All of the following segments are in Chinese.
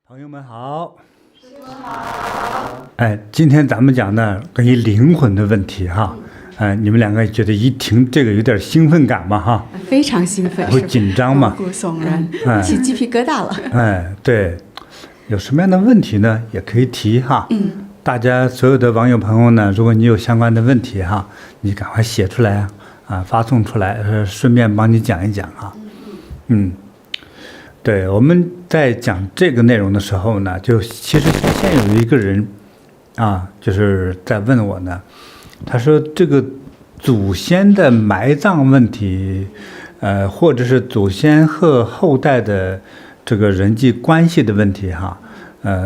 朋友们好，师父好。今天咱们讲的关于灵魂的问题哈。你们两个觉得一听这个有点兴奋感吗？哈，非常兴奋，会紧张吗？毛骨悚然，起鸡皮疙瘩了。对，有什么样的问题呢？也可以提哈。大家所有的网友朋友呢，如果你有相关的问题哈，你赶快写出来发送出来，顺便帮你讲一讲哈。对，我们在讲这个内容的时候呢，就其实先有一个人就是在问我呢，他说这个祖先的埋葬问题，或者是祖先和后代的这个人际关系的问题哈，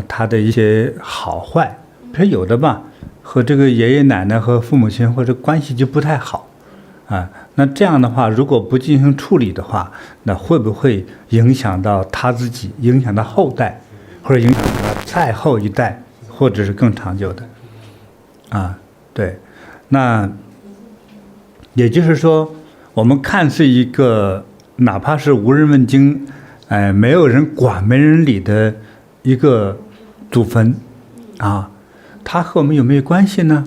他的一些好坏，比如有的吧，和这个爷爷奶奶和父母亲或者关系就不太好。那这样的话，如果不进行处理的话，那会不会影响到他自己，影响到后代，或者影响到再后一代，或者是更长久的？对，那也就是说，我们看似一个哪怕是无人问津，没有人管、没人理的一个祖坟，它和我们有没有关系呢？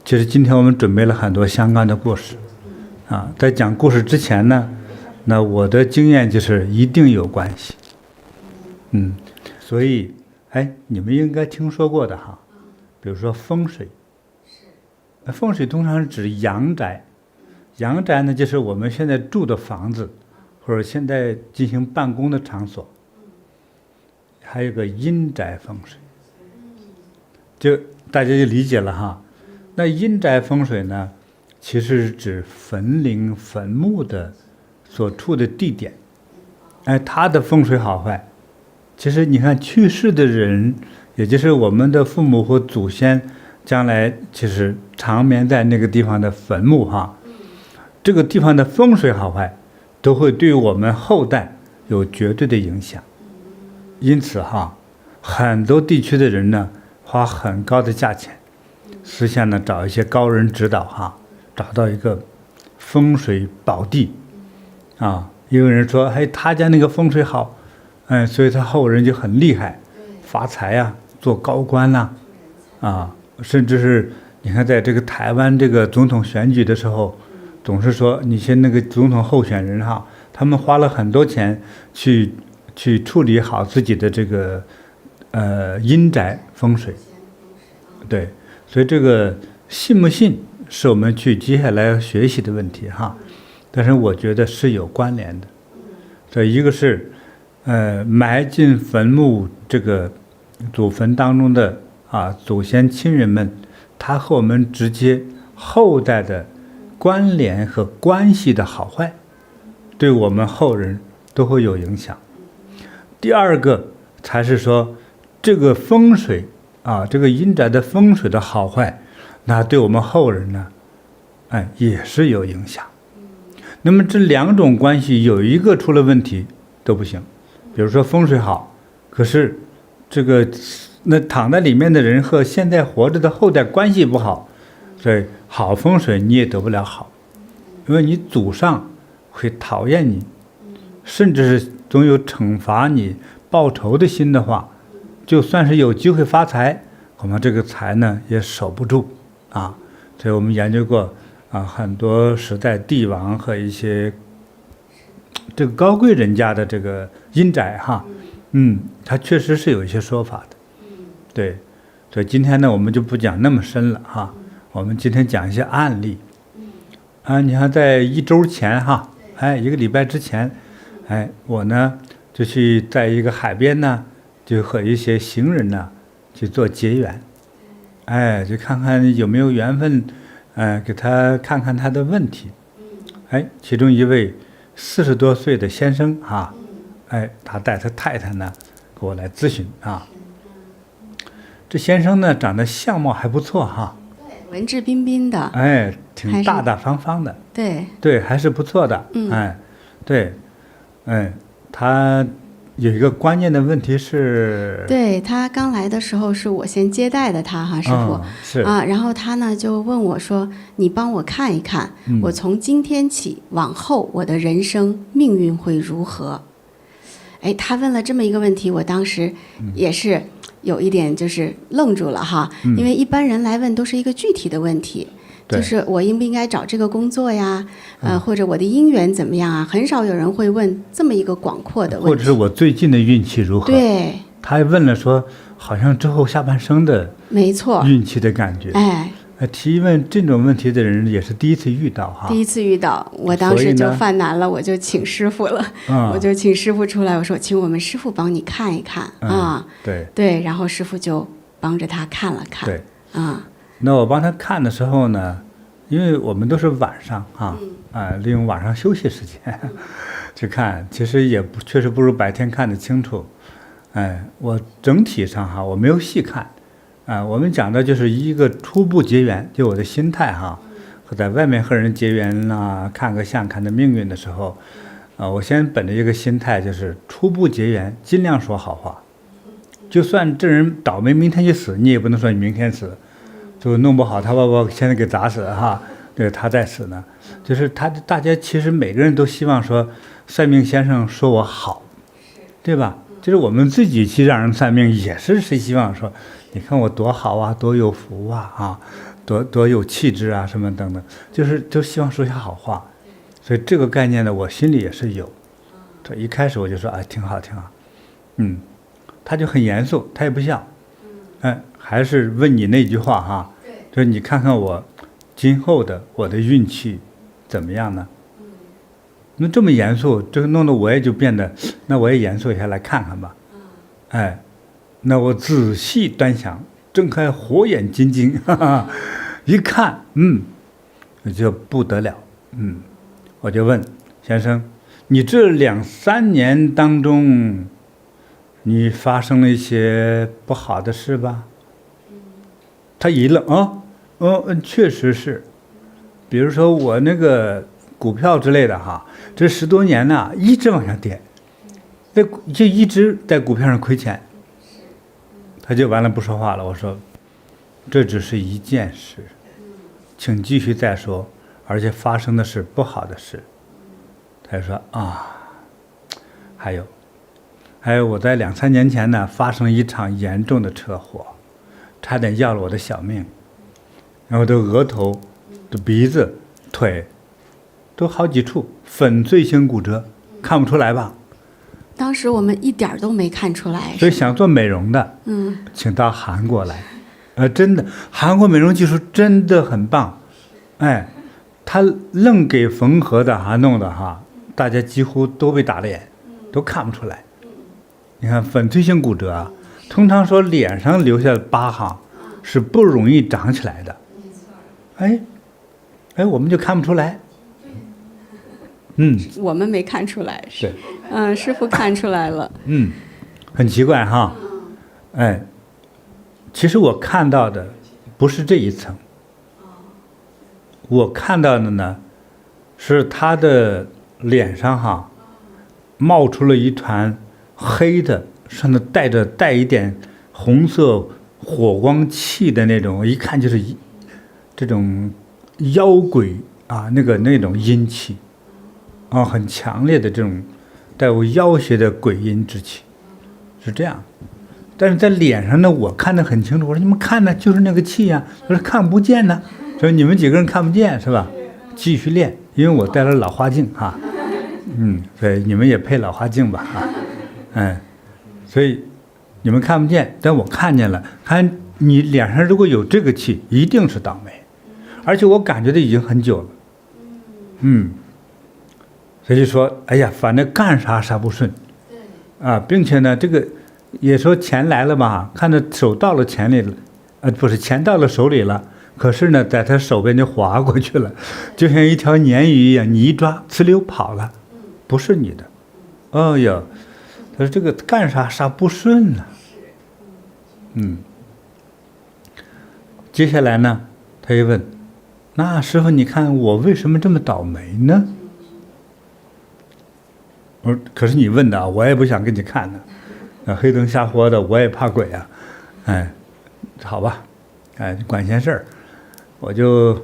其实今天我们准备了很多相关的故事，在讲故事之前呢，那我的经验就是一定有关系，所以你们应该听说过的哈，比如说风水，风水通常是指阳宅，阳宅呢就是我们现在住的房子，或者现在进行办公的场所，还有个阴宅风水，就大家就理解了哈。那阴宅风水呢，其实是指坟陵、坟墓的所处的地点，它的风水好坏，其实你看去世的人，也就是我们的父母或祖先，将来其实长眠在那个地方的坟墓哈，这个地方的风水好坏，都会对我们后代有绝对的影响。因此哈，很多地区的人呢，花很高的价钱，私下呢找一些高人指导哈，找到一个风水宝地，一个人说，他家那个风水好，所以他后人就很厉害，发财做高官甚至是你看在这个台湾这个总统选举的时候，总是说你些那个总统候选人哈，他们花了很多钱去处理好自己的这个阴宅风水，对。所以这个信不信是我们去接下来要学习的问题哈，但是我觉得是有关联的。这一个是埋进坟墓这个祖坟当中的祖先亲人们，他和我们直接后代的关联和关系的好坏，对我们后人都会有影响。第二个才是说这个风水这个阴宅的风水的好坏，那对我们后人呢，也是有影响。那么这两种关系有一个出了问题都不行。比如说风水好，可是那躺在里面的人和现在活着的后代关系不好，所以好风水你也得不了好，因为你祖上会讨厌你，甚至是总有惩罚你、报仇的心的话，就算是有机会发财，恐怕这个财呢也守不住所以我们研究过很多时代帝王和一些这个高贵人家的这个阴宅哈，它确实是有一些说法的，对。所以今天呢我们就不讲那么深了哈，我们今天讲一些案例你看在1周前哈，1个礼拜之前，我呢就去在一个海边呢，就和一些行人呢去做结缘，就看看有没有缘分，给他看看他的问题。其中一位40多岁的先生他带他太太呢给我来咨询这先生呢长得相貌还不错哈，文质彬彬的，挺大大方方的，对，还是不错的，对，他有一个关键的问题是，对，他刚来的时候是我先接待的他哈，师傅，是然后他呢就问我说，你帮我看一看，我从今天起往后我的人生命运会如何？哎，他问了这么一个问题，我当时也是有一点就是愣住了哈，因为一般人来问都是一个具体的问题。就是我应不应该找这个工作呀？或者我的姻缘怎么样啊？很少有人会问这么一个广阔的问题。或者是我最近的运气如何？对，他还问了说，好像之后下半生的没错运气的感觉。哎，提问这种问题的人也是第一次遇到哈。第一次遇到，我当时就犯难了，我就请师傅了，我就请师傅出来，我说请我们师傅帮你看一看啊。对，然后师傅就帮着他看了看。对啊。那我帮他看的时候呢，因为我们都是晚上利用晚上休息时间去看，其实也确实不如白天看得清楚。我整体上哈，我没有细看，我们讲的就是一个初步结缘，就我的心态哈，和在外面和人结缘啊，看个相，看的命运的时候，我先本着一个心态，就是初步结缘，尽量说好话，就算这人倒霉，明天就死，你也不能说你明天死。就弄不好他把我现在给砸死了哈，对，他在死呢。就是大家其实每个人都希望说，算命先生说我好，对吧？就是我们自己去让人算命，也是希望说，你看我多好啊，多有福啊，多有气质啊，什么等等，就希望说下好话。所以这个概念呢，我心里也是有。这一开始我就说挺好挺好，他就很严肃，他也不笑，还是问你那句话哈，就是你看看我今后的我的运气怎么样呢？那这么严肃，这个弄得我也就变得，那我也严肃一下来看看吧。那我仔细端详，睁开火眼金睛，一看，就不得了，我就问先生，你这2-3年当中，你发生了一些不好的事吧？他一愣，确实是，比如说我那个股票之类的哈，这10多年呢，一直往下跌，就一直在股票上亏钱。他就完了不说话了。我说，这只是一件事，请继续再说，而且发生的是不好的事。他就说还有我在2-3年前呢，发生了一场严重的车祸。差点要了我的小命，然后我的额头、的鼻子、腿，都好几处粉碎性骨折，看不出来吧？当时我们一点都没看出来。所以想做美容的，请到韩国来，真的，韩国美容技术真的很棒，他愣给缝合的弄的哈，大家几乎都被打脸，都看不出来。你看粉碎性骨折啊。通常说脸上留下的疤是不容易长起来的，我们就看不出来，我们没看出来，对，师傅看出来了，很奇怪哈，其实我看到的不是这一层，我看到的呢是他的脸上冒出了一团黑的。上头带一点红色火光气的那种，一看就是这种妖鬼那种阴气，很强烈的这种带有妖邪的鬼阴之气，是这样。但是在脸上呢，我看得很清楚。我说你们看呢，就是那个气呀。我说看不见呢，说你们几个人看不见是吧？继续练，因为我带了老花镜所以你们也配老花镜吧所以你们看不见，但我看见了。看你脸上如果有这个气，一定是倒霉，而且我感觉的已经很久了。所以就说，反正干啥不顺，并且呢，这个也说钱来了嘛，看着手到了钱里了，不是钱到了手里了，可是呢，在他手边就滑过去了，就像一条鲶鱼一样，你一抓，呲溜跑了，不是你的。他说这个干啥不顺呢？接下来呢，他又问，那师傅你看我为什么这么倒霉呢？我说可是你问的我也不想给你看呢，黑灯瞎火的我也怕鬼好吧，管闲事儿，我就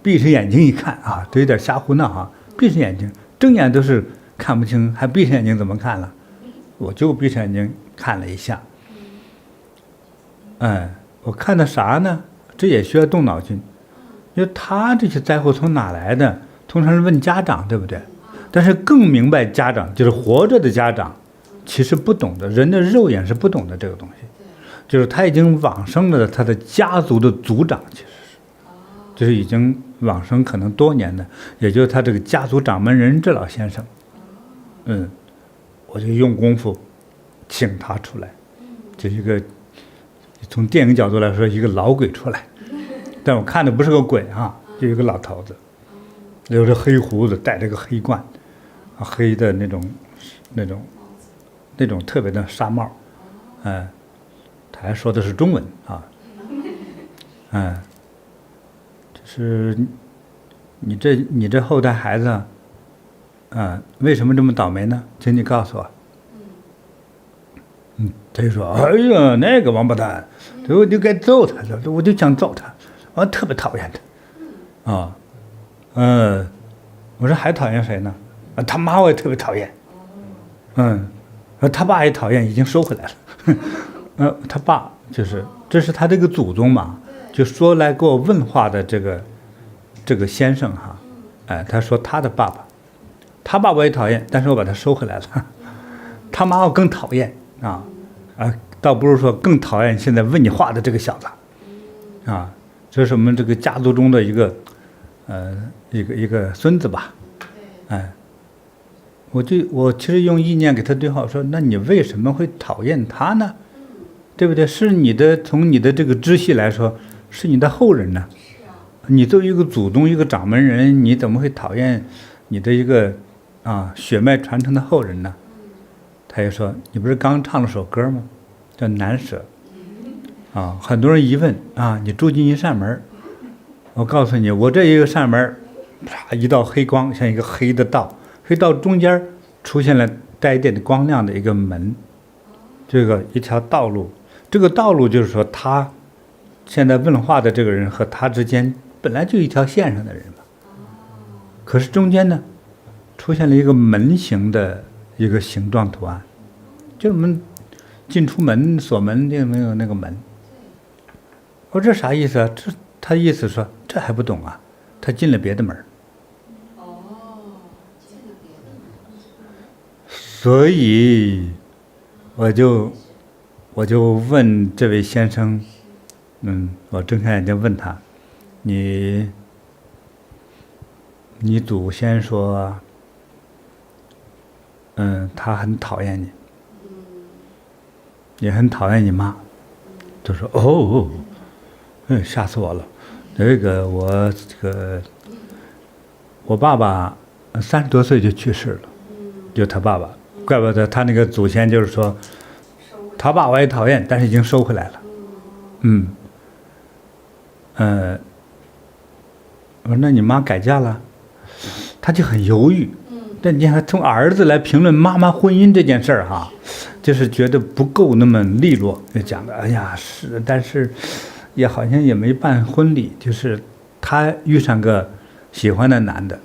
闭上眼睛一看都有点瞎胡闹闭上眼睛，睁眼都是看不清，还闭上眼睛怎么看了？我就闭上眼睛看了一下。我看的啥呢？这也需要动脑筋，因为他这些灾祸从哪来的？通常是问家长，对不对？但是更明白家长，就是活着的家长，其实不懂的，人的肉眼是不懂的这个东西。就是他已经往生了，他的家族的族长其实是，就是已经往生可能多年的，也就是他这个家族掌门人这老先生。我就用功夫请他出来，这一个从电影角度来说一个老鬼出来，但我看的不是个鬼啊，就一个老头子，留着黑胡子，戴着个黑冠，黑的那种特别的纱帽，他还说的是中文啊，就是你这后代孩子，为什么这么倒霉呢？请你告诉我。他就说：“哎呀，那个王八蛋，我就该揍他，我就想揍他，我特别讨厌他。”我说还讨厌谁呢？他妈我也特别讨厌。他爸也讨厌，已经收回来了。他爸这是他这个祖宗嘛，就说来给我问话的这个先生哈，他说他的爸爸，他爸爸也讨厌，但是我把他收回来了。他妈我更讨厌倒不如说更讨厌现在问你话的这个小子，这是我们这个家族中的一个孙子吧，我其实用意念给他对话，说那你为什么会讨厌他呢？对不对？是从你的这个支系来说，是你的后人呢。你作为一个祖宗一个掌门人，你怎么会讨厌你的一个血脉传承的后人呢？他也说，你不是刚唱了首歌吗？叫《难舍》很多人疑问你住进一扇门，我告诉你，我这一个扇门，啪一道黑光，像一个黑的道，黑道中间出现了带一点的光亮的一个门，这个一条道路，这个道路就是说他现在问话的这个人和他之间本来就一条线上的人嘛，可是中间呢出现了一个门形的一个形状图案，就是我们进出门锁门就没有那个门。我说这啥意思啊？他意思说这还不懂啊？他进了别的门。所以我就问这位先生，我睁开眼睛问他，你祖先说，他很讨厌你，也很讨厌你妈。他说吓死我了，我爸爸30多岁就去世了，就他爸爸，怪不得他那个祖先就是说，他爸我也讨厌，但是已经收回来了。我说那你妈改嫁了？他就很犹豫。但你看，从儿子来评论妈妈婚姻这件事儿就是觉得不够那么利落，就讲的哎呀是，但是也好像也没办婚礼，就是他遇上个喜欢的男的，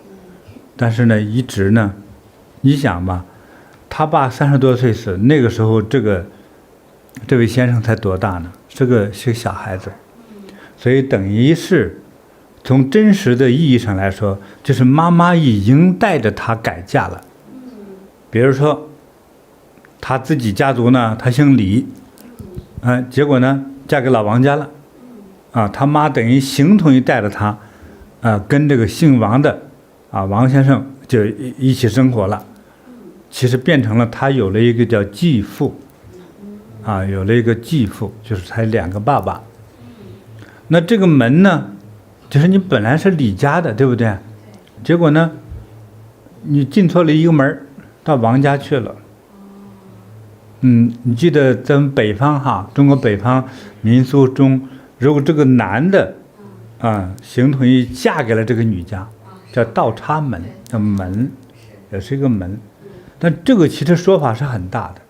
但是呢一直呢，你想吧，他爸30多岁死，那个时候这位先生才多大呢？是个小孩子，所以等于是从真实的意义上来说，就是妈妈已经带着他改嫁了。比如说他自己家族呢，他姓李，结果呢嫁给老王家了，他妈等于形同于带着他，跟这个姓王的王先生就一起生活了。其实变成了他有了一个叫继父，有了一个继父，就是他2个爸爸。那这个门呢，就是你本来是李家的，对不对？结果呢，你进错了一个门，到王家去了。你记得咱们北方中国北方民俗中，如果这个男的形同于嫁给了这个女家，叫倒插门，叫门，也是一个门。但这个其实说法是很大的，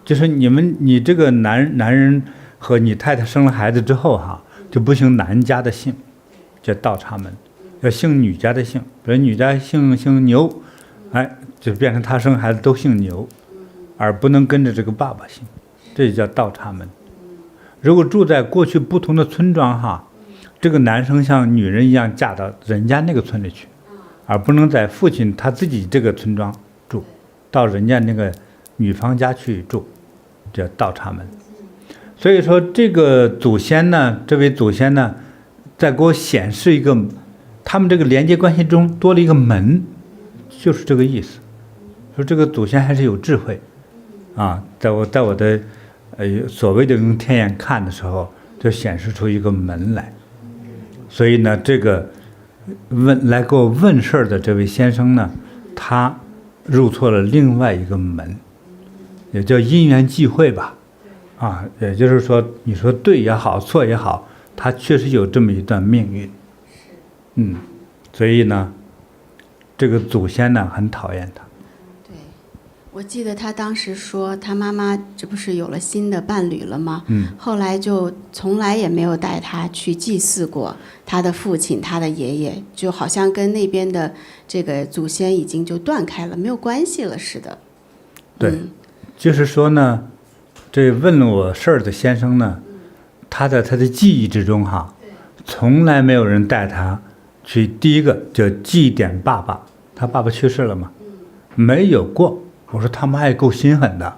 就是你这个男人和你太太生了孩子之后就不姓男家的姓，叫倒插门，要姓女家的姓。比如女家姓牛，就变成他生孩子都姓牛，而不能跟着这个爸爸姓，这就叫倒插门。如果住在过去不同的村庄哈，这个男生像女人一样嫁到人家那个村里去，而不能在父亲他自己这个村庄住，到人家那个女方家去住，叫倒插门。所以说这个祖先呢，这位祖先呢，在给我显示一个他们这个连接关系中多了一个门，就是这个意思。说这个祖先还是有智慧啊，在我的所谓的用天眼看的时候，就显示出一个门来。所以呢，这个来给我问事儿的这位先生呢，他入错了另外一个门，也叫因缘际会吧。啊，也就是说，你说对也好，错也好，他确实有这么一段命运。所以呢，这个祖先呢很讨厌他。对，我记得他当时说，他妈妈这不是有了新的伴侣了吗？后来就从来也没有带他去祭祀过他的父亲、他的爷爷，就好像跟那边的这个祖先已经就断开了，没有关系了似的。对，就是说呢。这问了我事儿的先生呢，他在他的记忆之中哈，从来没有人带他去。第一个叫祭奠爸爸，他爸爸去世了嘛，没有过。我说他妈也够心狠的，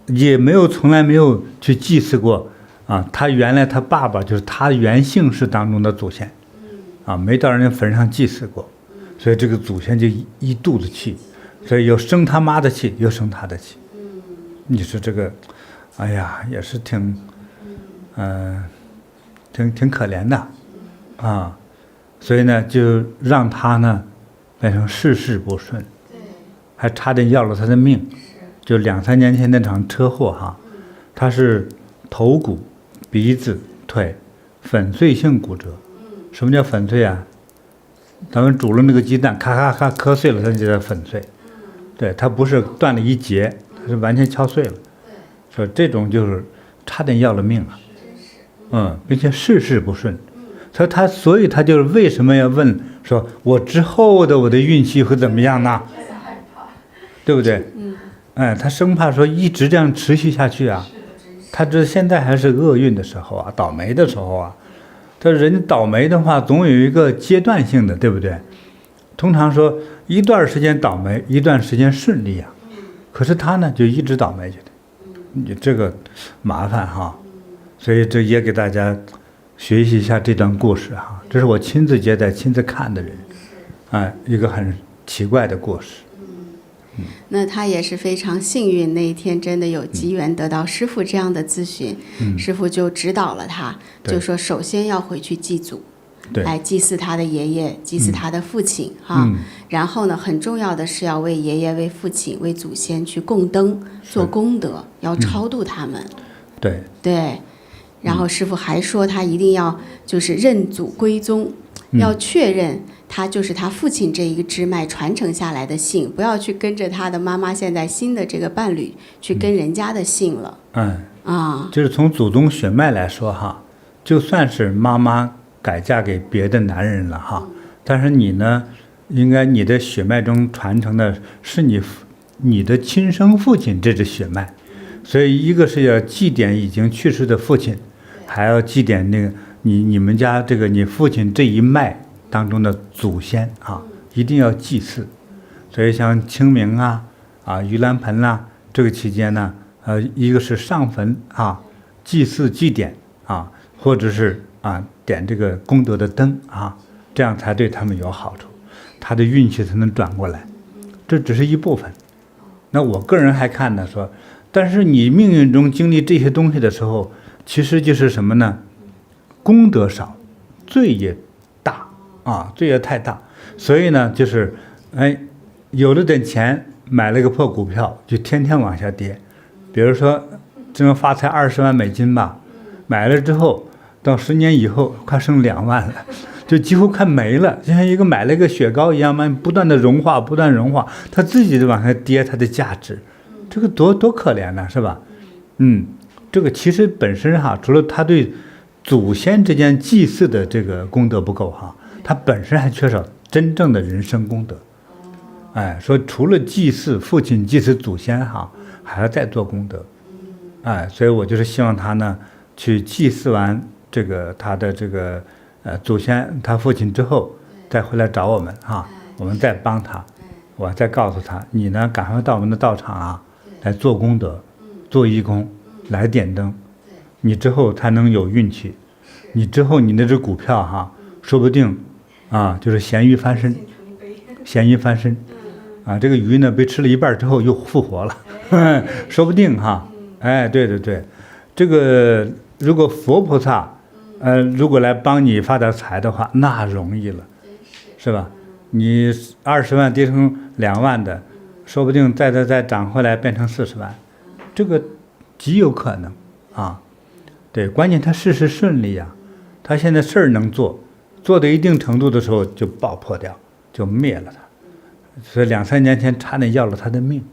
也没有从来没有去祭祀过啊。他原来他爸爸就是他原姓氏当中的祖先，没到人家坟上祭祀过，所以这个祖先就一肚子气，所以又生他妈的气，又生他的气。你说这个，哎呀，也是挺可怜的，啊，所以呢，就让他呢变成事事不顺，还差点要了他的命。就2、3年前那场车祸哈，他是头骨、鼻子、腿粉碎性骨折。什么叫粉碎啊？咱们煮了那个鸡蛋，咔咔咔磕碎了，它就叫粉碎。对，它不是断了一截。是完全敲碎了，说这种就是差点要了命了，并且事事不顺，所以他就是为什么要问说，我之后我的运气会怎么样呢？对不对？他生怕说一直这样持续下去啊，他这现在还是厄运的时候啊，倒霉的时候啊，他人倒霉的话总有一个阶段性的，对不对？通常说一段时间倒霉，一段时间顺利啊。可是他呢，就一直倒霉去的，你这个麻烦哈，所以这也给大家学习一下这段故事哈。这是我亲自接待、亲自看的人，一个很奇怪的故事。那他也是非常幸运，那一天真的有机缘得到师父这样的咨询，师父就指导了他，就说首先要回去祭祖。来祭祀他的爷爷，祭祀他的父亲然后呢，很重要的是要为爷爷、为父亲、为祖先去供灯，做功德，要超度他们。对。然后师父还说，他一定要就是认祖归宗，要确认他就是他父亲这一个支脉传承下来的姓，不要去跟着他的妈妈现在新的这个伴侣去跟人家的姓了。就是从祖宗血脉来说哈，就算是妈妈改嫁给别的男人了哈，但是你呢，应该你的血脉中传承的是你的亲生父亲这支血脉，所以一个是要祭奠已经去世的父亲，还要祭奠那个你们家这个你父亲这一脉当中的祖先啊，一定要祭祀。所以像清明盂兰盆这个期间呢，一个是上坟祭祀祭奠或者是点这个功德的灯这样才对他们有好处，他的运气才能转过来。这只是一部分。那我个人还看呢说，但是你命运中经历这些东西的时候，其实就是什么呢？功德少，罪也大罪也太大。所以呢，就是有了点钱，买了个破股票，就天天往下跌。比如说，这种发财20万美金吧，买了之后，到10年以后，快剩2万了，就几乎快没了，就像一个买了一个雪糕一样嘛，不断的融化，不断融化，它自己就往下跌，它的价值，这个多可怜呢，是吧？这个其实本身除了他对祖先之间祭祀的这个功德不够他本身还缺少真正的人生功德哎，说除了祭祀父亲、祭祀祖先哈，还要再做功德。哎，所以我就是希望他呢，去祭祀完这个他的这个祖先、他父亲之后，再回来找我们哈，我们再帮他，我再告诉他，你呢赶快到我们的道场啊，来做功德，做义工，来点灯，你之后才能有运气，你之后你那只股票哈，说不定啊就是咸鱼翻身，咸鱼翻身，啊这个鱼呢被吃了一半之后又复活了，说不定哈。哎，对对对，这个如果佛菩萨，如果来帮你发点财的话，那容易了，是吧？你20万跌成2万的，说不定再涨回来变成40万，这个极有可能啊。对，关键他事事顺利啊，他现在事儿能做，做到一定程度的时候就爆破掉，就灭了他。所以2、3年前差点要了他的命。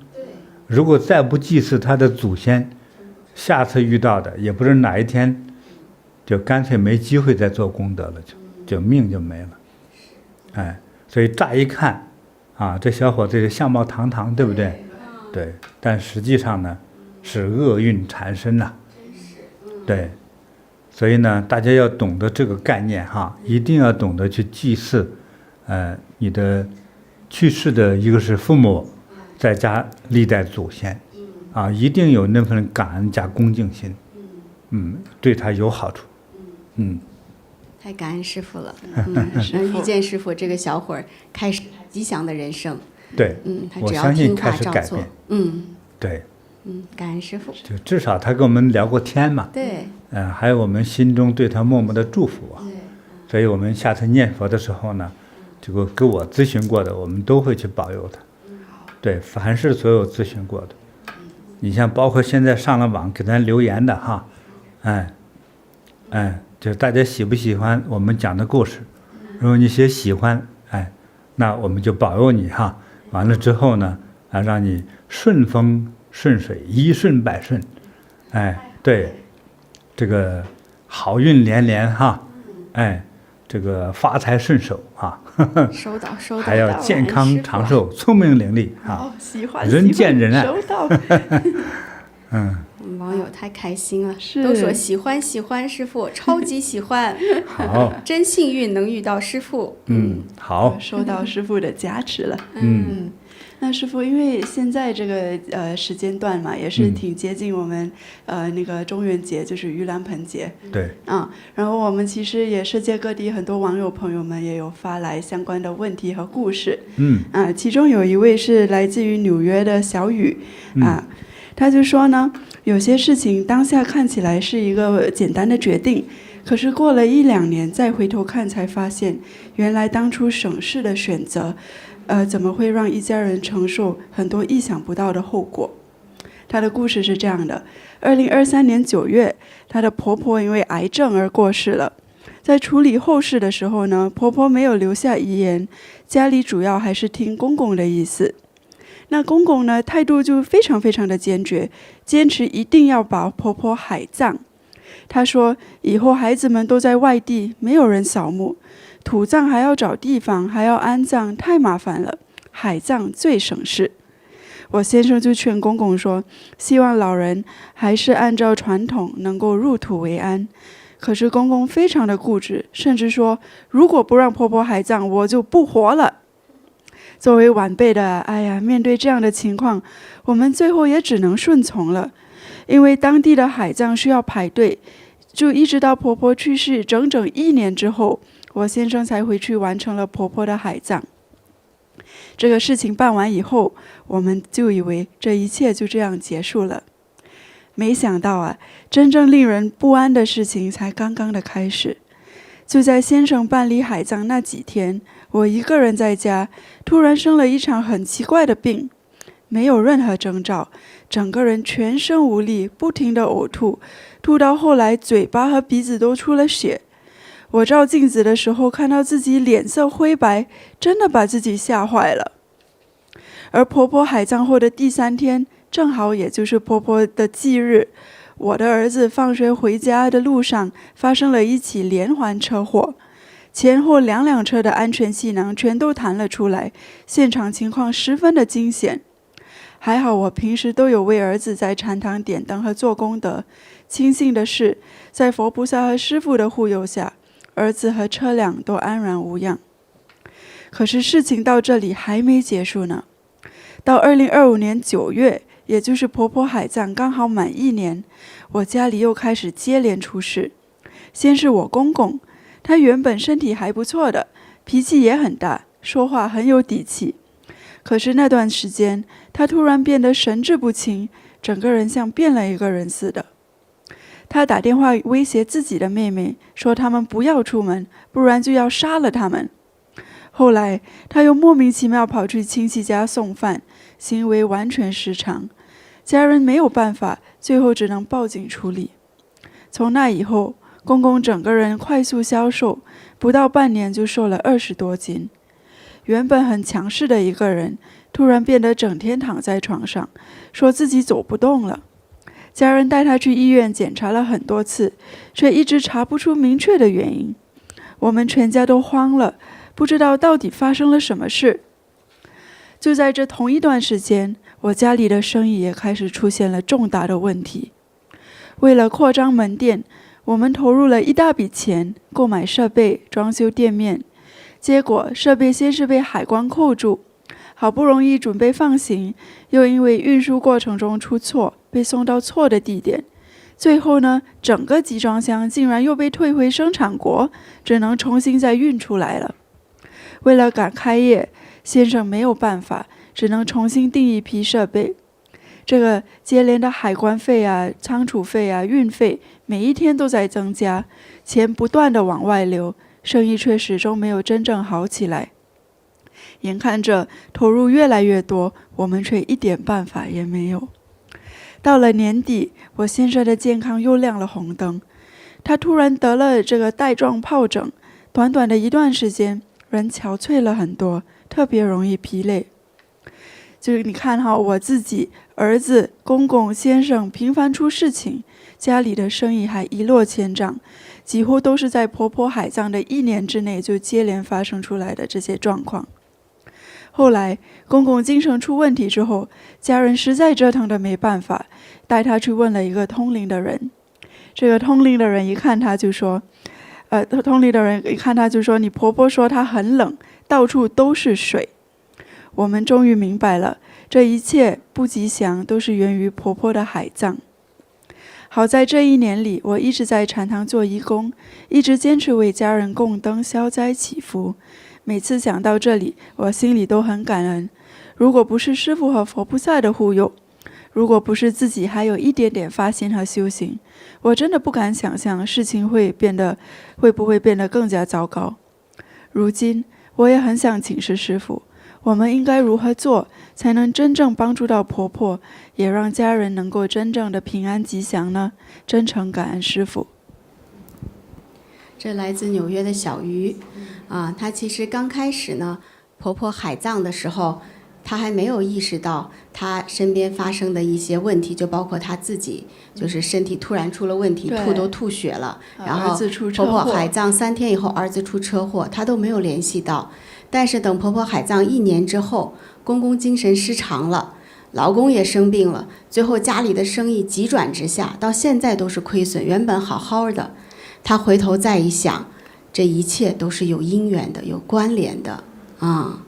如果再不祭祀他的祖先，下次遇到的也不知哪一天，就干脆没机会再做功德了，就命就没了。哎，所以乍一看，啊，这小伙子是相貌堂堂，对不对？对，但实际上呢，是厄运缠身呐。对，所以呢，大家要懂得这个概念哈，一定要懂得去祭祀，你的去世的一个是父母，再加历代祖先。啊，一定有那份感恩加恭敬心，对他有好处，太感恩师父了，遇见师父这个小伙儿开始吉祥的人生，对，他只要听话照做，对，感恩师父，就至少他跟我们聊过天嘛，对，还有我们心中对他默默的祝福啊，所以我们下次念佛的时候呢，这个跟我咨询过的，我们都会去保佑他，对，凡是所有咨询过的。你像包括现在上了网给咱留言的哈，就是大家喜不喜欢我们讲的故事？如果你喜欢，那我们就保佑你哈。完了之后呢，让你顺风顺水，一顺百顺，对，这个好运连连哈，这个发财顺手啊，收到，还要健康长寿、聪明伶俐啊，喜欢，人见人爱，收到。网友太开心了，都说喜欢师父，超级喜欢，好，真幸运能遇到师父，好，收到师父的加持了，那师父，因为现在这个时间段嘛，也是挺接近我们那个中元节，就是盂兰盆节。对。然后我们其实也世界各地很多网友朋友们也有发来相关的问题和故事。其中有一位是来自于纽约的小雨他就说呢，有些事情当下看起来是一个简单的决定，可是过了1、2年再回头看，才发现原来当初省事的选择。怎么会让一家人承受很多意想不到的后果？她的故事是这样的：2023年9月，她的婆婆因为癌症而过世了。在处理后事的时候呢，婆婆没有留下遗言，家里主要还是听公公的意思。那公公呢，态度就非常非常的坚决，坚持一定要把婆婆海葬。他说，以后孩子们都在外地，没有人扫墓。土葬还要找地方，还要安葬，太麻烦了。海葬最省事。我先生就劝公公说，希望老人还是按照传统能够入土为安。可是公公非常的固执，甚至说，如果不让婆婆海葬，我就不活了。作为晚辈的，面对这样的情况，我们最后也只能顺从了。因为当地的海葬需要排队，就一直到婆婆去世整整1年之后，我先生才回去完成了婆婆的海葬。这个事情办完以后，我们就以为这一切就这样结束了。没想到真正令人不安的事情才刚刚的开始。就在先生办理海葬那几天，我一个人在家，突然生了一场很奇怪的病，没有任何征兆，整个人全身无力，不停地呕吐，吐到后来嘴巴和鼻子都出了血。我照镜子的时候看到自己脸色灰白，真的把自己吓坏了。而婆婆海葬后的第3天，正好也就是婆婆的忌日，我的儿子放学回家的路上发生了一起连环车祸，前后2辆车的安全气囊全都弹了出来，现场情况十分的惊险。还好我平时都有为儿子在禅堂点灯和做功德，庆幸的是，在佛菩萨和师父的护佑下，儿子和车辆都安然无恙。可是事情到这里还没结束呢。到2025年9月，也就是婆婆海葬刚好满1年，我家里又开始接连出事。先是我公公，他原本身体还不错的，脾气也很大，说话很有底气。可是那段时间，他突然变得神志不清，整个人像变了一个人似的。他打电话威胁自己的妹妹，说他们不要出门，不然就要杀了他们。后来他又莫名其妙跑去亲戚家送饭，行为完全失常，家人没有办法，最后只能报警处理。从那以后，公公整个人快速消瘦，不到半年就瘦了20多斤。原本很强势的一个人，突然变得整天躺在床上，说自己走不动了。家人带他去医院检查了很多次，却一直查不出明确的原因。我们全家都慌了，不知道到底发生了什么事。就在这同一段时间，我家里的生意也开始出现了重大的问题。为了扩张门店，我们投入了一大笔钱购买设备，装修店面。结果设备先是被海关扣住，好不容易准备放行，又因为运输过程中出错，被送到错的地点。最后呢，整个集装箱竟然又被退回生产国，只能重新再运出来了。为了赶开业，先生没有办法，只能重新订一批设备。这个接连的海关费啊、仓储费啊、运费，每一天都在增加，钱不断的往外流，生意却始终没有真正好起来。眼看着投入越来越多，我们却一点办法也没有。到了年底，我先生的健康又亮了红灯，他突然得了这个带状疱疹，短短的一段时间，人憔悴了很多，特别容易疲累。就是你看哈，我自己、儿子、公公、先生频繁出事情，家里的生意还一落千丈，几乎都是在婆婆海葬的1年之内就接连发生出来的这些状况。后来公公精神出问题之后，家人实在折腾的没办法，带他去问了一个通灵的人。这个通灵的人一看他就说，你婆婆说她很冷，到处都是水。我们终于明白了，这一切不吉祥都是源于婆婆的海葬。好在这1年里，我一直在禅堂做义工，一直坚持为家人供灯消灾祈福。每次想到这里，我心里都很感恩。如果不是师父和佛菩萨的护佑，如果不是自己还有一点点发心和修行，我真的不敢想象事情会不会变得更加糟糕。如今我也很想请示师父，我们应该如何做才能真正帮助到婆婆，也让家人能够真正的平安吉祥呢？真诚感恩师父。这来自纽约的小鱼，她其实刚开始呢，婆婆海葬的时候，她还没有意识到她身边发生的一些问题，就包括她自己，就是身体突然出了问题，吐血了，然后婆婆海葬3天以后，儿子出车祸，她都没有联系到。但是等婆婆海葬1年之后，公公精神失常了，老公也生病了，最后家里的生意急转直下，到现在都是亏损，原本好好的。他回头再一想，这一切都是有因缘的，有关联的啊。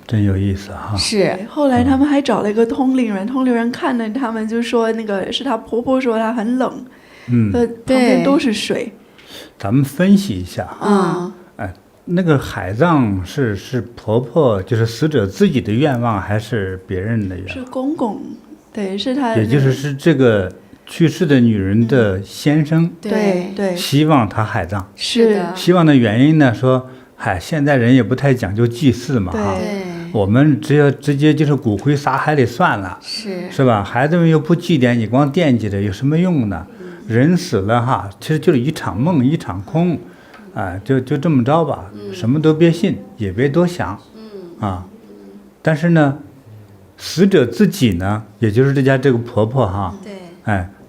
真有意思哈。是，后来他们还找了一个通灵人，通灵人看了他们就说，那个是他婆婆说她很冷，旁边都是水。咱们分析一下啊。那个海葬是婆婆，就是死者自己的愿望，还是别人的愿望？是公公，对，是他。也就是这个去世的女人的先生，对，希望她海葬。是的。希望的原因呢，说，现在人也不太讲究祭祀嘛，我们只要直接就是骨灰撒海里算了，是吧？孩子们又不祭奠，你光惦记着有什么用呢？人死了其实就是一场梦，一场空。就这么着吧，什么都别信，也别多想，但是呢，死者自己呢，也就是这个婆婆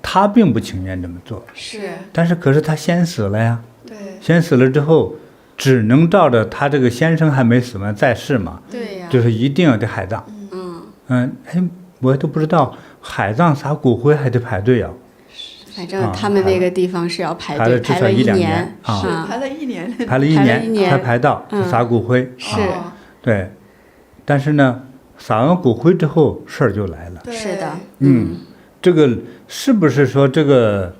她并不情愿这么做，是，但是可是她先死了呀，对，先死了之后，只能照着他这个先生还没死嘛，在世嘛，对呀，就是一定要得海葬。我都不知道海葬撒骨灰还得排队啊。反正他们那个地方是要排队，至少排了1-2年啊，是排了1年，排了一年才排到撒骨灰。是，对。但是呢，撒完骨灰之后事儿就来了。是的，这个是不是说这个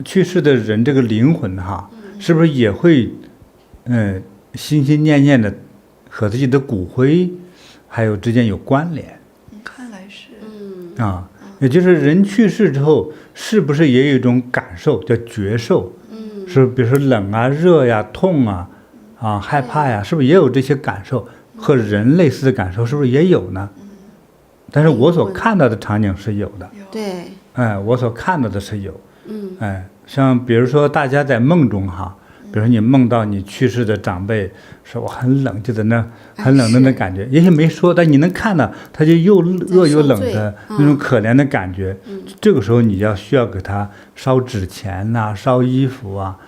去世的人这个灵魂哈，是不是也会心心念念的和自己的骨灰还有之间有关联？看来是。也就是人去世之后，是不是也有一种感受叫觉受？是比如说冷啊、热呀、痛啊、害怕呀，是不是也有这些感受？和人类似的感受是不是也有呢？但是我所看到的场景是有的。对。我所看到的是有。像比如说大家在梦中哈，比如说你梦到你去世的长辈说我很冷，就在那很冷的那感觉，也许没说，但你能看到他就又热又冷的那种可怜的感觉。这个时候你需要给他烧纸钱呐、烧衣服啊，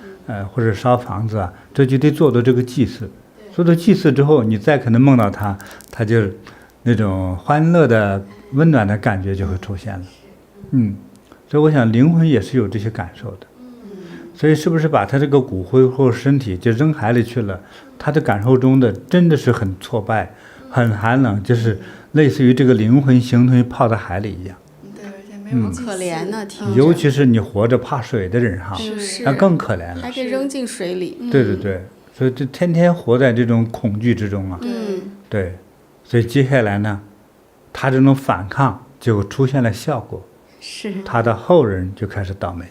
或者烧房子啊，这就得做到这个祭祀。做到祭祀之后，你再可能梦到他，他就那种欢乐的、温暖的感觉就会出现了。所以我想灵魂也是有这些感受的。所以是不是把他这个骨灰或身体就扔海里去了，他的感受中的真的是很挫败、很寒冷，就是类似于这个灵魂形同于泡在海里一样。对，而且没有可怜呢，听着。尤其是你活着怕水的人哈，那更可怜了，还给扔进水里。对对对，所以就天天活在这种恐惧之中啊。对，所以接下来呢，他这种反抗就出现了效果，是他的后人就开始倒霉。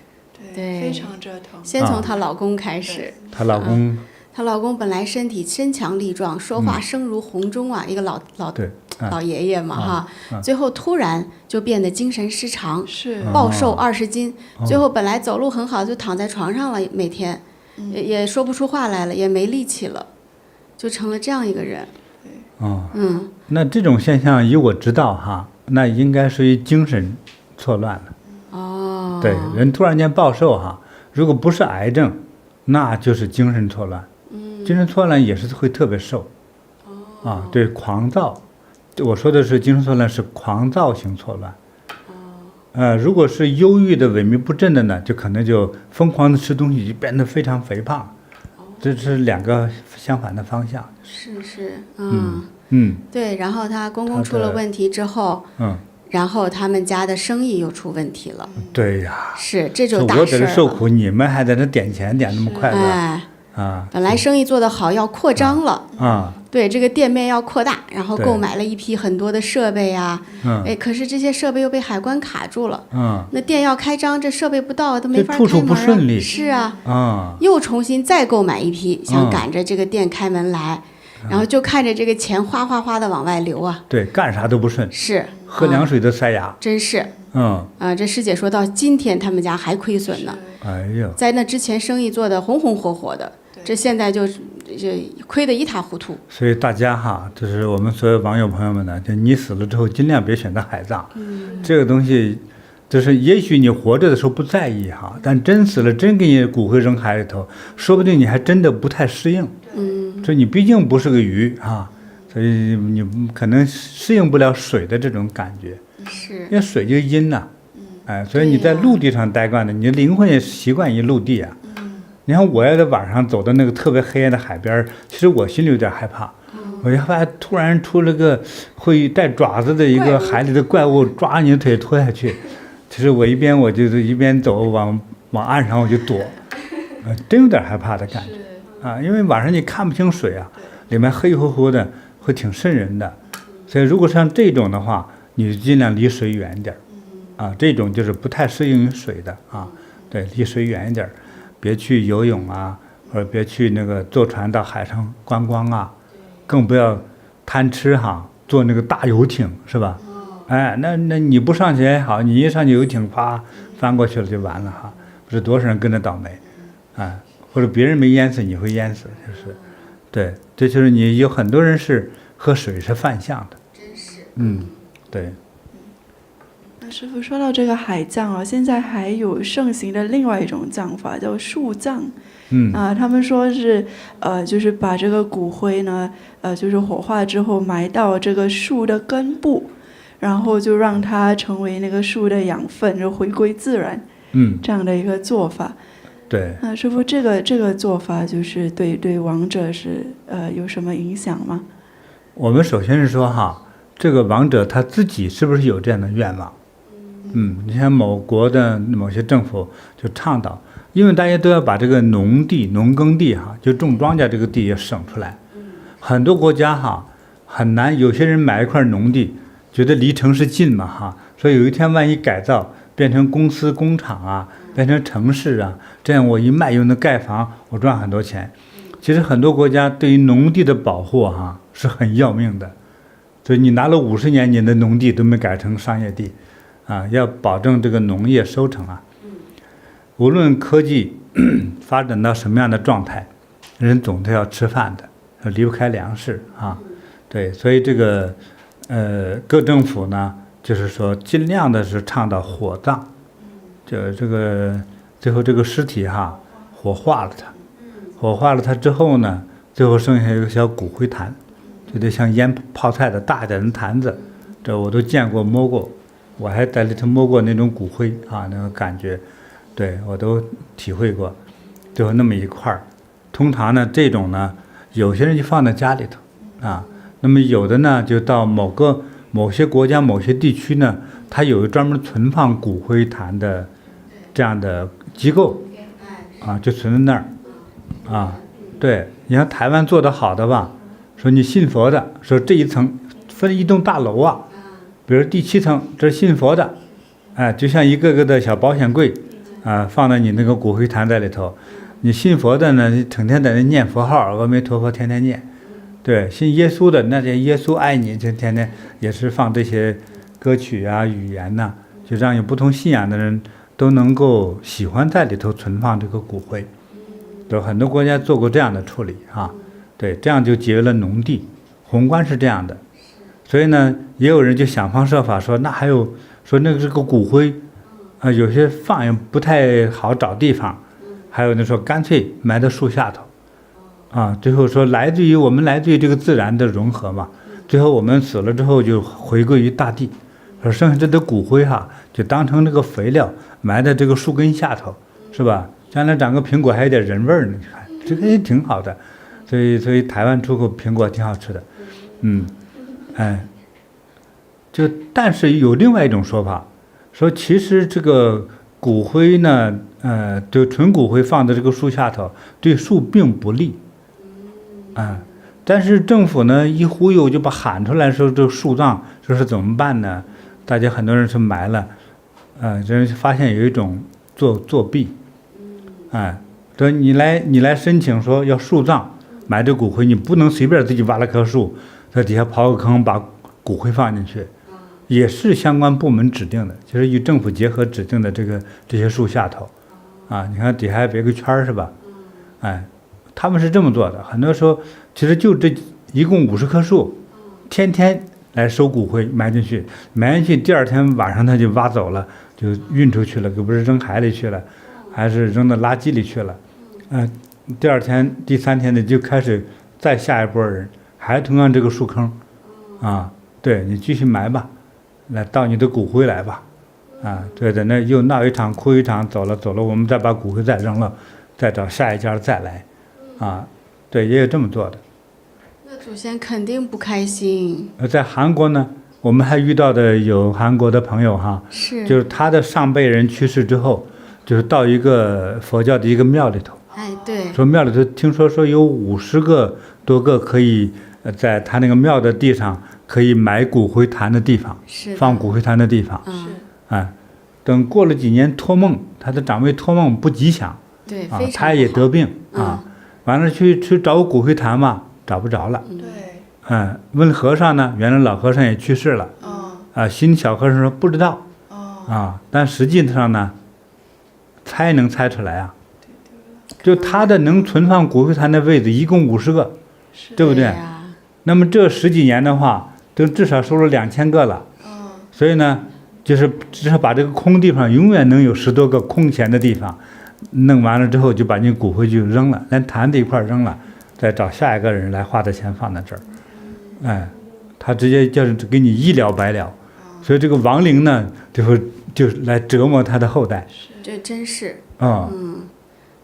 对，非常折腾。先从她老公开始。她老公，她老公本来身体身强力壮，说话声如洪钟啊，一个老爷爷嘛哈，最后突然就变得精神失常，暴瘦20斤，最后本来走路很好，就躺在床上了，每天也说不出话来了，也没力气了，就成了这样一个人。那这种现象以我知道哈，那应该属于精神错乱了。对，人突然间暴瘦哈，如果不是癌症，那就是精神错乱。精神错乱也是会特别瘦。对，狂躁，我说的是精神错乱是狂躁型错乱。如果是忧郁的、萎靡不振的呢，就可能就疯狂的吃东西，就变得非常肥胖。这是2个相反的方向。是，对。然后他公公出了问题之后，然后他们家的生意又出问题了。对呀，是这就大事了。我在这受苦，你们还在这点钱点那么快乐。本来生意做得好，要扩张了。对，这个店面要扩大，然后购买了一批很多的设备呀。可是这些设备又被海关卡住了。那店要开张，这设备不到都没法开门。处处不顺利。是啊。又重新再购买一批，想赶着这个店开门来。然后就看着这个钱哗哗哗的往外流啊。对，干啥都不顺。是。喝凉水都塞牙。真是。这师姐说到今天他们家还亏损呢。哎呦。在那之前生意做得红红火火的，这现在就亏得一塌糊涂。所以大家哈，就是我们所有网友朋友们呢，就你死了之后尽量别选择海葬。这个东西就是也许你活着的时候不在意哈，但真死了真给你骨灰扔海里头，说不定你还真的不太适应。所以你毕竟不是个鱼哈，所以你可能适应不了水的这种感觉。是。因为水就阴呐。所以你在陆地上待惯了，你的灵魂也习惯于陆地啊。你看我要在晚上走到那个特别黑暗的海边，其实我心里有点害怕。我就害怕突然出了个会带爪子的一个海里的怪物抓你的腿拖下去。其实我一边走往岸上我就躲，真有点害怕的感觉。因为晚上你看不清水啊，里面黑乎乎的，会挺瘆人的。所以如果像这种的话，你就尽量离水远一点。这种就是不太适应于水的啊，对，离水远一点。别去游泳啊，或者别去那个坐船到海上观光啊，更不要贪吃哈，坐那个大游艇是吧？那你不上去也好，你一上去游艇啪翻过去了就完了哈，不是多少人跟着倒霉，或者别人没淹死你会淹死，就是对，这就是你有很多人是和水是犯相的。真是。对。那师父说到这个海葬啊，现在还有盛行的另外一种葬法叫树葬。他们说是就是把这个骨灰呢，就是火化之后埋到这个树的根部，然后就让它成为那个树的养分，就回归自然。这样的一个做法。对。师父，这个做法就是对亡者是有什么影响吗？我们首先是说哈，这个亡者他自己是不是有这样的愿望？你像某国的某些政府就倡导，因为大家都要把这个农耕地哈，就种庄稼这个地也省出来。很多国家哈很难，有些人买一块农地，觉得离城市近嘛哈，所以有一天万一改造变成公司工厂啊，变成城市啊，这样我一卖又能盖房，我赚很多钱。其实很多国家对于农地的保护哈是很要命的，所以你拿了50年，你的农地都没改成商业地。要保证这个农业收成啊。无论科技发展到什么样的状态，人总都要吃饭的，离不开粮食啊。对，所以这个各政府呢，就是说尽量的是倡导火葬，就这个最后这个尸体哈火化了它之后呢，最后剩下一个小骨灰坛，就得像腌泡菜的大点的坛子，这我都见过摸过。我还在里头摸过那种骨灰啊，那个感觉，对我都体会过，最后那么一块儿。通常呢，这种呢，有些人就放在家里头啊，那么有的呢，就到某些国家、某些地区呢，它有专门存放骨灰坛的这样的机构啊，就存在那儿啊。对，你像台湾做得好的吧，说你信佛的，说这一层分一栋大楼啊。比如第7层，这是信佛的，就像一个个的小保险柜，放在你那个骨灰坛在里头。你信佛的呢，整天在那念佛号，阿弥陀佛，天天念。对，信耶稣的，那这耶稣爱你，就天天也是放这些歌曲啊、语言呐，就让有不同信仰的人都能够喜欢在里头存放这个骨灰。有很多国家做过这样的处理啊，对，这样就节约了农地。宏观是这样的。所以呢，也有人就想方设法说，那还有说那个这个骨灰，有些放也不太好找地方，还有人说干脆埋到树下头，最后说我们来自于这个自然的融合嘛，最后我们死了之后就回归于大地，说剩下的骨灰哈，就当成那个肥料埋在这个树根下头，是吧？将来长个苹果还有点人味儿呢，你看这个也挺好的，所以台湾出口苹果挺好吃的，但是有另外一种说法，说其实这个骨灰呢，就纯骨灰放在这个树下头，对树并不利，但是政府呢一忽悠就把喊出来说这个树葬，说是怎么办呢？大家很多人是埋了，人发现有一种作弊，说你来申请说要树葬，埋这骨灰，你不能随便自己挖了棵树，在底下刨个坑把骨灰放进去，也是相关部门指定的，就是与政府结合指定的这些树下头，你看底下还别个圈是吧？他们是这么做的。很多时候其实就这一共50棵树，天天来收骨灰埋进去，第二天晚上他就挖走了，就运出去了，可不是扔海里去了，还是扔到垃圾里去了。第二天、第3天的就开始再下一波人，还同样这个树坑，对你继续埋吧，来倒你的骨灰来吧，对，在那又闹一场哭一场，走了，我们再把骨灰再扔了，再找下一家再来，对，也有这么做的。那祖先肯定不开心。在韩国呢，我们还遇到的有韩国的朋友哈，就是他的上辈人去世之后，就是到一个佛教的一个庙里头，对，说庙里头听说有50多个可以在他那个庙的地上可以埋骨灰坛的地方，放骨灰坛的地方，等过了几年托梦，他的长辈托梦不吉祥，对，他也得病完了去找骨灰坛嘛，找不着了，对，问和尚呢，原来老和尚也去世了，新小和尚说不知道，但实际上呢，能猜出来啊，就他的能存放骨灰坛的位置一共50个，对不对？那么这10几年的话，都至少收了2000个了，所以呢，就是只是把这个空地方永远能有10多个空闲的地方，弄完了之后就把你骨灰就扔了，连坛子一块扔了，再找下一个人来花的钱放在这儿，哎，他直接就是给你一了百了，所以这个亡灵呢就来折磨他的后代。这真是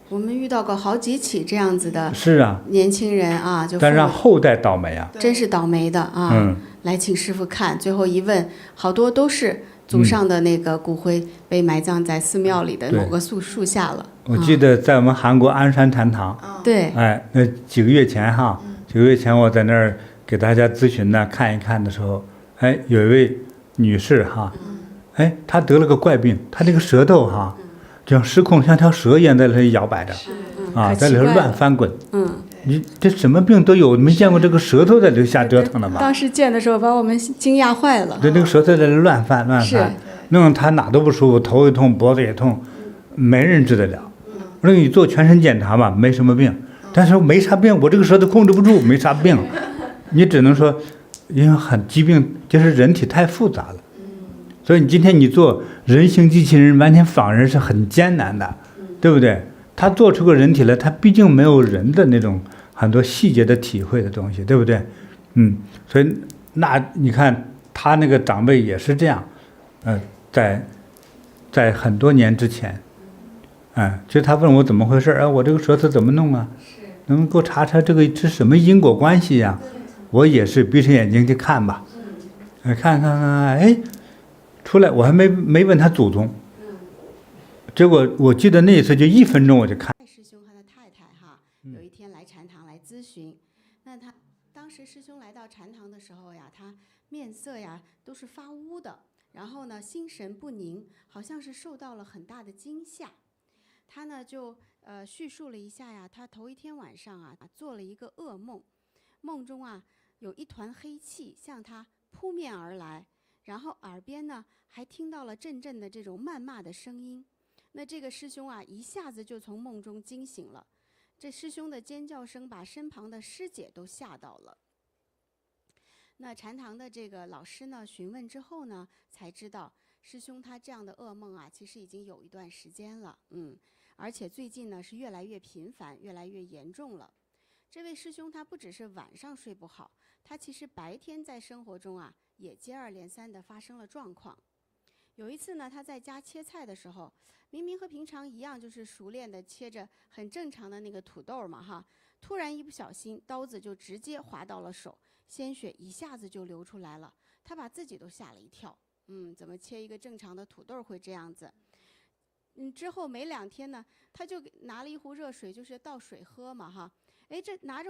我们遇到过好几起这样子的，是啊，年轻人啊，就但让后代倒霉啊，真是倒霉的啊。来请师傅看，最后一问，好多都是祖上的那个骨灰被埋葬在寺庙里的某个树下了。我记得在我们韩国鞍山禅堂，对，哎，那几个月前我在那儿给大家咨询呢，看一看的时候，哎，有一位女士哎，她得了个怪病，她这个舌头就像失控，像条蛇一样在那里摇摆着，在里头乱翻滚。你这什么病都有，没见过这个舌头在里头瞎折腾的吗？当时见的时候把我们惊讶坏了。对，那个舌头在那里乱翻，弄得他哪都不舒服，头也痛，脖子也痛，没人治得了。我说你做全身检查吧，没什么病，但是没啥病，我这个舌头控制不住，没啥病。你只能说，因为疾病就是人体太复杂了，所以你今天你做人形机器人完全仿人是很艰难的，对不对？他做出个人体来，他毕竟没有人的那种很多细节的体会的东西，对不对？所以那你看他那个长辈也是这样，在很多年之前，其实他问我怎么回事，我这个舌头怎么弄啊？能不能给我查查这是什么因果关系呀？我也是闭着眼睛去看吧，看，哎，出来我还没问他祖宗。结果我记得那一次就1分钟我就看。师兄他的太太有一天来禅堂来咨询，那他当时师兄来到禅堂的时候呀，他面色呀都是发乌的，然后呢心神不宁，好像是受到了很大的惊吓。他呢就叙述了一下呀，他头一天晚上做了一个噩梦，梦中有一团黑气向他扑面而来，然后耳边呢还听到了阵阵的这种谩骂的声音。那这个师兄一下子就从梦中惊醒了，这师兄的尖叫声把身旁的师姐都吓到了。那禅堂的这个老师呢询问之后呢，才知道师兄他这样的噩梦其实已经有一段时间了，而且最近呢是越来越频繁，越来越严重了。这位师兄他不只是晚上睡不好，他其实白天在生活中也接二连三的发生了状况。有一次呢，他在家切菜的时候，明明和平常一样，就是熟练的切着很正常的那个土豆嘛突然一不小心，刀子就直接划到了手，鲜血一下子就流出来了，他把自己都吓了一跳。怎么切一个正常的土豆会这样子？之后没2天呢，他就拿了一壶热水，就是倒水喝嘛这拿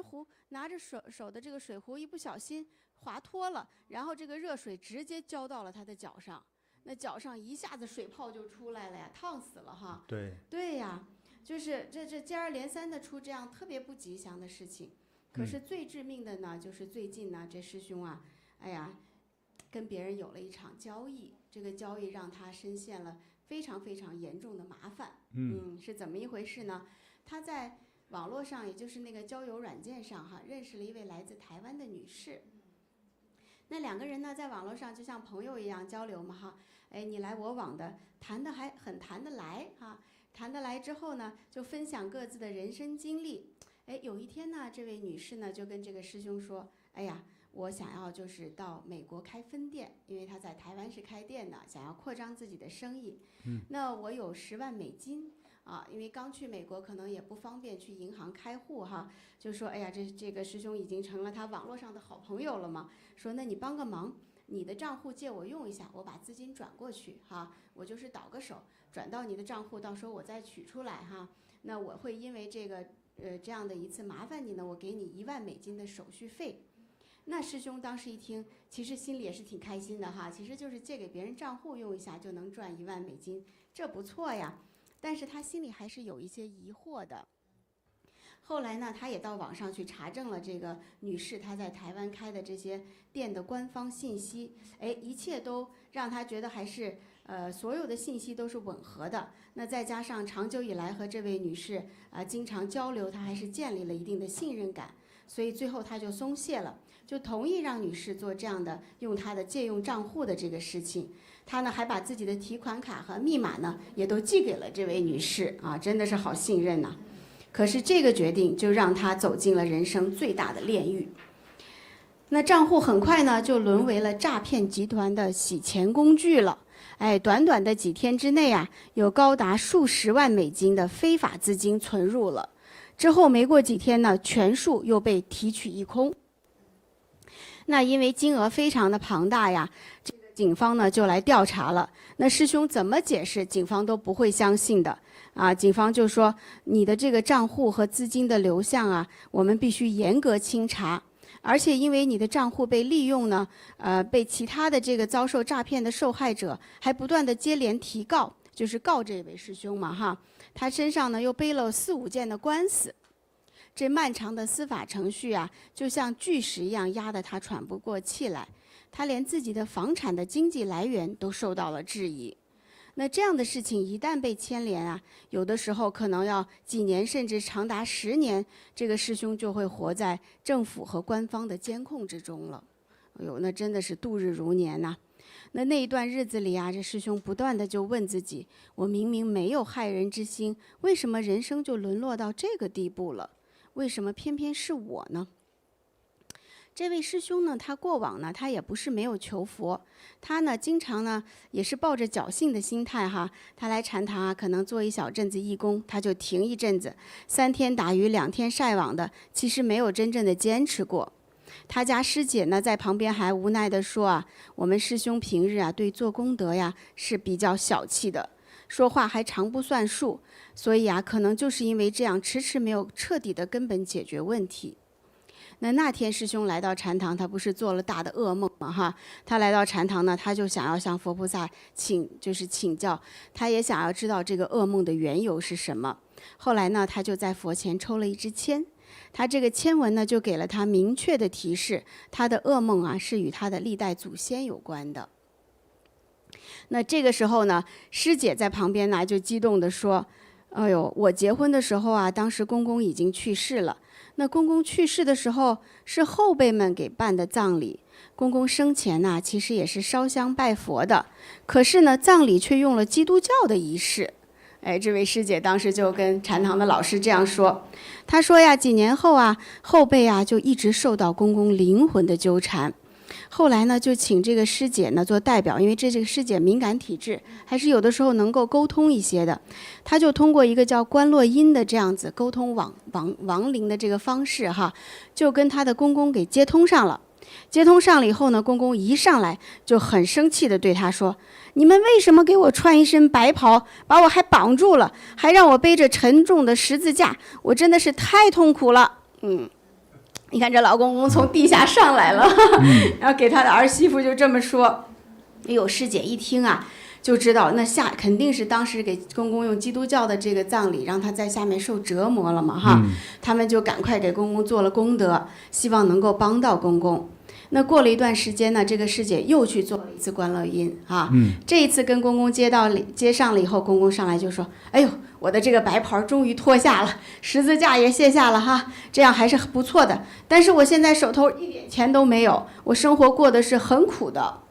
着手的这个水壶一不小心滑脱了，然后这个热水直接浇到了他的脚上。那脚上一下子水泡就出来了呀，烫死了对呀，就是这接二连三的出这样特别不吉祥的事情。可是最致命的呢，就是最近呢，这师兄跟别人有了一场交易，这个交易让他深陷了非常非常严重的麻烦。是怎么一回事呢？他在网络上，也就是那个交友软件上认识了一位来自台湾的女士。那2个人呢，在网络上就像朋友一样交流嘛你来我往的，谈得还很谈得来谈得来之后呢，就分享各自的人生经历。有一天呢，这位女士呢就跟这个师兄说，我想要就是到美国开分店，因为她在台湾是开店的，想要扩张自己的生意。那我有10万美金因为刚去美国可能也不方便去银行开户就说这个师兄已经成了他网络上的好朋友了嘛，说那你帮个忙，你的账户借我用一下，我把资金转过去我就是倒个手转到你的账户，到时候我再取出来那我会因为这个这样的一次麻烦你呢，我给你1万美金的手续费。那师兄当时一听，其实心里也是挺开心的其实就是借给别人账户用一下就能赚1万美金，这不错呀。但是他心里还是有一些疑惑的。后来呢，他也到网上去查证了这个女士她在台湾开的这些店的官方信息，一切都让他觉得还是所有的信息都是吻合的。那再加上长久以来和这位女士经常交流，他还是建立了一定的信任感，所以最后他就松懈了，就同意让女士做这样的用他的借用账户的这个事情。他呢还把自己的提款卡和密码呢也都寄给了这位女士啊，真的是好信任呐。可是这个决定就让他走进了人生最大的炼狱。那账户很快呢就沦为了诈骗集团的洗钱工具了。短短的几天之内啊，有高达数十万美金的非法资金存入了。之后没过几天呢，全数又被提取一空。那因为金额非常的庞大呀，这个警方呢就来调查了。那师兄怎么解释，警方都不会相信的啊。警方就说，你的这个账户和资金的流向啊，我们必须严格清查。而且因为你的账户被利用呢，被其他的这个遭受诈骗的受害者还不断的接连提告，就是告这位师兄嘛哈，他身上呢又背了4、5件的官司，这漫长的司法程序啊，就像巨石一样压得他喘不过气来，他连自己的房产的经济来源都受到了质疑。那这样的事情一旦被牵连啊，有的时候可能要几年，甚至长达10年，这个师兄就会活在政府和官方的监控之中了。哎呦，那真的是度日如年呐。那一段日子里啊，这师兄不断的就问自己，我明明没有害人之心，为什么人生就沦落到这个地步了？为什么偏偏是我呢？这位师兄呢，他过往呢，他也不是没有求佛，他呢经常呢也是抱着侥幸的心态哈，他来禅堂啊，可能做一小阵子义工，他就停一阵子，3天打鱼2天晒网的，其实没有真正的坚持过。他家师姐呢在旁边还无奈地说啊，我们师兄平日啊对做功德呀是比较小气的，说话还常不算数，所以啊可能就是因为这样迟迟没有彻底的根本解决问题。那天师兄来到禅堂，他不是做了大的噩梦吗？哈，他来到禅堂呢，他就想要向佛菩萨请教，他也想要知道这个噩梦的缘由是什么。后来呢，他就在佛前抽了一支签，他这个签文呢，就给了他明确的提示，他的噩梦啊是与他的历代祖先有关的。那这个时候呢，师姐在旁边呢就激动地说：“哎呦，我结婚的时候啊，当时公公已经去世了。那公公去世的时候是后辈们给办的葬礼，公公生前呢其实也是烧香拜佛的，可是呢葬礼却用了基督教的仪式。”这位师姐当时就跟禅堂的老师这样说，她说呀，几年后啊，后辈啊就一直受到公公灵魂的纠缠。后来呢，就请这个师姐呢做代表，因为这个师姐敏感体质，还是有的时候能够沟通一些的。她就通过一个叫观落阴的这样子沟通亡灵的这个方式哈，就跟她的公公给接通上了。接通上了以后呢，公公一上来就很生气的对她说：“你们为什么给我穿一身白袍，把我还绑住了，还让我背着沉重的十字架？我真的是太痛苦了。”你看这老公公从地下上来了，然后给他的儿媳妇就这么说。哎呦，师姐一听啊，就知道那肯定是当时给公公用基督教的这个葬礼，让他在下面受折磨了嘛哈。他们就赶快给公公做了功德，希望能够帮到公公。那过了一段时间呢，这个师姐又去做了一次观落阴啊。这一次跟公公接上了以后，公公上来就说：“哎呦，我的这个白袍终于脱下了，十字架也卸下了哈，这样还是不错的。但是我现在手头一点钱都没有，我生活过得是很苦的。”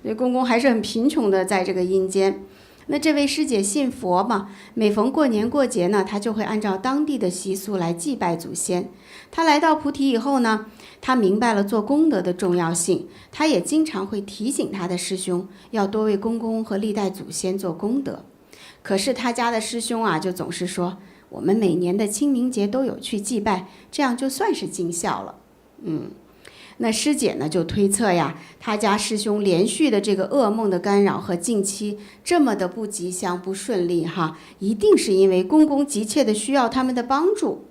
所以公公还是很贫穷的，在这个阴间。那这位师姐信佛嘛，每逢过年过节呢，她就会按照当地的习俗来祭拜祖先。她来到菩提以后呢，她明白了做功德的重要性，她也经常会提醒她的师兄要多为公公和历代祖先做功德。可是她家的师兄啊，就总是说，我们每年的清明节都有去祭拜，这样就算是尽孝了。那师姐呢就推测呀，他家师兄连续的这个噩梦的干扰和近期这么的不吉祥不顺利哈，一定是因为公公急切的需要他们的帮助。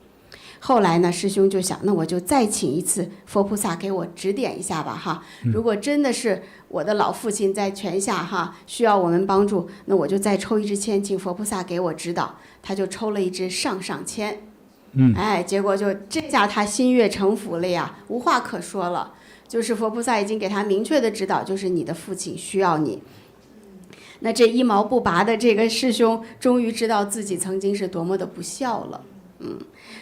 后来呢，师兄就想，那我就再请一次佛菩萨给我指点一下吧哈。如果真的是我的老父亲在泉下哈，需要我们帮助，那我就再抽一支签，请佛菩萨给我指导。他就抽了一支上上签。结果就这下他心悦诚服了呀，无话可说了。就是佛菩萨已经给他明确的指导，就是你的父亲需要你。那这一毛不拔的这个师兄，终于知道自己曾经是多么的不孝了。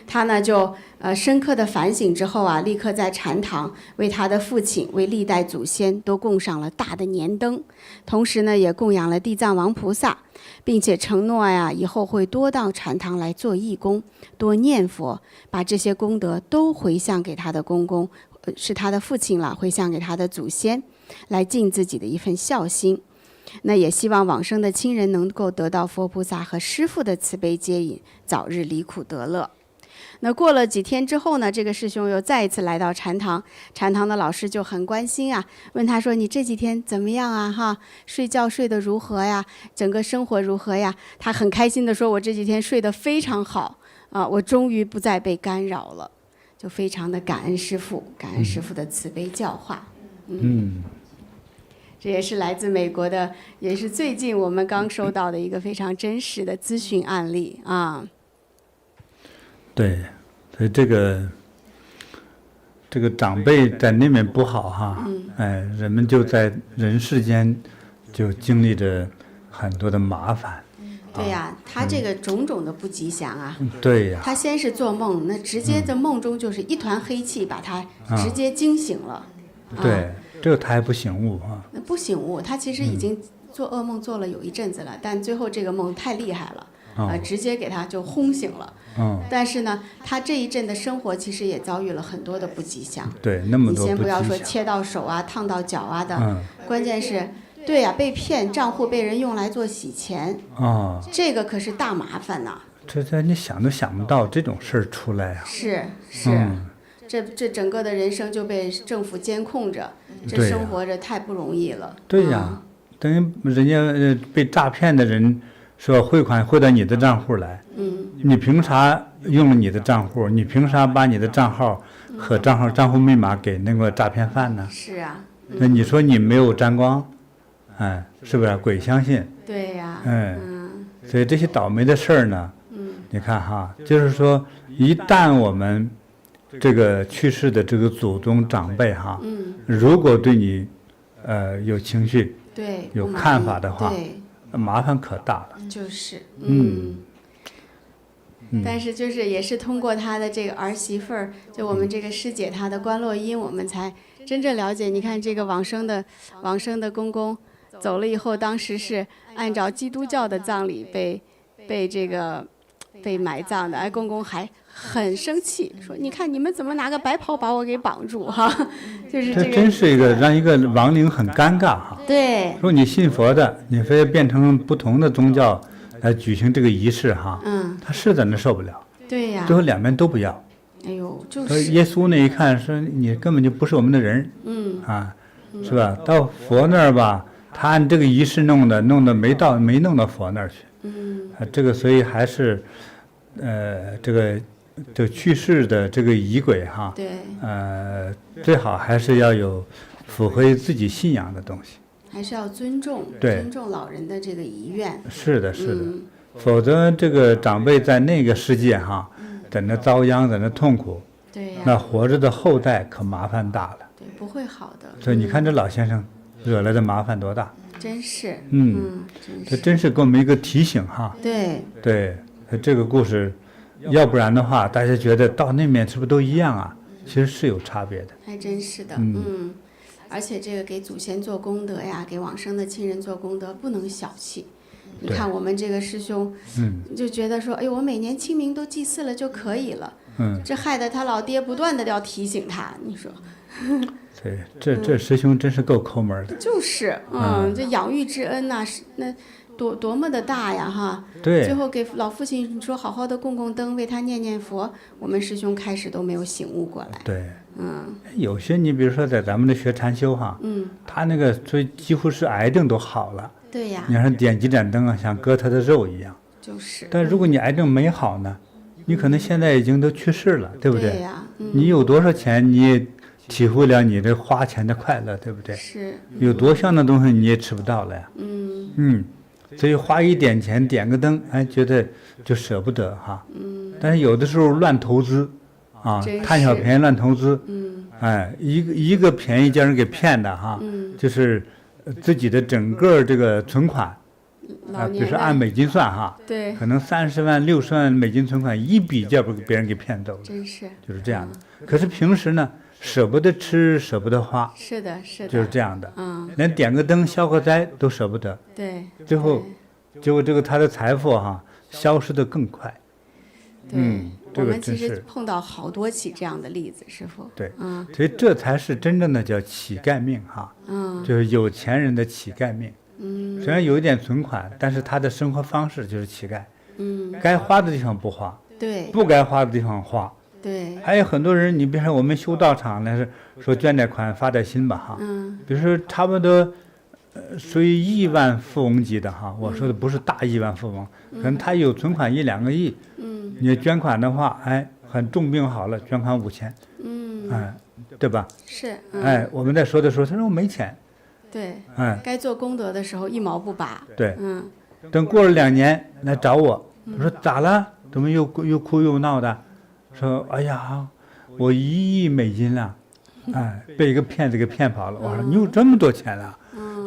他呢就深刻的反省之后啊，立刻在禅堂为他的父亲、为历代祖先都供上了大的年灯，同时呢也供养了地藏王菩萨，并且承诺呀，以后会多到禅堂来做义工，多念佛，把这些功德都回向给他的公公，是他的父亲了，回向给他的祖先，来尽自己的一份孝心。那也希望往生的亲人能够得到佛菩萨和师父的慈悲接引，早日离苦得乐。那过了几天之后呢，这个师兄又再一次来到禅堂，禅堂的老师就很关心啊，问他说：“你这几天怎么样啊？哈，睡觉睡得如何呀？整个生活如何呀？”他很开心地说：“我这几天睡得非常好啊，我终于不再被干扰了。”就非常的感恩师父，感恩师父的慈悲教化。这也是来自美国的，也是最近我们刚收到的一个非常真实的咨询案例啊。对，所以这个长辈在那边不好哈，人们就在人世间就经历着很多的麻烦。对呀，他这个种种的不吉祥啊。对呀。他先是做梦，那直接在梦中就是一团黑气，把他直接惊醒了。对，这个他还不醒悟啊。那不醒悟，他其实已经做噩梦做了有一阵子了，但最后这个梦太厉害了，直接给他就轰醒了。但是呢，他这一阵的生活其实也遭遇了很多的不吉祥。对，那么多不吉祥。你先不要说切到手啊、烫到脚啊的，关键是，对呀，被骗，账户被人用来做洗钱。这个可是大麻烦呐。这你想都想不到这种事儿出来啊。是。这整个的人生就被政府监控着，这生活着太不容易了。对呀，等于人家被诈骗的人说汇款汇到你的账户来，你凭啥用了你的账户？你凭啥把你的账号和账户密码给那个诈骗犯呢？是啊。那你说你没有沾光，是不是？鬼相信。对呀。所以这些倒霉的事儿呢，你看哈，就是说一旦我们这个去世的这个祖宗长辈哈，如果对你有情绪，对，有看法的话，对，麻烦可大了。就是，但是就是也是通过他的这个儿媳妇儿，就我们这个师姐她的关洛音，我们才真正了解。你看这个往生的公公走了以后，当时是按照基督教的葬礼被埋葬的，公公还很生气，说：“你看你们怎么拿个白袍把我给绑住哈？”就是这个。这真是让一个亡灵很尴尬哈。对。说你信佛的，你非变成不同的宗教来举行这个仪式哈。他是在那受不了。对呀。最后两边都不要。哎呦，就是。耶稣那一看说你根本就不是我们的人。是吧？到佛那儿吧，他按这个仪式弄的没弄到佛那儿去。这个所以还是。这个去世的这个仪轨哈，对，最好还是要有符合自己信仰的东西，还是要尊重老人的这个遗愿。是的，否则这个长辈在那个世界哈，在那遭殃，在那痛苦，对呀，那活着的后代可麻烦大了，对，不会好的。所以你看这老先生惹来的麻烦多大，真是，这真是给我们一个提醒哈，对。这个故事，要不然的话，大家觉得到那面是不是都一样啊？其实是有差别的。还真是的，而且这个给祖先做功德呀，给往生的亲人做功德，不能小气。你看我们这个师兄，就觉得说，哎呦，我每年清明都祭祀了就可以了，这害得他老爹不断的要提醒他，你说。对，这师兄真是够抠门的。就是，这养育之恩呐，那。多么的大呀哈！对，最后给老父亲说好好的供灯，为他念佛，我们师兄开始都没有醒悟过来。对，有些你比如说在咱们的学禅修哈，他那个所以几乎是癌症都好了。对呀。你让他点几盏灯啊，像割他的肉一样。就是。但如果你癌症没好呢，你可能现在已经都去世了，对不对？对呀。你有多少钱，你也体会不了你这花钱的快乐，对不对？是。有多香的东西你也吃不到了呀。所以花一点钱点个灯，觉得就舍不得哈。但是有的时候乱投资，贪小便宜乱投资，一个便宜叫人给骗的哈。就是自己的整个这个存款，比如说按美金算哈，对，可能30万、60万美金存款一笔就被别人给骗走了，真是就是这样的。可是平时呢，舍不得吃，舍不得花，是的，是的，就是这样的，连点个灯、消个灾都舍不得，对，最后，结果这个他的财富哈消失的更快。对，这我们其实个真是碰到好多起这样的例子，师傅。对，所以这才是真正的叫乞丐命哈，就是有钱人的乞丐命。虽然有一点存款，但是他的生活方式就是乞丐。该花的地方不花，对，不该花的地方花。对，还有很多人，你比如说我们修道场呢，是说捐点款发点心吧哈，比如说差不多，属于亿万富翁级的哈，我说的不是大亿万富翁，可能他有存款1、2个亿，你捐款的话，哎，很重病好了，捐款5000，哎，对吧？是，哎，我们在说的时候，他说我没钱，对，哎，该做功德的时候1毛不拔，对，等过了2年来找我，我说咋了？怎么又哭又闹的？说哎呀，我1亿美金了，哎，被一个骗子给骗跑了。我说你有这么多钱了？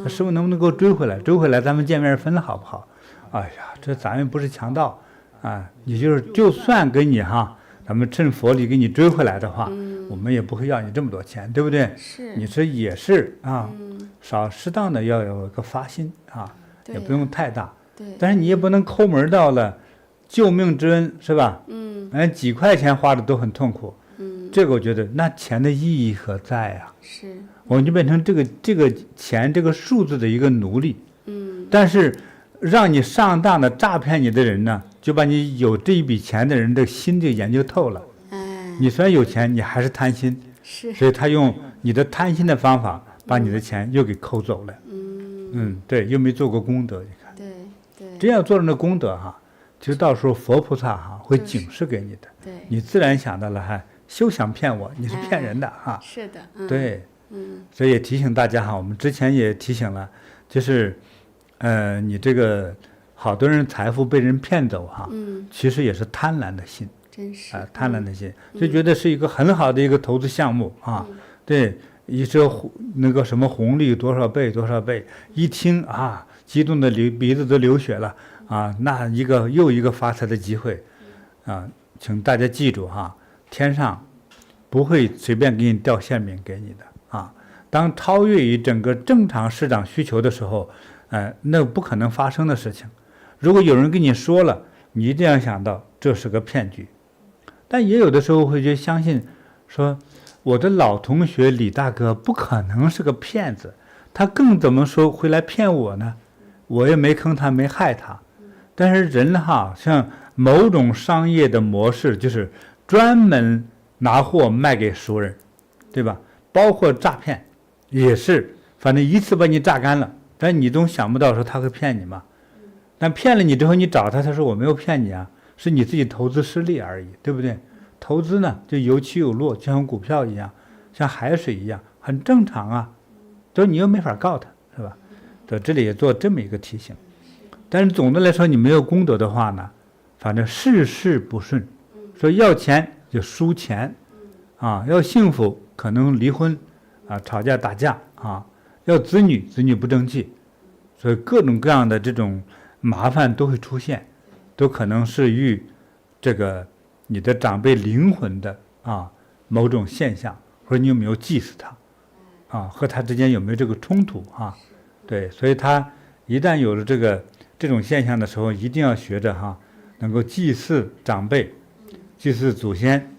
师傅能不能给我追回来？追回来咱们见面分了好不好？哎呀，这咱们不是强盗啊，也就是就算给你哈，咱们趁佛理给你追回来的话，我们也不会要你这么多钱，对不对？是，你这也是啊，适当的要有个发心啊，也不用太大。对，但是你也不能抠门到了救命之恩，是吧？几块钱花的都很痛苦。这个我觉得那钱的意义何在啊？是，我们就变成这个钱这个数字的一个奴隶。但是让你上当的诈骗你的人呢，就把你有这一笔钱的人的心就研究透了。你虽然有钱，你还是贪心，是，所以他用你的贪心的方法把你的钱又给抠走了。对，又没做过功德，你看。对对。真要做了那功德哈，其实到时候佛菩萨哈会警示给你的。对。你自然想到了哈，休想骗我，你是骗人的哈。是的。对。所以也提醒大家哈，我们之前也提醒了，就是，你这个好多人财富被人骗走哈，其实也是贪婪的心。真是。贪婪的心，就觉得是一个很好的一个投资项目啊。对，一说那个什么红利多少倍多少倍，一听啊，激动的鼻子都流血了啊！那又一个发财的机会啊，请大家记住哈，天上不会随便给你掉馅饼给你的啊。当超越于整个正常市场需求的时候，那不可能发生的事情。如果有人跟你说了，你一定要想到这是个骗局。但也有的时候会去相信，说我的老同学李大哥不可能是个骗子，他更怎么说会来骗我呢？我也没坑他，没害他。但是人哈，像某种商业的模式，就是专门拿货卖给熟人，对吧？包括诈骗，也是，反正一次把你榨干了，但你总想不到说他会骗你嘛。但骗了你之后，你找他，他说我没有骗你啊。是你自己投资失利而已，对不对？投资呢，就有起有落，就像股票一样，像海水一样，很正常啊。就是你又没法告他，是吧？在这里也做这么一个提醒。但是总的来说，你没有功德的话呢，反正事事不顺。说要钱就输钱，啊，要幸福可能离婚，啊，吵架打架啊，要子女不争气，所以各种各样的这种麻烦都会出现。都可能是与这个你的长辈灵魂的某种现象，或者你有没有祭祀他，和他之间有没有这个冲突啊？对，所以他一旦有了这种现象的时候，一定要学着能够祭祀长辈，祭祀祖先。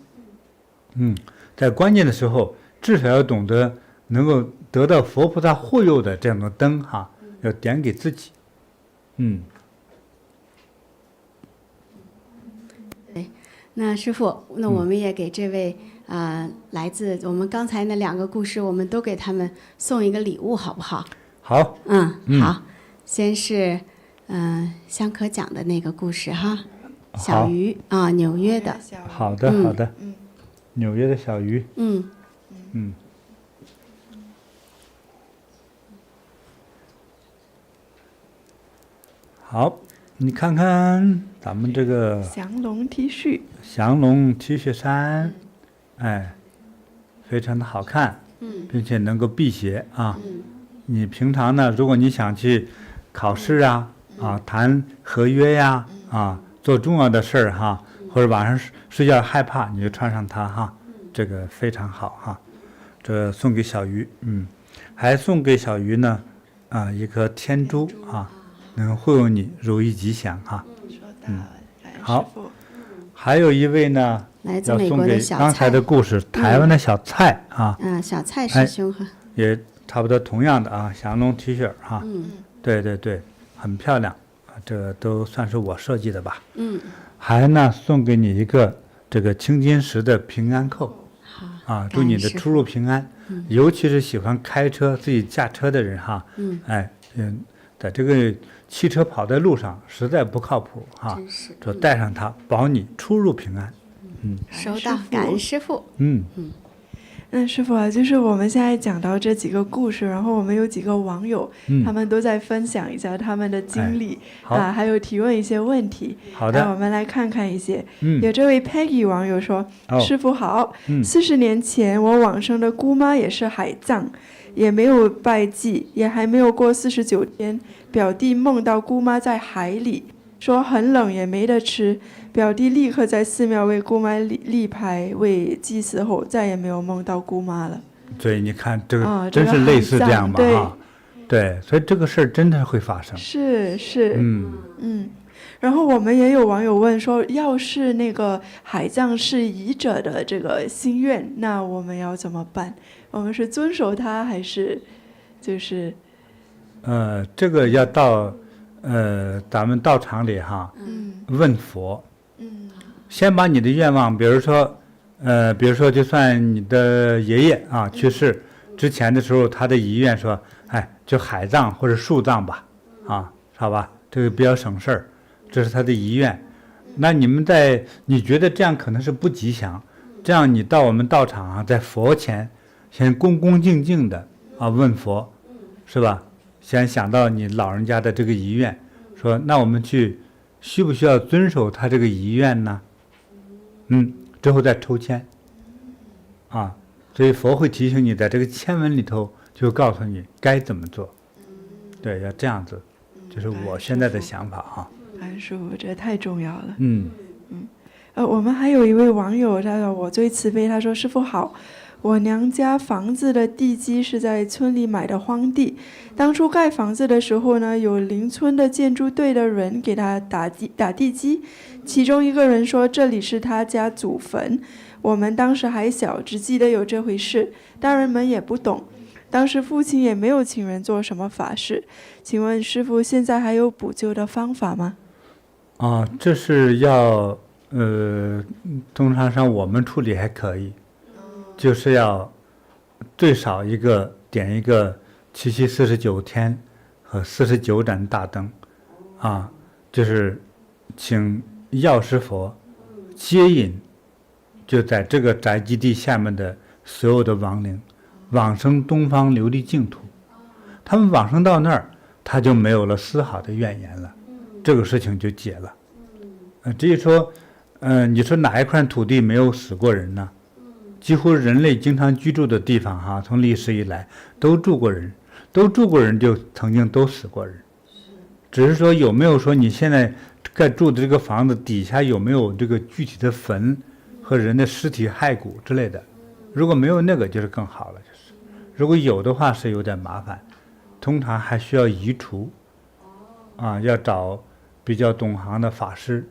在关键的时候，至少要懂得能够得到佛菩萨护佑的这样的灯要点给自己。那师父，那我们也给这位来自我们刚才那2个故事，我们都给他们送一个礼物，好不好？好。好。先是香可讲的那个故事哈，小鱼纽约的。好的。纽约的小鱼。好。你看看咱们这个降龙 T 恤，降龙 T 恤衫，非常的好看，并且能够辟邪啊。你平常呢，如果你想去考试啊，啊，谈合约呀，啊，做重要的事儿哈，或者晚上睡觉害怕，你就穿上它哈，这个非常好哈。这送给小鱼，还送给小鱼呢，一颗天珠啊，能护佑你如意吉祥哈。好，还有一位呢，来自美国的小蔡，刚才的故事，台湾的小蔡啊，小蔡师兄哈，也差不多同样的啊，降龙 T 恤哈，对对对，很漂亮，这个都算是我设计的吧，还呢送给你一个这个青金石的平安扣。祝你的出入平安，尤其是喜欢开车、自己驾车的人哈，在这个汽车跑在路上实在不靠谱哈，就带上它，保你出入平安。收到，感恩师父。那师父啊，就是我们现在讲到这几个故事，然后我们有几个网友，他们都在分享一下他们的经历，还有提问一些问题。好的，我们来看看一些。有这位 Peggy 网友说：“师父好，40年前我往生的姑妈也是海葬，也没有拜祭，也还没有过49天，表弟梦到姑妈在海里，说很冷也没得吃。”表弟立刻在寺庙为姑妈立牌为祭祀后，再也没有梦到姑妈了。对，你看这个真是类似这样吧？哈，对，所以这个事儿真的会发生。是，然后我们也有网友问说，要是那个海葬是遗者的这个心愿，那我们要怎么办？我们是遵守他，还是就是？这个要到咱们道场里哈，问佛。先把你的愿望，比如说就算你的爷爷啊去世之前的时候，他的遗愿说，就海葬或者树葬吧，好吧，这个比较省事儿，这是他的遗愿。那你觉得这样可能是不吉祥，这样你到我们道场啊，在佛前先恭恭敬敬的问佛，是吧？先想到你老人家的这个遗愿，说那我们需不需要遵守他这个遗愿呢？之后再抽签，所以佛会提醒你，在这个签文里头就告诉你该怎么做，对，要这样子，这是我现在的想法哈。师父，这太重要了。我们还有一位网友，他说我最慈悲，他说师父好。我娘家房子的地基是在村里买的荒地，当初盖房子的时候呢，有邻村的建筑队的人给他打地基，其中一个人说这里是他家祖坟，我们当时还小，只记得有这回事，大人们也不懂，当时父亲也没有请人做什么法事，请问师父现在还有补救的方法吗？这是要通常上我们处理还可以，就是要最少点一个7749天和49盏大灯，就是请药师佛接引，就在这个宅基地下面的所有的亡灵往生东方琉璃净土，他们往生到那儿，他就没有了丝毫的怨言了，这个事情就解了。至于说，你说哪一块土地没有死过人呢？几乎人类经常居住的地方从历史以来都住过人，就曾经都死过人，只是说有没有说你现在盖住的这个房子底下有没有这个具体的坟和人的尸体骸骨之类的，如果没有那个就是更好了，就是如果有的话是有点麻烦，通常还需要移除，要找比较懂行的法师，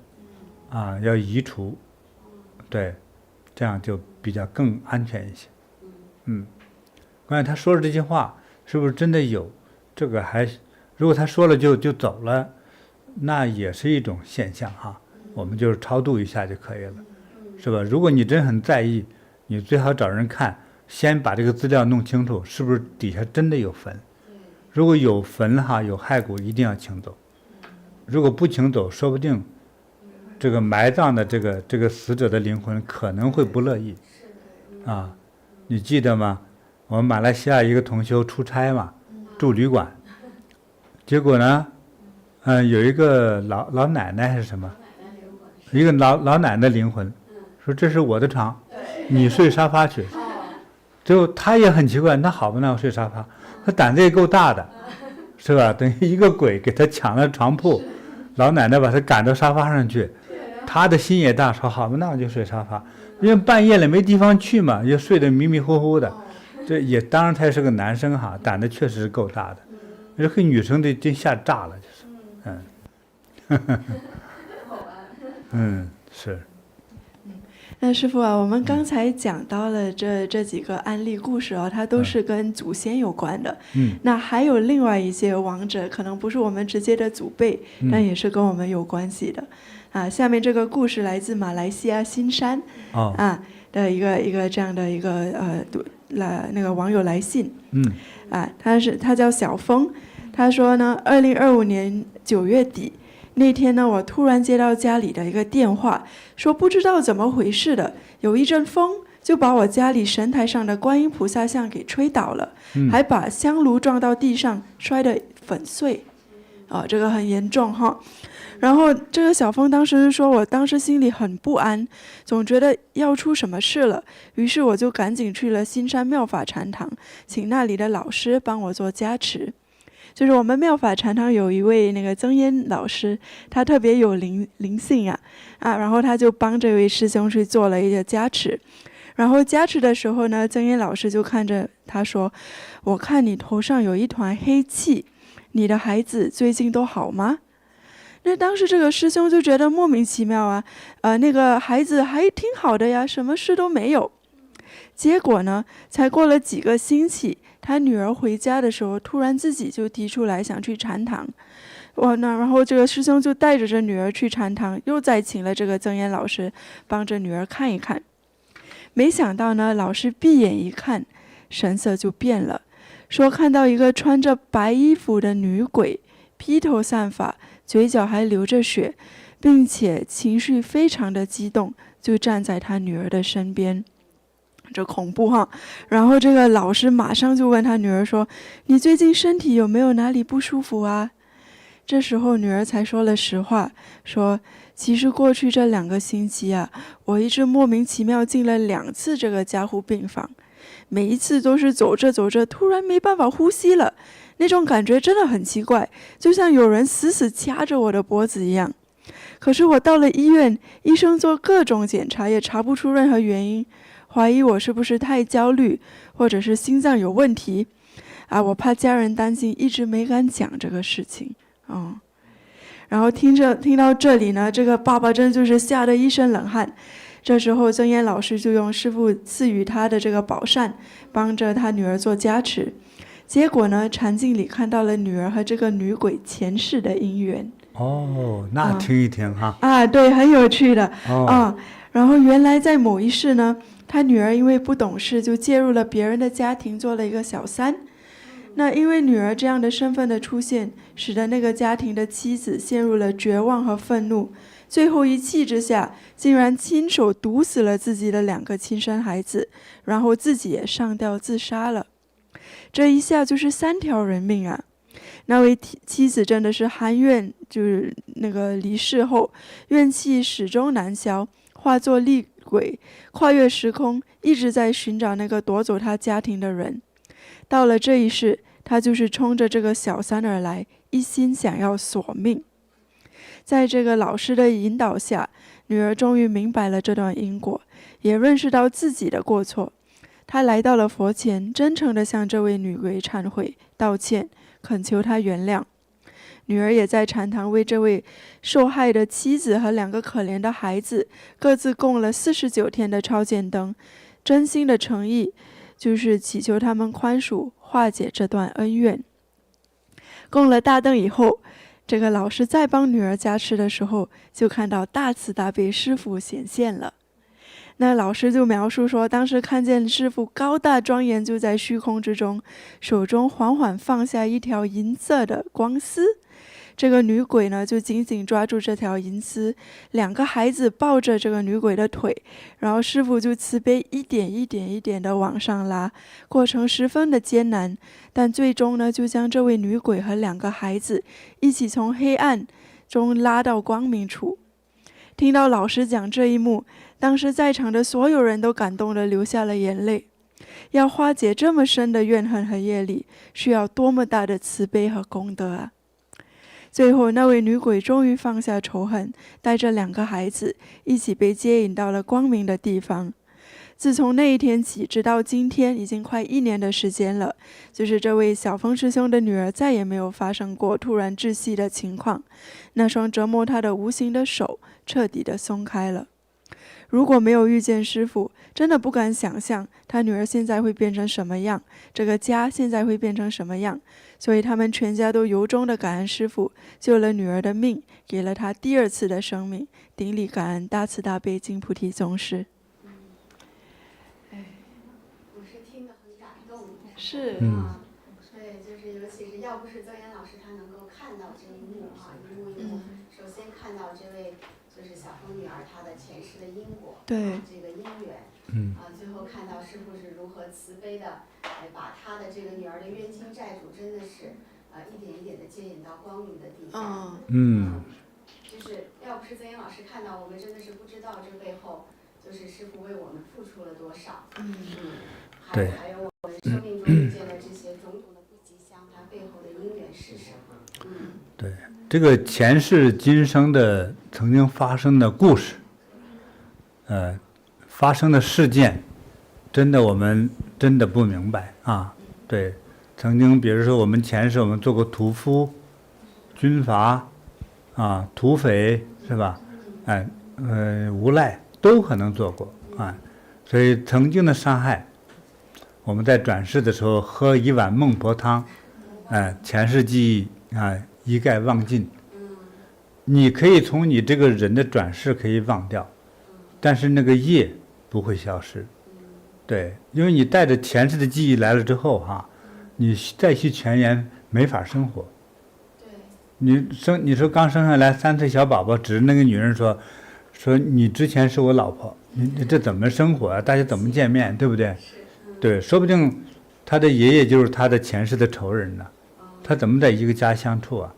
要移除，对，这样就比较更安全一些。关键他说的这些话是不是真的有，这个如果他说了就走了，那也是一种现象哈，我们就是超度一下就可以了，是吧？如果你真很在意，你最好找人看，先把这个资料弄清楚，是不是底下真的有坟。如果有坟有骸骨，一定要请走。如果不请走，说不定这个埋葬的这个死者的灵魂可能会不乐意。你记得吗？我们马来西亚一个同修出差嘛，住旅馆，结果呢，有一个老奶奶还是什么，一个老奶奶灵魂，说这是我的床，你睡沙发去。最后他也很奇怪，那好吧，那我睡沙发。他胆子也够大的，是吧？等于一个鬼给他抢了床铺，老奶奶把他赶到沙发上去，他的心也大，说好吧，那我就睡沙发，因为半夜了没地方去嘛，就睡得迷迷糊糊的。这也当然他也是个男生哈，胆子确实是够大的，这个女生得真吓炸了，就是，是。那师父啊，我们刚才讲到了这几个案例故事啊，它都是跟祖先有关的。那还有另外一些亡者，可能不是我们直接的祖辈，但也是跟我们有关系的。下面这个故事来自马来西亚新山的一个这样的一个那个网友来信。他叫小峰，他说呢，2025年9月底。那天呢，我突然接到家里的一个电话，说不知道怎么回事的，有一阵风就把我家里神台上的观音菩萨像给吹倒了，还把香炉撞到地上，摔得粉碎。这个很严重哈。然后这个小峰当时就说，我当时心里很不安，总觉得要出什么事了，于是我就赶紧去了新山妙法禅堂，请那里的老师帮我做加持。就是我们妙法禅堂有一位那个增烟老师，他特别有灵性然后他就帮这位师兄去做了一个加持。然后加持的时候呢，增烟老师就看着他说，我看你头上有一团黑气，你的孩子最近都好吗？那当时这个师兄就觉得莫名其妙那个孩子还挺好的呀，什么事都没有。结果呢，才过了几个星期，他女儿回家的时候，突然自己就提出来想去禅堂。然后这个师兄就带着这女儿去禅堂，又再请了这个增烟老师帮着女儿看一看。没想到呢，老师闭眼一看，神色就变了，说看到一个穿着白衣服的女鬼，披头散发，嘴角还流着血，并且情绪非常的激动，就站在他女儿的身边。这恐怖哈！然后这个老师马上就问他女儿说，你最近身体有没有哪里不舒服啊？这时候女儿才说了实话，说其实过去这2个星期我一直莫名其妙进了2次这个加护病房，每一次都是走着走着突然没办法呼吸了，那种感觉真的很奇怪，就像有人死死掐着我的脖子一样。可是我到了医院，医生做各种检查也查不出任何原因，怀疑我是不是太焦虑，或者是心脏有问题我怕家人担心，一直没敢讲这个事情。然后听到这里呢，这个爸爸真就是吓得一身冷汗。这时候增烟老师就用师父赐予他的这个宝扇，帮着他女儿做加持。结果呢，禅境里看到了女儿和这个女鬼前世的姻缘。那听一听哈。对，很有趣的。然后原来在某一世呢，他女儿因为不懂事，就介入了别人的家庭，做了一个小三。那因为女儿这样的身份的出现，使得那个家庭的妻子陷入了绝望和愤怒，最后一气之下，竟然亲手毒死了自己的2个亲生孩子，然后自己也上吊自杀了。这一下就是3条人命那位妻子真的是含怨，就是那个离世后，怨气始终难消，化作厉鬼，跨越时空，一直在寻找那个夺走他家庭的人。到了这一世，他就是冲着这个小三而来，一心想要索命。在这个老师的引导下，女儿终于明白了这段因果，也认识到自己的过错。她来到了佛前，真诚地向这位女鬼忏悔道歉，恳求她原谅。女儿也在禅堂为这位受害的妻子和2个可怜的孩子各自供了49天的超荐灯，真心的诚意就是祈求他们宽恕，化解这段恩怨。供了大灯以后，这个老师再帮女儿加持的时候，就看到大慈大悲师父显现了。那老师就描述说，当时看见师父高大庄严，就在虚空之中，手中缓缓放下一条银色的光丝。这个女鬼呢，就紧紧抓住这条银丝，2个孩子抱着这个女鬼的腿，然后师父就慈悲一点一点一点的往上拉，过程十分的艰难，但最终呢，就将这位女鬼和2个孩子一起从黑暗中拉到光明处。听到老师讲这一幕，当时在场的所有人都感动的流下了眼泪。要化解这么深的怨恨和业力，需要多么大的慈悲和功德啊！最后，那位女鬼终于放下仇恨，带着2个孩子一起被接引到了光明的地方。自从那一天起，直到今天，已经快1年的时间了。就是这位小峰师兄的女儿再也没有发生过突然窒息的情况，那双折磨她的无形的手彻底的松开了。如果没有遇见师父，真的不敢想象他女儿现在会变成什么样，这个家现在会变成什么样。所以他们全家都由衷的感恩师父救了女儿的命，给了她第2次的生命，顶礼感恩大慈大悲金菩提宗师。我是听得很感动。是。对，就是尤其是要不是曾岩老师他能够看到这一幕一幕，首先看到这位就是小峰女儿她的前世的因果，对，这个因缘，最后看到师父是如何慈悲的，把他的这个女儿的冤亲债主真的是一点一点的接引到光明的地方。就是要不是曾岩老师看到，我们真的是不知道这背后就是师父为我们付出了多少。还有我们生命中遇见的这些种种的不吉祥，它背后的因缘是什么？对，这个前世今生的曾经发生的故事，发生的事件，真的我们真的不明白啊。对，曾经比如说我们前世我们做过屠夫、军阀啊、土匪，是吧？无赖都可能做过啊。所以曾经的伤害，我们在转世的时候喝1碗孟婆汤，前世记忆啊一概忘尽。你可以从你这个人的转世可以忘掉，但是那个业不会消失。对，因为你带着前世的记忆来了之后你再去全员没法生活。你说刚生下来3岁小宝宝，指着那个女人说你之前是我老婆，你这怎么生活啊？大家怎么见面，对不对？对，说不定他的爷爷就是他的前世的仇人呢，他怎么在一个家相处啊？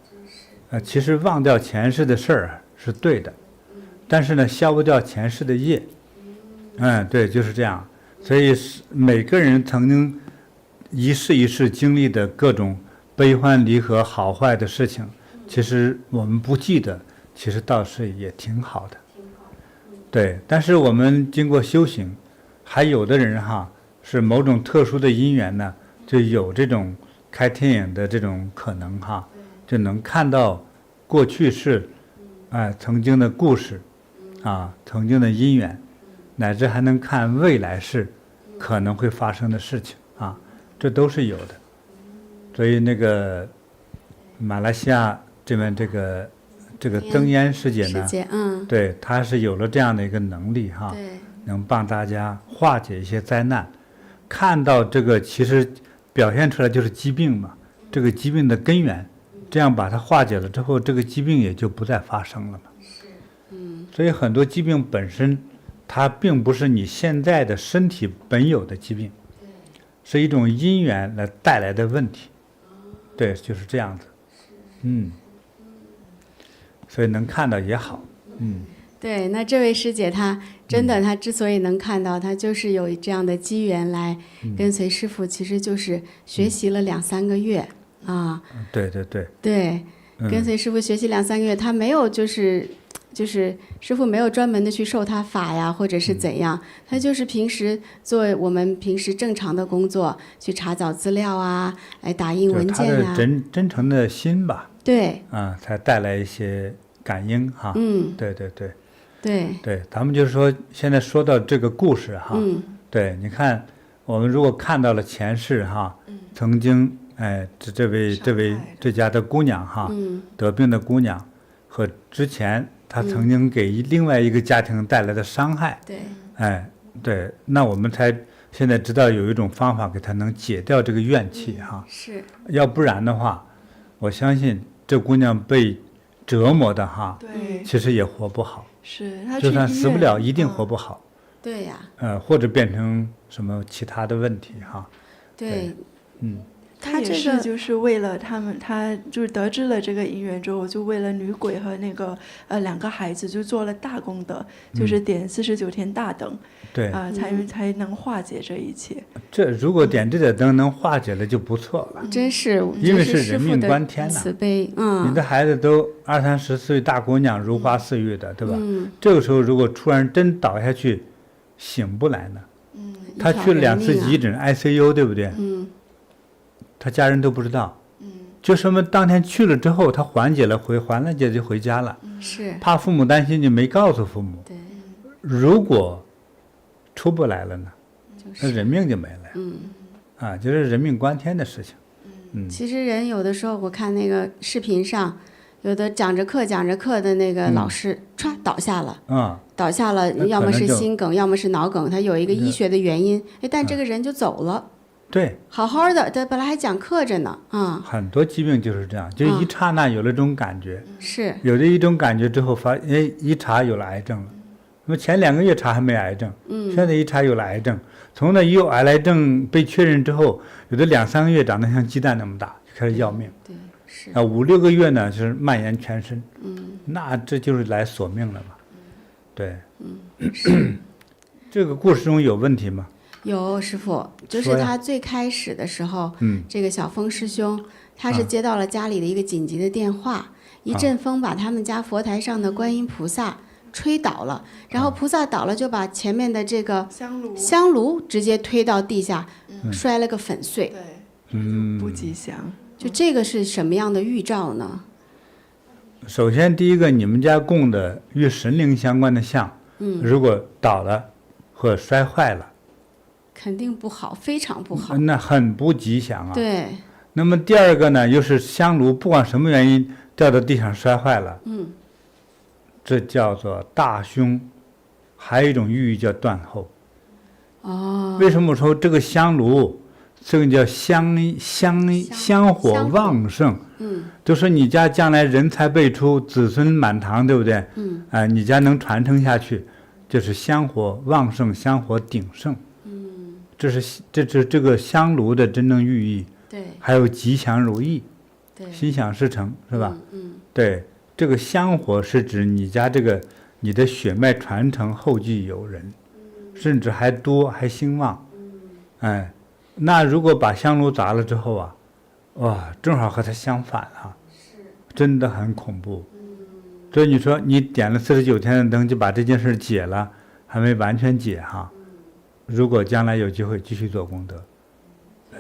其实忘掉前世的事儿是对的，但是呢，消不掉前世的业。对，就是这样。所以每个人曾经一世一世经历的各种悲欢离合、好坏的事情，其实我们不记得，其实倒是也挺好的。对，但是我们经过修行，还有的人是某种特殊的因缘呢，就有这种开天眼的这种可能就能看到过去世曾经的故事曾经的因缘，乃至还能看未来世可能会发生的事情这都是有的。所以那个马来西亚这边这个曾岩师姐呢，对，她是有了这样的一个能力能帮大家化解一些灾难，看到这个其实表现出来就是疾病嘛，这个疾病的根源，这样把它化解了之后，这个疾病也就不再发生了嘛。所以很多疾病本身它并不是你现在的身体本有的疾病，是一种因缘来带来的问题。对，就是这样子。所以能看到也好。对，那这位师姐她真的，她之所以能看到，她就是有这样的机缘来跟随师父，其实就是学习了2-3个月对，跟随师父学习2-3个月，她没有就是师父没有专门的去授她法呀，或者是怎样，她就是平时做我们平时正常的工作，去查找资料来打印文件她的真诚的心吧。对。才带来一些感应对，咱们就是说，现在说到这个故事对，你看，我们如果看到了前世曾经这家的姑娘得病的姑娘和之前她曾经给另外一个家庭带来的伤害，对，那我们才现在知道有一种方法给她能解掉这个怨气是，要不然的话，我相信这姑娘被折磨的其实也活不好。是，就算死不了，一定活不好。对呀。或者变成什么其他的问题对。他也是就是为了他们，他就是得知了这个姻缘之后，就为了女鬼和那个2个孩子就做了大功德，就是点49天大灯，对才能化解这一切。这如果点这点灯能化解了就不错了，真是，因为是人命关天呐，慈悲。你的孩子都20、30岁大姑娘，如花似玉的，对吧？这个时候如果突然真倒下去，醒不来呢？他去了2次急诊 ICU， 对不对？他家人都不知道，就说明当天去了之后，他缓解了，缓了解就回家了。是怕父母担心，就没告诉父母。对，如果出不来了呢，那人命就没了。就是人命关天的事情。其实人有的时候，我看那个视频上，有的讲着课的那个老师，歘倒下了。倒下了，要么是心梗，要么是脑梗，他有一个医学的原因，但这个人就走了。对，好好的，他本来还讲课着呢。很多疾病就是这样，就一刹那有了这种感觉，是有了一种感觉之后，一查有了癌症了。那么前2个月查还没癌症，现在一查有了癌症。从那有癌症被确认之后，有的2、3个月长得像鸡蛋那么大，就开始要命。对，是。5、6个月呢，就是蔓延全身。那这就是来索命了嘛。对。这个故事中有问题吗？有，师父，就是他最开始的时候，这个小峰师兄，他是接到了家里的一个紧急的电话，一阵风把他们家佛台上的观音菩萨吹倒了，然后菩萨倒了就把前面的这个香炉直接推到地下，摔了个粉碎。对，不吉祥。就这个是什么样的预兆呢？首先，第一个，你们家供的与神灵相关的像，如果倒了或摔坏了，肯定不好，非常不好，那很不吉祥啊。对。那么第二个呢，又是香炉，不管什么原因掉到地上摔坏了，这叫做大凶。还有一种寓意叫断后。为什么说这个香炉，这个叫香火旺盛？就是你家将来人才辈出，子孙满堂，对不对？你家能传承下去，就是香火旺盛，香火鼎盛。这是这个香炉的真正寓意。对。还有吉祥如意，对，心想事成，是吧？对，这个香火是指你家你的血脉传承，后继有人，甚至还多还兴旺。那如果把香炉砸了之后啊，哇，正好和它相反啊，真的很恐怖。所以你说你点了49天的灯就把这件事解了，还没完全解哈。如果将来有机会继续做功德，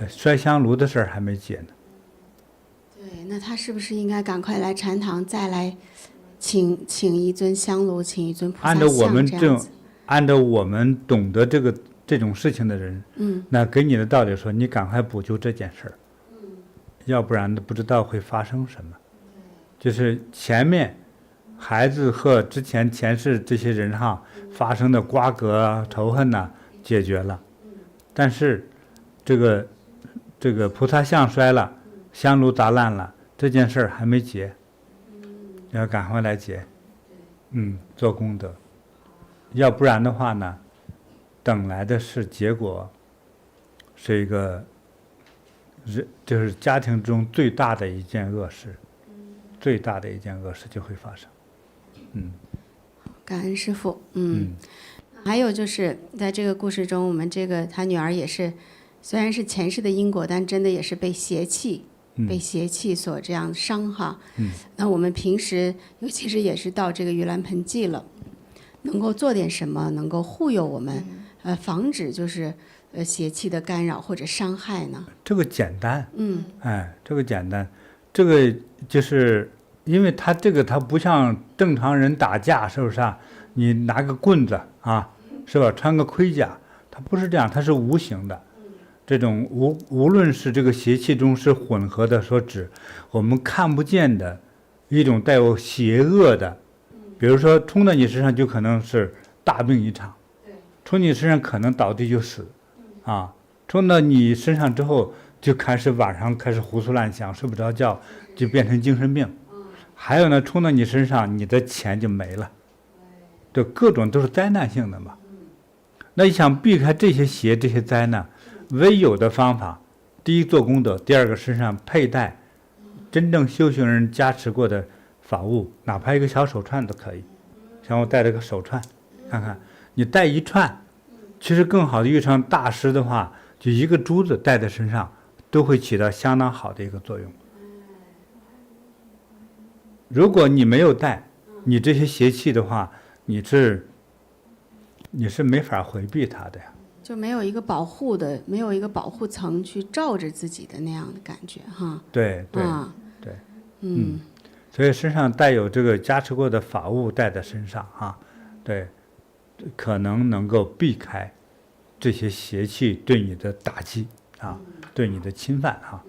摔香炉的事儿还没解呢。对，那他是不是应该赶快来禅堂，再来请一尊香炉，请一尊菩萨像？按照我们懂得这种事情的人，那给你的道理说，你赶快补救这件事儿，要不然不知道会发生什么。就是前面孩子和前世这些人发生的瓜葛仇恨呐，解决了，但是这个菩萨像摔了，香炉砸烂了，这件事儿还没结，要赶快来结，做功德，要不然的话呢，等来的是结果，是一个就是家庭中最大的一件恶事，最大的一件恶事就会发生。感恩师父。还有就是在这个故事中，我们他女儿也是，虽然是前世的因果，但真的也是被邪气所这样伤哈。那我们平时尤其是也是到这个盂兰盆祭了，能够做点什么，能够护佑我们，防止就是邪气的干扰或者伤害呢？这个简单。这个简单，这个就是因为它不像正常人打架，是不是啊？你拿个棍子啊，是吧？穿个盔甲，它不是这样，它是无形的。这种无论是这个邪气中是混合的，所指我们看不见的一种带有邪恶的，比如说冲到你身上就可能是大病一场，冲你身上可能倒地就死，冲到你身上之后就晚上开始胡思乱想，睡不着觉，就变成精神病。还有呢，冲到你身上，你的钱就没了。这各种都是灾难性的嘛。那你想避开这些邪这些灾难，唯有的方法第一做功德，第二个身上佩戴真正修行人加持过的法物，哪怕一个小手串都可以。像我戴了个手串，看看你戴一串，其实更好的遇上大师的话，就一个珠子戴在身上，都会起到相当好的一个作用。如果你没有戴，你这些邪气的话，你是没法回避它的呀。就没有一个保护的，没有一个保护层去罩着自己的那样的感觉哈。对对、对，所以身上带有这个加持过的法物带在身上啊，对，可能够避开这些邪气对你的打击啊，对你的侵犯啊。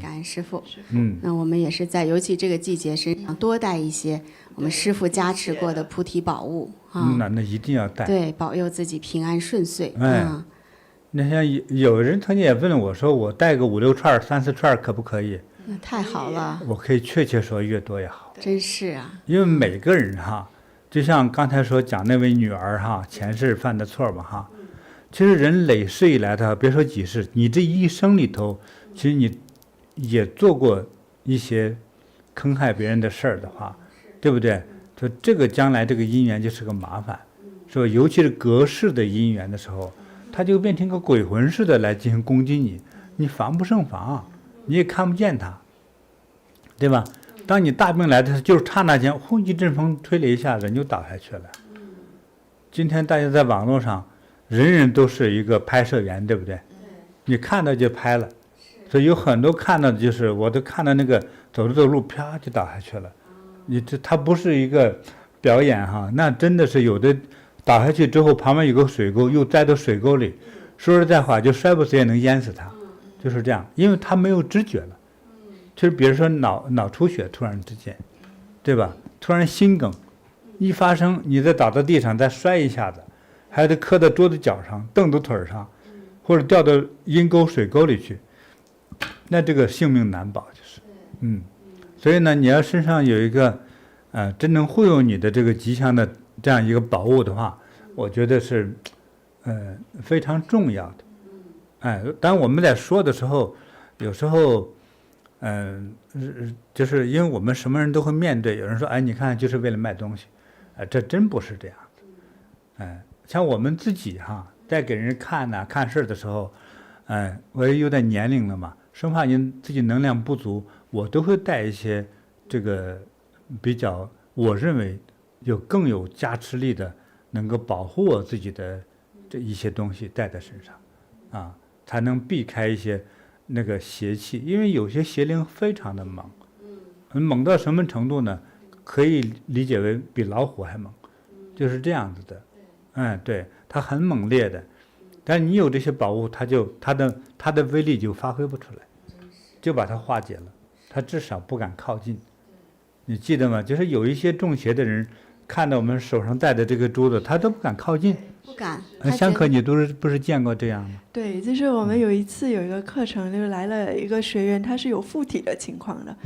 感恩师父。嗯，那我们也是在尤其这个季节身上多带一些我们师父加持过的菩提宝物啊。那一定要带。对，保佑自己平安顺遂。那像有人曾经也问我说，我带个5、6串、3、4串可不可以？那太好了。我可以确切说，越多越好。真是啊。因为每个人哈，就像刚才说讲那位女儿哈，前世犯的错嘛哈，其实人累世以来的，别说几世，你这一生里头，其实你也做过一些坑害别人的事儿的话，对不对？就这个将来这个姻缘就是个麻烦，是吧？尤其是隔世的姻缘的时候，它就变成个鬼魂似的来进行攻击你，你防不胜防，你也看不见它，对吧？当你大病来的时候，就是刹那间，呼一阵风吹了一下，人就倒下去了。今天大家在网络上，人人都是一个拍摄员，对不对？你看到就拍了。所以有很多看到的就是，我都看到那个走着走路，啪就倒下去了。它不是一个表演哈，那真的是有的倒下去之后，旁边有个水沟，又栽到水沟里，说实在话，就摔不死也能淹死他，就是这样，因为他没有知觉了。就是比如说脑出血，突然之间，对吧？突然心梗一发生，你再倒到地上再摔一下子，还得磕到桌子角上、凳子腿上，或者掉到阴沟水沟里去。那这个性命难保，就是，所以呢，你要身上有一个，真能护佑你的这个吉祥的这样一个宝物的话，我觉得是，非常重要的。当我们在说的时候，有时候，就是因为我们什么人都会面对，有人说，你看就是为了卖东西，这真不是这样子。像我们自己哈，在给人看看事的时候。我也有点年龄了嘛，生怕您自己能量不足，我都会带一些这个比较我认为更有加持力的，能够保护我自己的这一些东西带在身上，才能避开一些那个邪气，因为有些邪灵非常的猛，猛到什么程度呢？可以理解为比老虎还猛，就是这样子的，对，它很猛烈的。但你有这些宝物，它的威力就发挥不出来，就把它化解了，它至少不敢靠近。你记得吗？就是有一些中邪的人，看到我们手上戴的这个珠子，他都不敢靠近。不敢。香可，你不是见过这样吗？对，就是我们有一次有一个课程，就是来了一个学员，他是有附体的情况的。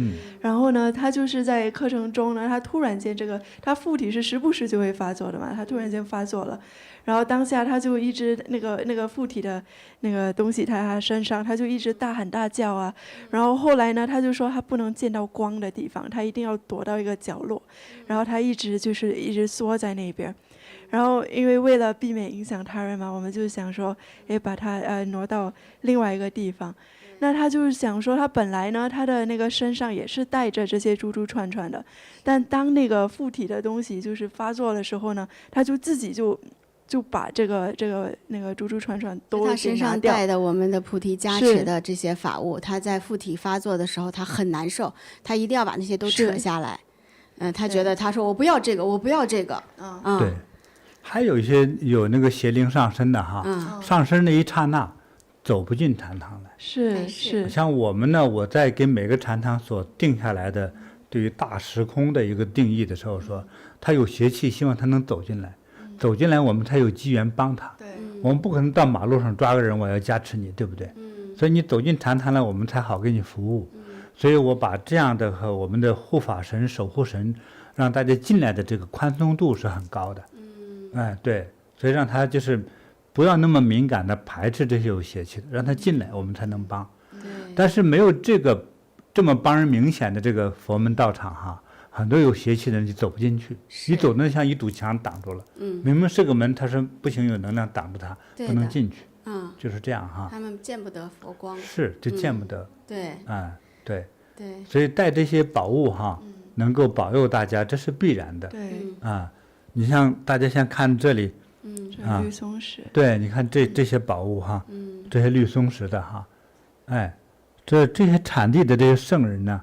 然后呢，他就是在课程中呢，他突然间他附体是时不时就会发作的嘛，他突然间发作了。然后当下他就一直那个附体的那个东西在他身上，他就一直大喊大叫啊。然后后来呢，他就说他不能见到光的地方，他一定要躲到一个角落。然后他一直缩在那边。然后因为为了避免影响他人嘛，我们就想说，把他挪到另外一个地方。那他就是想说，他本来呢，他的那个身上也是带着这些珠珠串串的，但当那个附体的东西就是发作的时候呢，他就自己就把这个那个珠珠串串都他身上带的我们的菩提加持的这些法物，他在附体发作的时候，他很难受，他一定要把那些都扯下来。他觉得他说我不要这个，我不要这个。对，还有一些有那个邪灵上身的哈，上身那一刹那，走不进禅堂来。是。像我们呢，我在给每个禅堂所定下来的对于大时空的一个定义的时候说，他有邪气，希望他能走进来。走进来，我们才有机缘帮他。对，我们不可能到马路上抓个人，我要加持你，对不对？所以你走进禅堂来，我们才好给你服务。所以我把这样的和我们的护法神、守护神，让大家进来的这个宽松度是很高的。对，所以让他就是不要那么敏感的排斥这些有邪气的，让他进来，我们才能帮。但是没有这个这么帮人明显的这个佛门道场哈，很多有邪气的人就走不进去，你走的像一堵墙挡住了。明明是个门，他说不行，有能量挡住他，不能进去。就是这样哈。他们见不得佛光。是，就见不得。对。对。对。所以带这些宝物哈，能够保佑大家，这是必然的。对。你像大家先看这里。这绿松石。对，你看这些宝物哈，这些绿松石的哈，这些产地的这些圣人呢，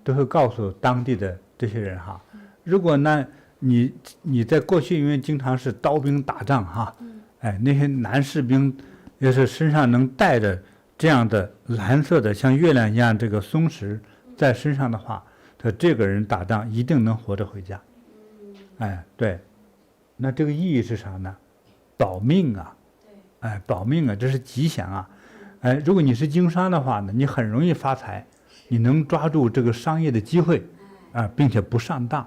都会告诉当地的这些人哈，如果呢你在过去因为经常是刀兵打仗哈，那些男士兵要是身上能带着这样的蓝色的像月亮一样这个松石在身上的话，他这个人打仗一定能活着回家。对。那这个意义是啥呢？保命啊，保命啊，这是吉祥啊，如果你是经商的话呢，你很容易发财，你能抓住这个商业的机会，并且不上当，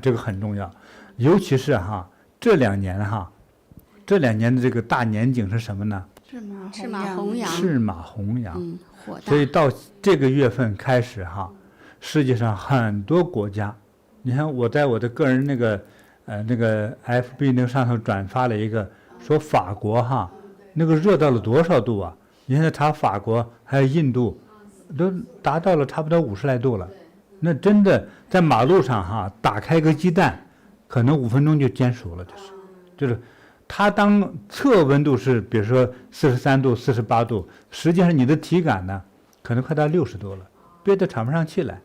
这个很重要。尤其是哈，这两年的这个大年景是什么呢？赤马红羊。赤马红羊，火大。所以到这个月份开始哈，世界上很多国家，你看我在我的个人那个FB 那个上头转发了一个，说法国哈，那个热到了多少度啊？你现在查法国还有印度，都达到了差不多50来度了。那真的在马路上哈，打开个鸡蛋，可能5分钟就煎熟了，就是它当测温度是比如说43度、48度，实际上你的体感呢，可能快到60度了，憋得喘不上气来。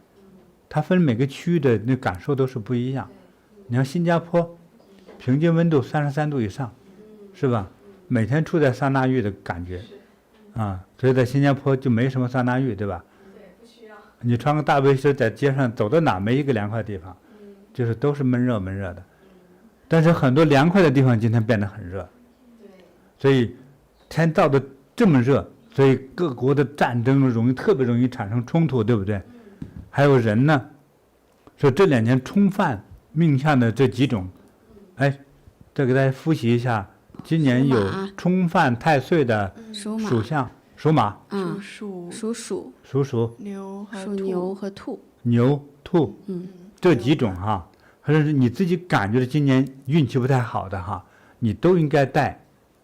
它分每个区域的那感受都是不一样。你看新加坡，平均温度33度以上，是吧？每天处在桑拿浴的感觉，所以在新加坡就没什么桑拿浴，对吧？对，不需要。你穿个大背心在街上走到哪没一个凉快地方，就是都是闷热的。但是很多凉快的地方今天变得很热，所以天造的这么热，所以各国的战争特别容易产生冲突，对不对？还有人呢，说这2年冲犯命相的这几种，再给大家复习一下，今年有冲犯太岁的属相，属马，属鼠，属牛和兔，牛兔，这几种哈，还是你自己感觉的今年运气不太好的哈，你都应该带。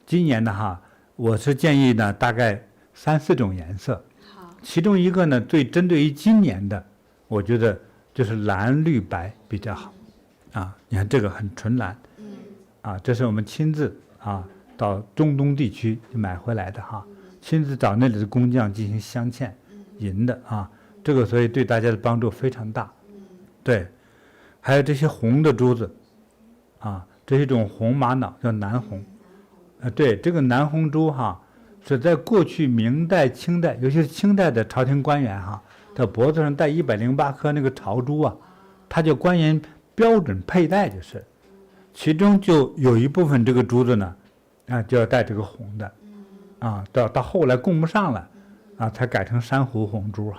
今年的哈，我是建议呢，大概3、4种颜色，其中一个呢，最针对于今年的，我觉得就是蓝、绿、白比较好。你看这个很纯蓝，这是我们亲自到中东地区买回来的哈，亲自找那里的工匠进行镶嵌银的这个所以对大家的帮助非常大。对，还有这些红的珠子这是一种红玛瑙，叫南红。对，这个南红珠是在过去明代、清代，尤其是清代的朝廷官员在脖子上戴108颗那个朝珠它叫官员标准佩戴，就是其中就有一部分这个珠子呢就要戴这个红的到后来供不上了才改成珊瑚红珠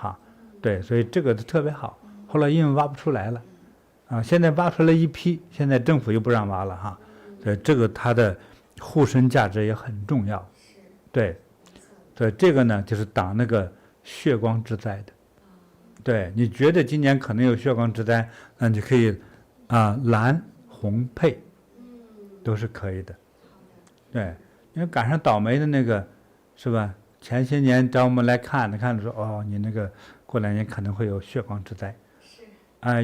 对，所以这个特别好，后来因为挖不出来了现在挖出来一批，现在政府又不让挖了所以这个它的护身价值也很重要。对，所以这个呢就是挡那个血光之灾的。对，你觉得今年可能有血光之灾，那你可以蓝红配都是可以的。对，因为赶上倒霉的那个是吧，前些年找我们来看着说你那个过2年可能会有血光之灾。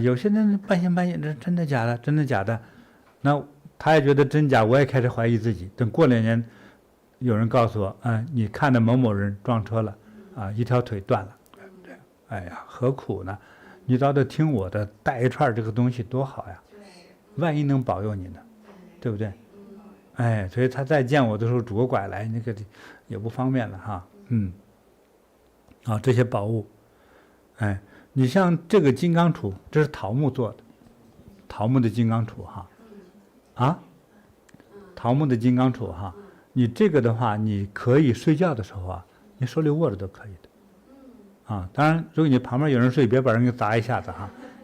有些人半信半疑，这真的假的？真的假的？那他也觉得真假，我也开始怀疑自己。等过2年，有人告诉我，你看的某某人撞车了，一条腿断了。哎呀，何苦呢？你早点听我的，带一串这个东西多好呀！万一能保佑你呢，对不对？所以他再见我的时候拄个拐来，那个也不方便了这些宝物，你像这个金刚杵，这是桃木做的，桃木的金刚杵桃木的金刚杵你这个的话，你可以睡觉的时候你手里握着都可以的。当然，如果你旁边有人睡，别把人给砸一下子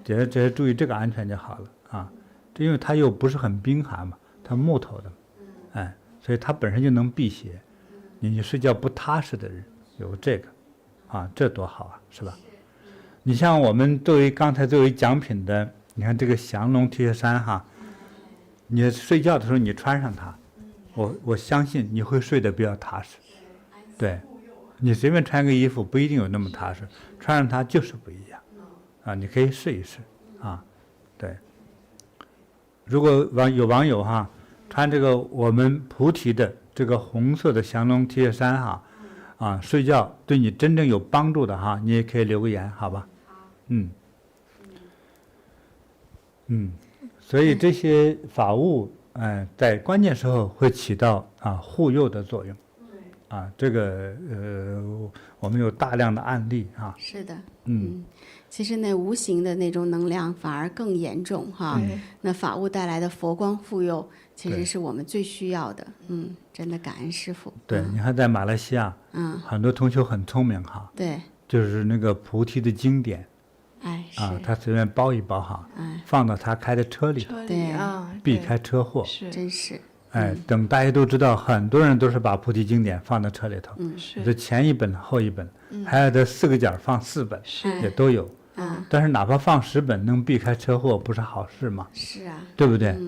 只是注意这个安全就好了这因为它又不是很冰寒嘛，它木头的，所以它本身就能辟邪。你睡觉不踏实的人有这个啊，这多好啊，是吧？你像我们刚才作为奖品的，你看这个降龙 T 恤衫哈，你睡觉的时候你穿上它，我相信你会睡得比较踏实。对，你随便穿个衣服不一定有那么踏实，穿上它就是不一样啊，你可以试一试啊。对，如果有网友哈穿这个我们菩提的这个红色的降龙 T 恤衫哈，啊，睡觉对你真正有帮助的哈，你也可以留个言，好吧？所以这些法物，在关键时候会起到护佑的作用。这个我们有大量的案例啊。是的，其实那无形的那种能量反而更严重哈。那法物带来的佛光护佑，其实是我们最需要的。真的感恩师父。对，你看在马来西亚，很多同学很聪明哈。对。就是那个菩提的经典，他随便包一包哈，放到他开的车里，对避开车祸。真是。等大家都知道，很多人都是把菩提经典放到车里头，这前一本后一本，还有这4个角放4本，也都有。但是哪怕放10本能避开车祸，不是好事吗？是啊，对不对？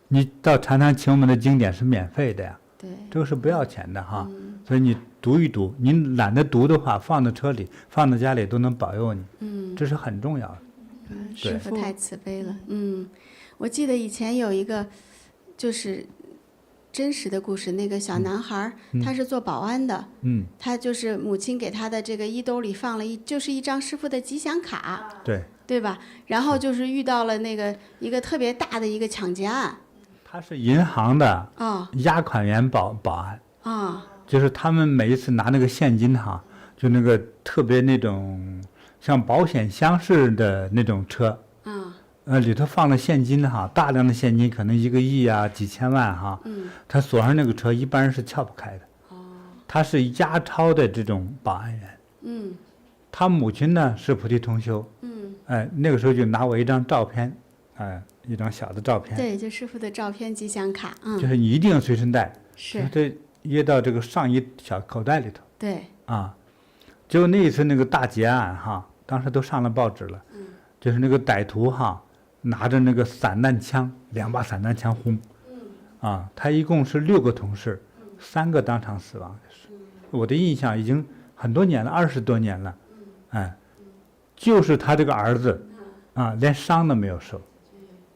你到禅堂请我们的经典是免费的呀，对，这个是不要钱的哈。所以你读一读，你懒得读的话，放到车里，放到家里都能保佑你。这是很重要的。师父太慈悲了。我记得以前有一个就是真实的故事，那个小男孩他是做保安的，他就是母亲给他的这个衣兜里放了就是一张师父的吉祥卡，对吧？然后就是遇到了那个一个特别大的一个抢劫案。他是银行的押款员保安就是他们每一次拿那个现金哈，就那个特别那种像保险箱似的那种车，里头放了现金哈，大量的现金，可能1个亿啊，几千万哈。他锁上那个车，一般人是撬不开的。他是押钞的这种保安员。他母亲呢是菩提同修。那个时候就拿我一张照片，一张小的照片。对，就师父的照片吉祥卡。就是你一定要随身带。是。这掖到这个上衣小口袋里头。对。结果那一次那个大劫案哈，当时都上了报纸了。就是那个歹徒哈，拿着那个散弹枪，2把散弹枪轰。他一共是6个同事，3个当场死亡。我的印象已经很多年了，20多年了。就是他这个儿子，连伤都没有受。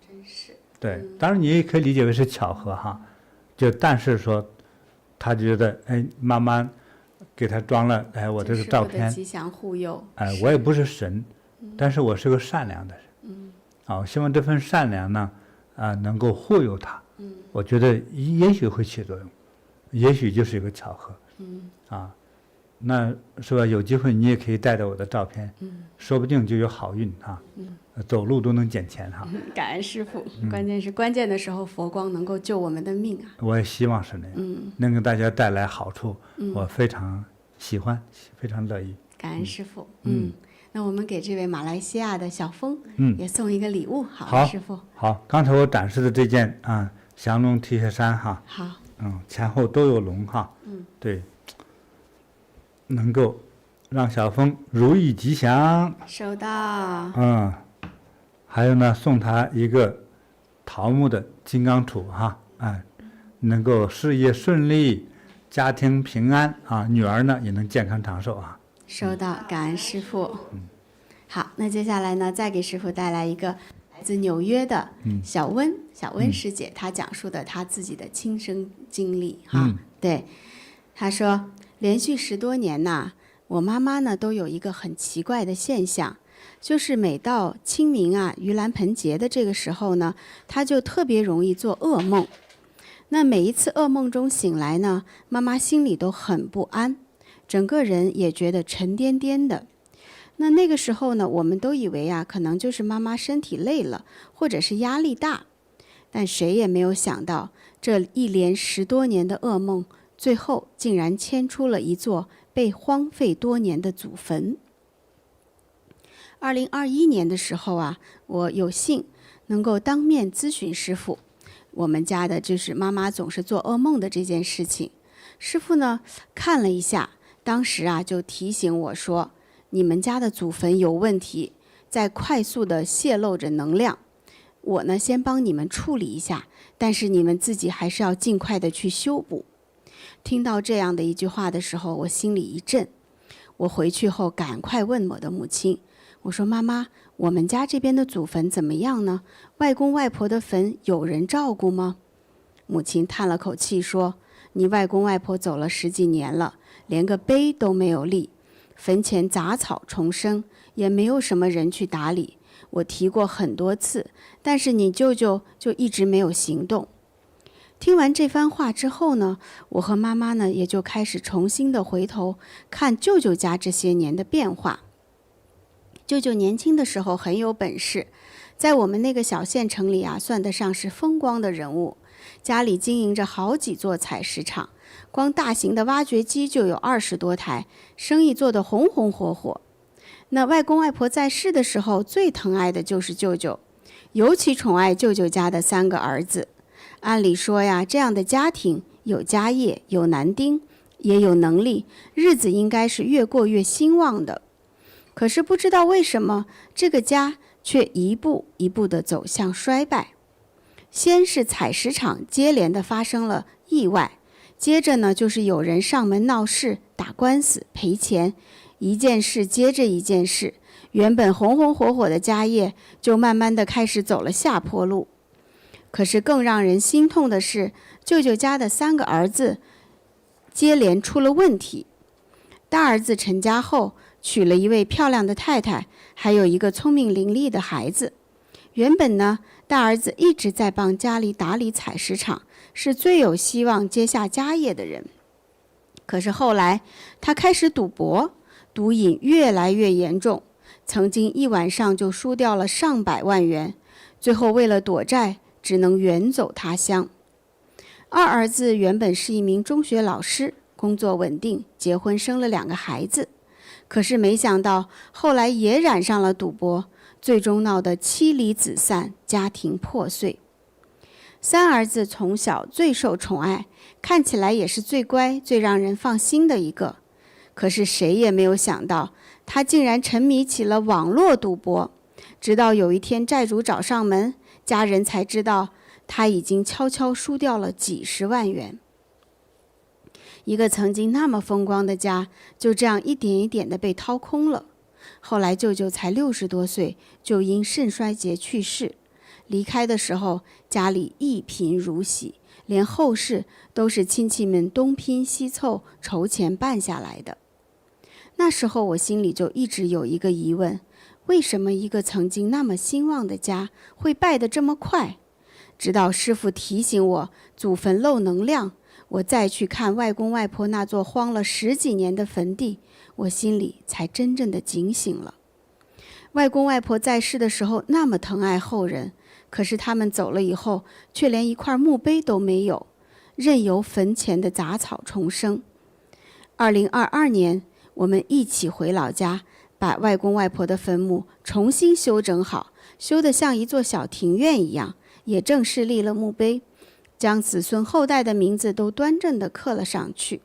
真是。对，当然你也可以理解为是巧合哈，但是说，他觉得妈妈给他装了我这个照片，吉祥护佑。我也不是神，但是我是个善良的人。我希望这份善良呢，能够护佑他。我觉得也许会起作用，也许就是一个巧合。那是吧？有机会你也可以带着我的照片，说不定就有好运哈。走路都能捡钱哈。感恩师父，关键是关键的时候佛光能够救我们的命啊。我也希望是那样，能给大家带来好处，我非常喜欢，非常乐意。感恩师父。那我们给这位马来西亚的小峰，也送一个礼物，好，师父。好，刚才我展示的这件降龙 T 恤衫哈，好，前后都有龙哈，对，能够让小峰如意吉祥。收到。还有呢，送他一个桃木的金刚杵哈，能够事业顺利，家庭平安女儿呢也能健康长寿啊。收到，感恩师父。好，那接下来呢，再给师父带来一个来自纽约的小温师姐，她讲述的她自己的亲身经历哈。对，她说，连续10多年呐，我妈妈呢都有一个很奇怪的现象，就是每到清明盂兰盆节的这个时候呢，她就特别容易做噩梦。那每一次噩梦中醒来呢，妈妈心里都很不安，整个人也觉得沉甸甸的。那个时候呢，我们都以为可能就是妈妈身体累了，或者是压力大，但谁也没有想到，这一连10多年的噩梦，最后竟然牵出了一座被荒废多年的祖坟。2021年的时候我有幸能够当面咨询师父，我们家的就是妈妈总是做噩梦的这件事情。师父呢看了一下，当时就提醒我说，你们家的祖坟有问题，在快速的泄露着能量。我呢，先帮你们处理一下，但是你们自己还是要尽快的去修补。听到这样的一句话的时候，我心里一震。我回去后赶快问我的母亲，我说妈妈，我们家这边的祖坟怎么样呢？外公外婆的坟有人照顾吗？母亲叹了口气说，你外公外婆走了10几年了，连个碑都没有立，坟前杂草丛生，也没有什么人去打理。我提过很多次，但是你舅舅就一直没有行动。听完这番话之后呢，我和妈妈呢也就开始重新的回头看舅舅家这些年的变化。舅舅年轻的时候很有本事，在我们那个小县城里啊，算得上是风光的人物。家里经营着好几座采石场，光大型的挖掘机就有20多台，生意做得红红火火。那外公外婆在世的时候，最疼爱的就是舅舅，尤其宠爱舅舅家的3个儿子。按理说呀，这样的家庭有家业，有男丁，也有能力，日子应该是越过越兴旺的。可是不知道为什么，这个家却一步一步地走向衰败。先是采石场接连的发生了意外，接着呢就是有人上门闹事、打官司、赔钱，一件事接着一件事，原本红红火火的家业就慢慢的开始走了下坡路。可是更让人心痛的是，舅舅家的3个儿子接连出了问题。大儿子成家后娶了一位漂亮的太太，还有一个聪明伶俐的孩子。原本呢，大儿子一直在帮家里打理采石场，是最有希望接下家业的人。可是后来他开始赌博，毒瘾越来越严重，曾经一晚上就输掉了上百万元，最后为了躲债，只能远走他乡。二儿子原本是一名中学老师，工作稳定，结婚生了2个孩子。可是没想到后来也染上了赌博，最终闹得妻离子散，家庭破碎。3儿子从小最受宠爱，看起来也是最乖、最让人放心的一个。可是谁也没有想到，他竟然沉迷起了网络赌博。直到有一天债主找上门，家人才知道他已经悄悄输掉了几十万元。一个曾经那么风光的家，就这样一点一点地被掏空了。后来舅舅才60多岁，就因肾衰竭去世。离开的时候，家里一贫如洗，连后事都是亲戚们东拼西凑筹钱办下来的。那时候我心里就一直有一个疑问，为什么一个曾经那么兴旺的家会败得这么快？直到师父提醒我祖坟漏能量，我再去看外公外婆那座荒了10几年的坟地，我心里才真正的警醒了。外公外婆在世的时候那么疼爱后人，可是他们走了以后，却连一块墓碑都没有，任由坟前的杂草丛生。2022年，我们一起回老家，把外公外婆的坟墓重新修整好，修得像一座小庭院一样，也正式立了墓碑，将子孙后代的名字都端正地刻了上去。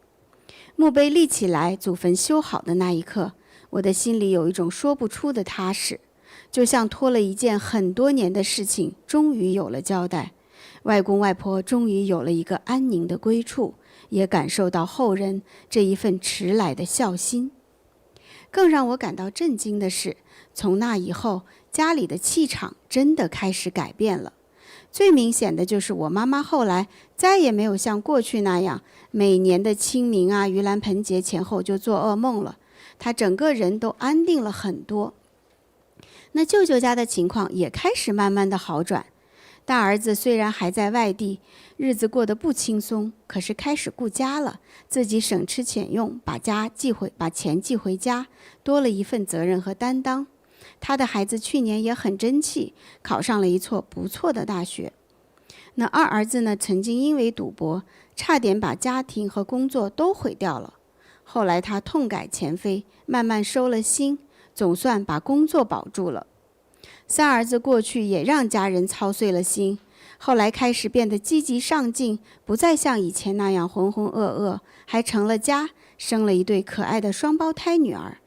墓碑立起来，祖坟修好的那一刻，我的心里有一种说不出的踏实，就像拖了一件很多年的事情终于有了交代，外公外婆终于有了一个安宁的归处，也感受到后人这一份迟来的孝心。更让我感到震惊的是，从那以后，家里的气场真的开始改变了。最明显的就是我妈妈后来再也没有像过去那样，每年的清明啊、盂兰盆节前后就做噩梦了，她整个人都安定了很多。那舅舅家的情况也开始慢慢的好转，大儿子虽然还在外地，日子过得不轻松，可是开始顾家了，自己省吃俭用，把钱寄回家，多了一份责任和担当。他的孩子去年也很争气，考上了一所不错的大学。那二儿子呢，曾经因为赌博，差点把家庭和工作都毁掉了。后来他痛改前非，慢慢收了心，总算把工作保住了。三儿子过去也让家人操碎了心，后来开始变得积极上进，不再像以前那样浑浑噩噩，还成了家，生了一对可爱的双胞胎女儿。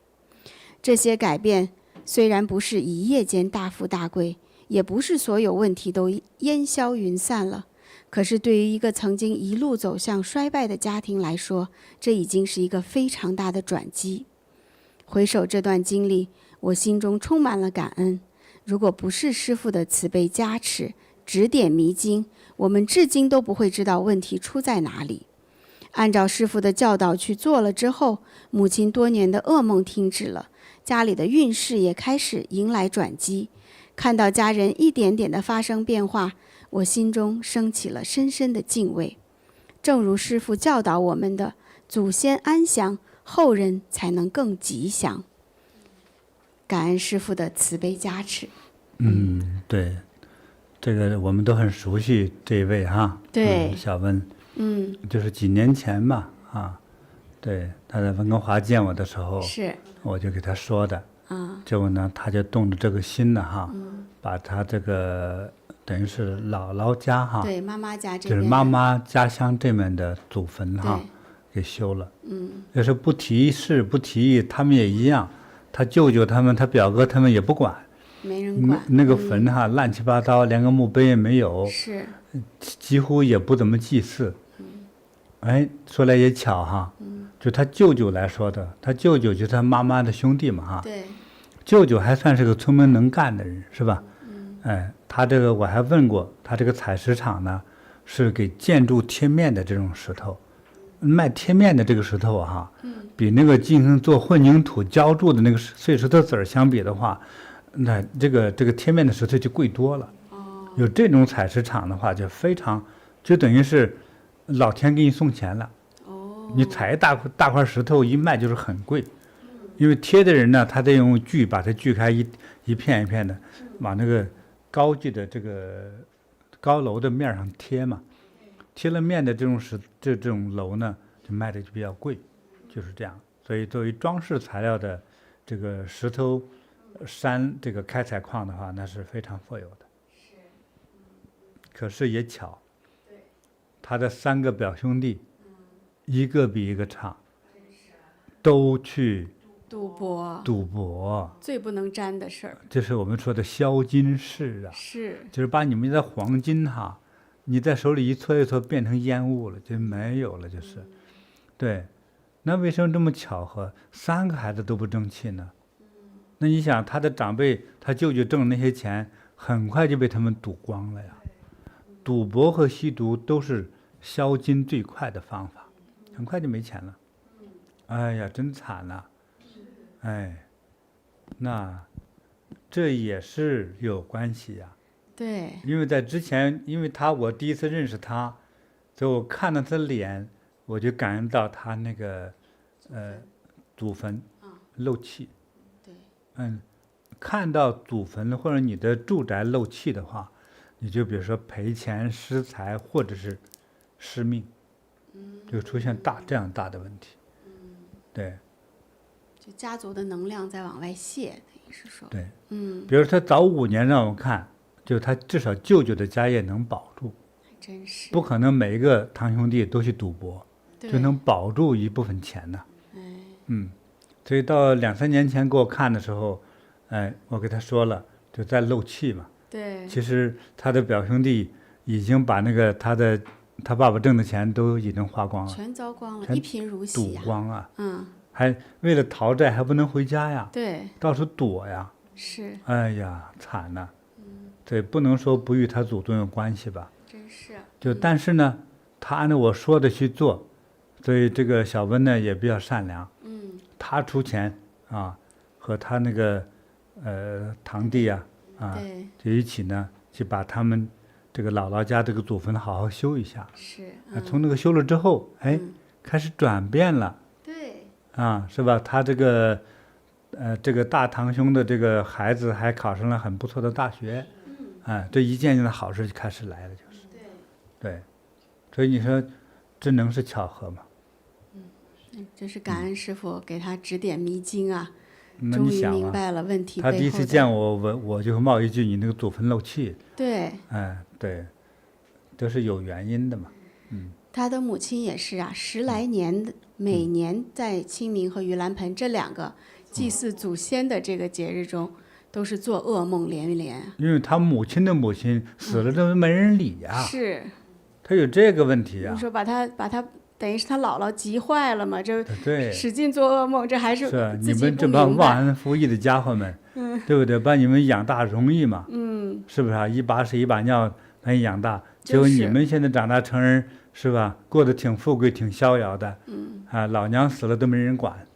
这些改变虽然不是一夜间大富大贵，也不是所有问题都烟消云散了，可是对于一个曾经一路走向衰败的家庭来说，这已经是一个非常大的转机。回首这段经历，我心中充满了感恩。如果不是师父的慈悲加持、指点迷津，我们至今都不会知道问题出在哪里。按照师父的教导去做了之后，母亲多年的噩梦停止了，家里的运势也开始迎来转机。看到家人一点点的发生变化，我心中升起了深深的敬畏。正如师父教导我们的，祖先安详，后人才能更吉祥。感恩师父的慈悲加持。对，这个我们都很熟悉这一位哈。对，小温。就是几年前吧，对，他在温哥华见我的时候，是，我就给他说的，结果呢，他就动着这个心呢，把他这个等于是姥姥家对，妈妈家这边，就是妈妈家乡这面的祖坟给修了，要是不提事不提议，他们也一样，他舅舅他们、他表哥他们也不管，没人管，那个坟乱七八糟，连个墓碑也没有，是，几乎也不怎么祭祀。说来也巧就他舅舅来说的，他舅舅就是他妈妈的兄弟嘛对，舅舅还算是个聪明能干的人，是吧？他这个我还问过，他这个采石场呢，是给建筑贴面的这种石头，卖贴面的这个石头比那个进行做混凝土浇筑的那个碎石头子儿相比的话，那这个贴面的石头就贵多了。有这种采石场的话，就非常，就等于是老天给你送钱了。你采一大块石头一卖就是很贵，因为贴的人呢，他得用锯把它锯开一片一片的，往那个高级的这个高楼的面上贴嘛。贴了面的这种楼呢，就卖的就比较贵，就是这样。所以作为装饰材料的这个石头山这个开采矿的话，那是非常富有的。可是也巧，他的3个表兄弟，一个比一个差，都去赌博，最不能沾的事儿。这是我们说的销金事是，就是把你们的黄金你在手里一搓一搓，变成烟雾了，就没有了，就是。对，那为什么这么巧合？3个孩子都不争气呢？那你想，他的长辈，他舅舅挣那些钱，很快就被他们赌光了呀。赌博和吸毒都是销金最快的方法，很快就没钱了。哎呀，真惨呐！那这也是有关系呀。对，因为在之前，我第一次认识他，所以我看到他的脸，我就感恩到他那个祖坟漏气。对，看到祖坟或者你的住宅漏气的话，你就比如说赔钱失财或者是失命，就出现这样大的问题。对，就家族的能量在往外泄，等于是说。对，比如说他早5年让我看，就他至少舅舅的家业能保住，还真是不可能每一个堂兄弟都去赌博，就能保住一部分钱呢。所以到2-3年前给我看的时候，我给他说了，就在漏气嘛。对，其实他的表兄弟已经把那个他爸爸挣的钱都已经花光了，全糟光了，一贫如洗赌光啊。还为了逃债还不能回家呀，对，到处躲呀。是，哎呀，惨呐。对，不能说不与他祖宗有关系吧。真是。但是呢，他按照我说的去做，所以这个小温呢也比较善良。他出钱和他那个堂弟就一起呢去把他们这个姥姥家这个祖坟好好修一下。是。从那个修了之后，开始转变了。对。是吧？他这个大堂兄的这个孩子还考上了很不错的大学。这一件件的好事就开始来了，就是。对。所以你说，这能是巧合吗？这是感恩师父给他指点迷津啊，终于明白了问题背后的。他第一次见我就冒一句：“你那个祖坟漏气。”对。对，都是有原因的嘛。他的母亲也是10来年，每年在清明和盂兰盆这2个祭祀祖先的这个节日中，都是做噩梦连连。因为他母亲的母亲死了，都没人理呀。是，他有这个问题呀。你说把他等于是他姥姥急坏了嘛？这对，使劲做噩梦，这还是你们这帮忘恩负义的家伙们，对不对？把你们养大容易嘛？是不是啊？一把屎一把尿把你养大，结果你们现在长大成人，是吧？过得挺富贵，挺逍遥的。老娘死了都没人管，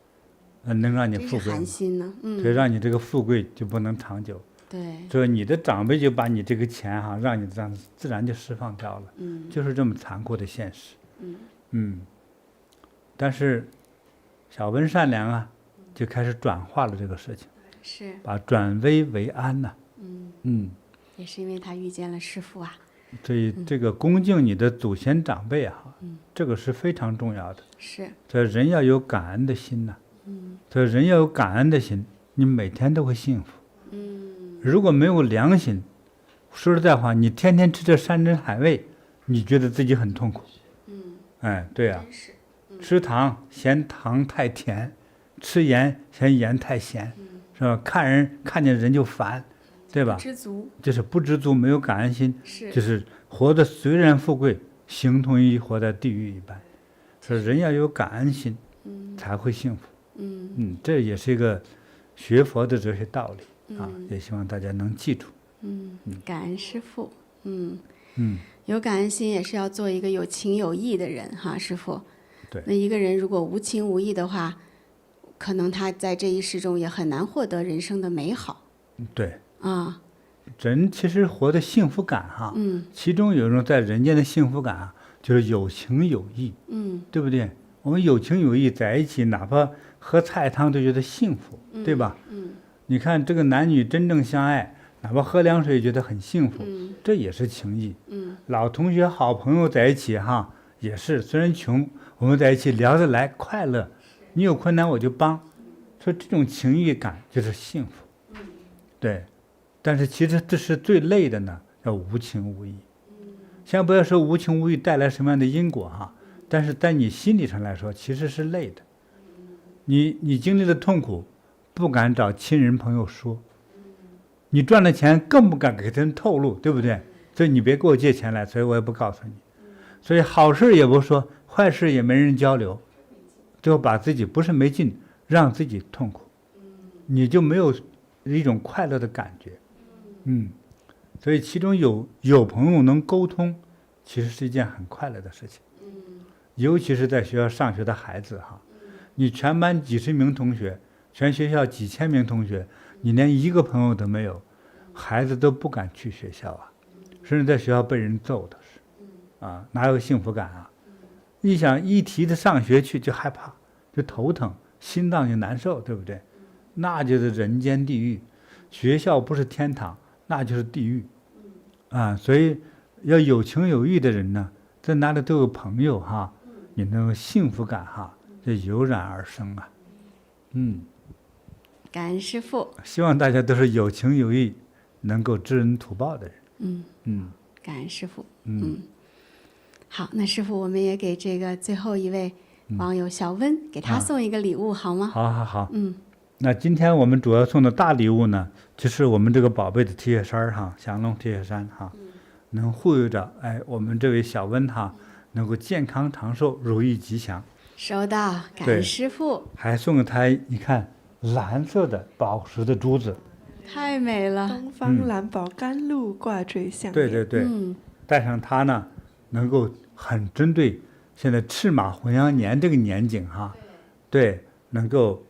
能让你富贵吗？寒心呢。所以让你这个富贵就不能长久。对，所以你的长辈就把你这个钱让你这样自然就释放掉了。就是这么残酷的现实。但是小温善良啊，就开始转化了这个事情，是把转危为安呐。也是因为他遇见了师父啊。所以这个恭敬你的祖先长辈啊，这个是非常重要的。是，所以人要有感恩的心呐。所以人要有感恩的心，你每天都会幸福。如果没有良心，说实在话，你天天吃着山珍海味，你觉得自己很痛苦。对啊，吃糖嫌糖太甜，吃盐嫌盐太咸，是吧？看见人就烦，对吧？知足就是不知足，没有感恩心，是就是活得虽然富贵，形同于活在地狱一般。所以人要有感恩心，才会幸福。这也是一个学佛的这些道理啊，也希望大家能记住。感恩师父。有感恩心也是要做一个有情有义的人哈，师父。对。那一个人如果无情无义的话，可能他在这一世中也很难获得人生的美好。对。啊。人其实活的幸福感哈，其中有一种在人间的幸福感啊，就是有情有义。对不对？我们有情有义在一起，哪怕喝菜汤都觉得幸福，对吧？你看这个男女真正相爱，哪怕喝凉水觉得很幸福，这也是情谊。老同学好朋友在一起哈，也是虽然穷，我们在一起聊得来快乐，你有困难我就帮，所以这种情谊感就是幸福。对，但是其实这是最累的呢，叫无情无义。先不要说无情无义带来什么样的因果哈，但是在你心理上来说其实是累的。你经历了痛苦，不敢找亲人朋友说，你赚了钱更不敢给他人透露，对不对？所以你别给我借钱来，所以我也不告诉你。所以好事也不说，坏事也没人交流，最后把自己不是没劲，让自己痛苦，你就没有一种快乐的感觉。所以其中有朋友能沟通，其实是一件很快乐的事情。尤其是在学校上学的孩子哈，你全班几十名同学，全学校几千名同学，你连一个朋友都没有，孩子都不敢去学校啊，甚至在学校被人揍的是，哪有幸福感啊？一想一提他上学去就害怕，就头疼，心脏就难受，对不对？那就是人间地狱，学校不是天堂，那就是地狱所以要有情有义的人呢，在哪里都有朋友哈，你那个幸福感哈就油然而生啊。感恩师父。希望大家都是有情有义，能够知恩图报的人。感恩师父。好，那师父，我们也给这个最后一位网友小温，给他送一个礼物好吗？好。那今天我们主要送的大礼物呢，就是我们这个宝贝的 T 恤衫哈，降龙 T 恤衫哈，能护佑着我们这位小温哈，能够健康长寿，如意吉祥。收到，感恩师父。还送给他，你看蓝色的宝石的珠子，太美了。东方蓝宝甘露挂坠项链。对，戴上它呢，能够很针对现在赤马红羊年这个年景哈，对，能够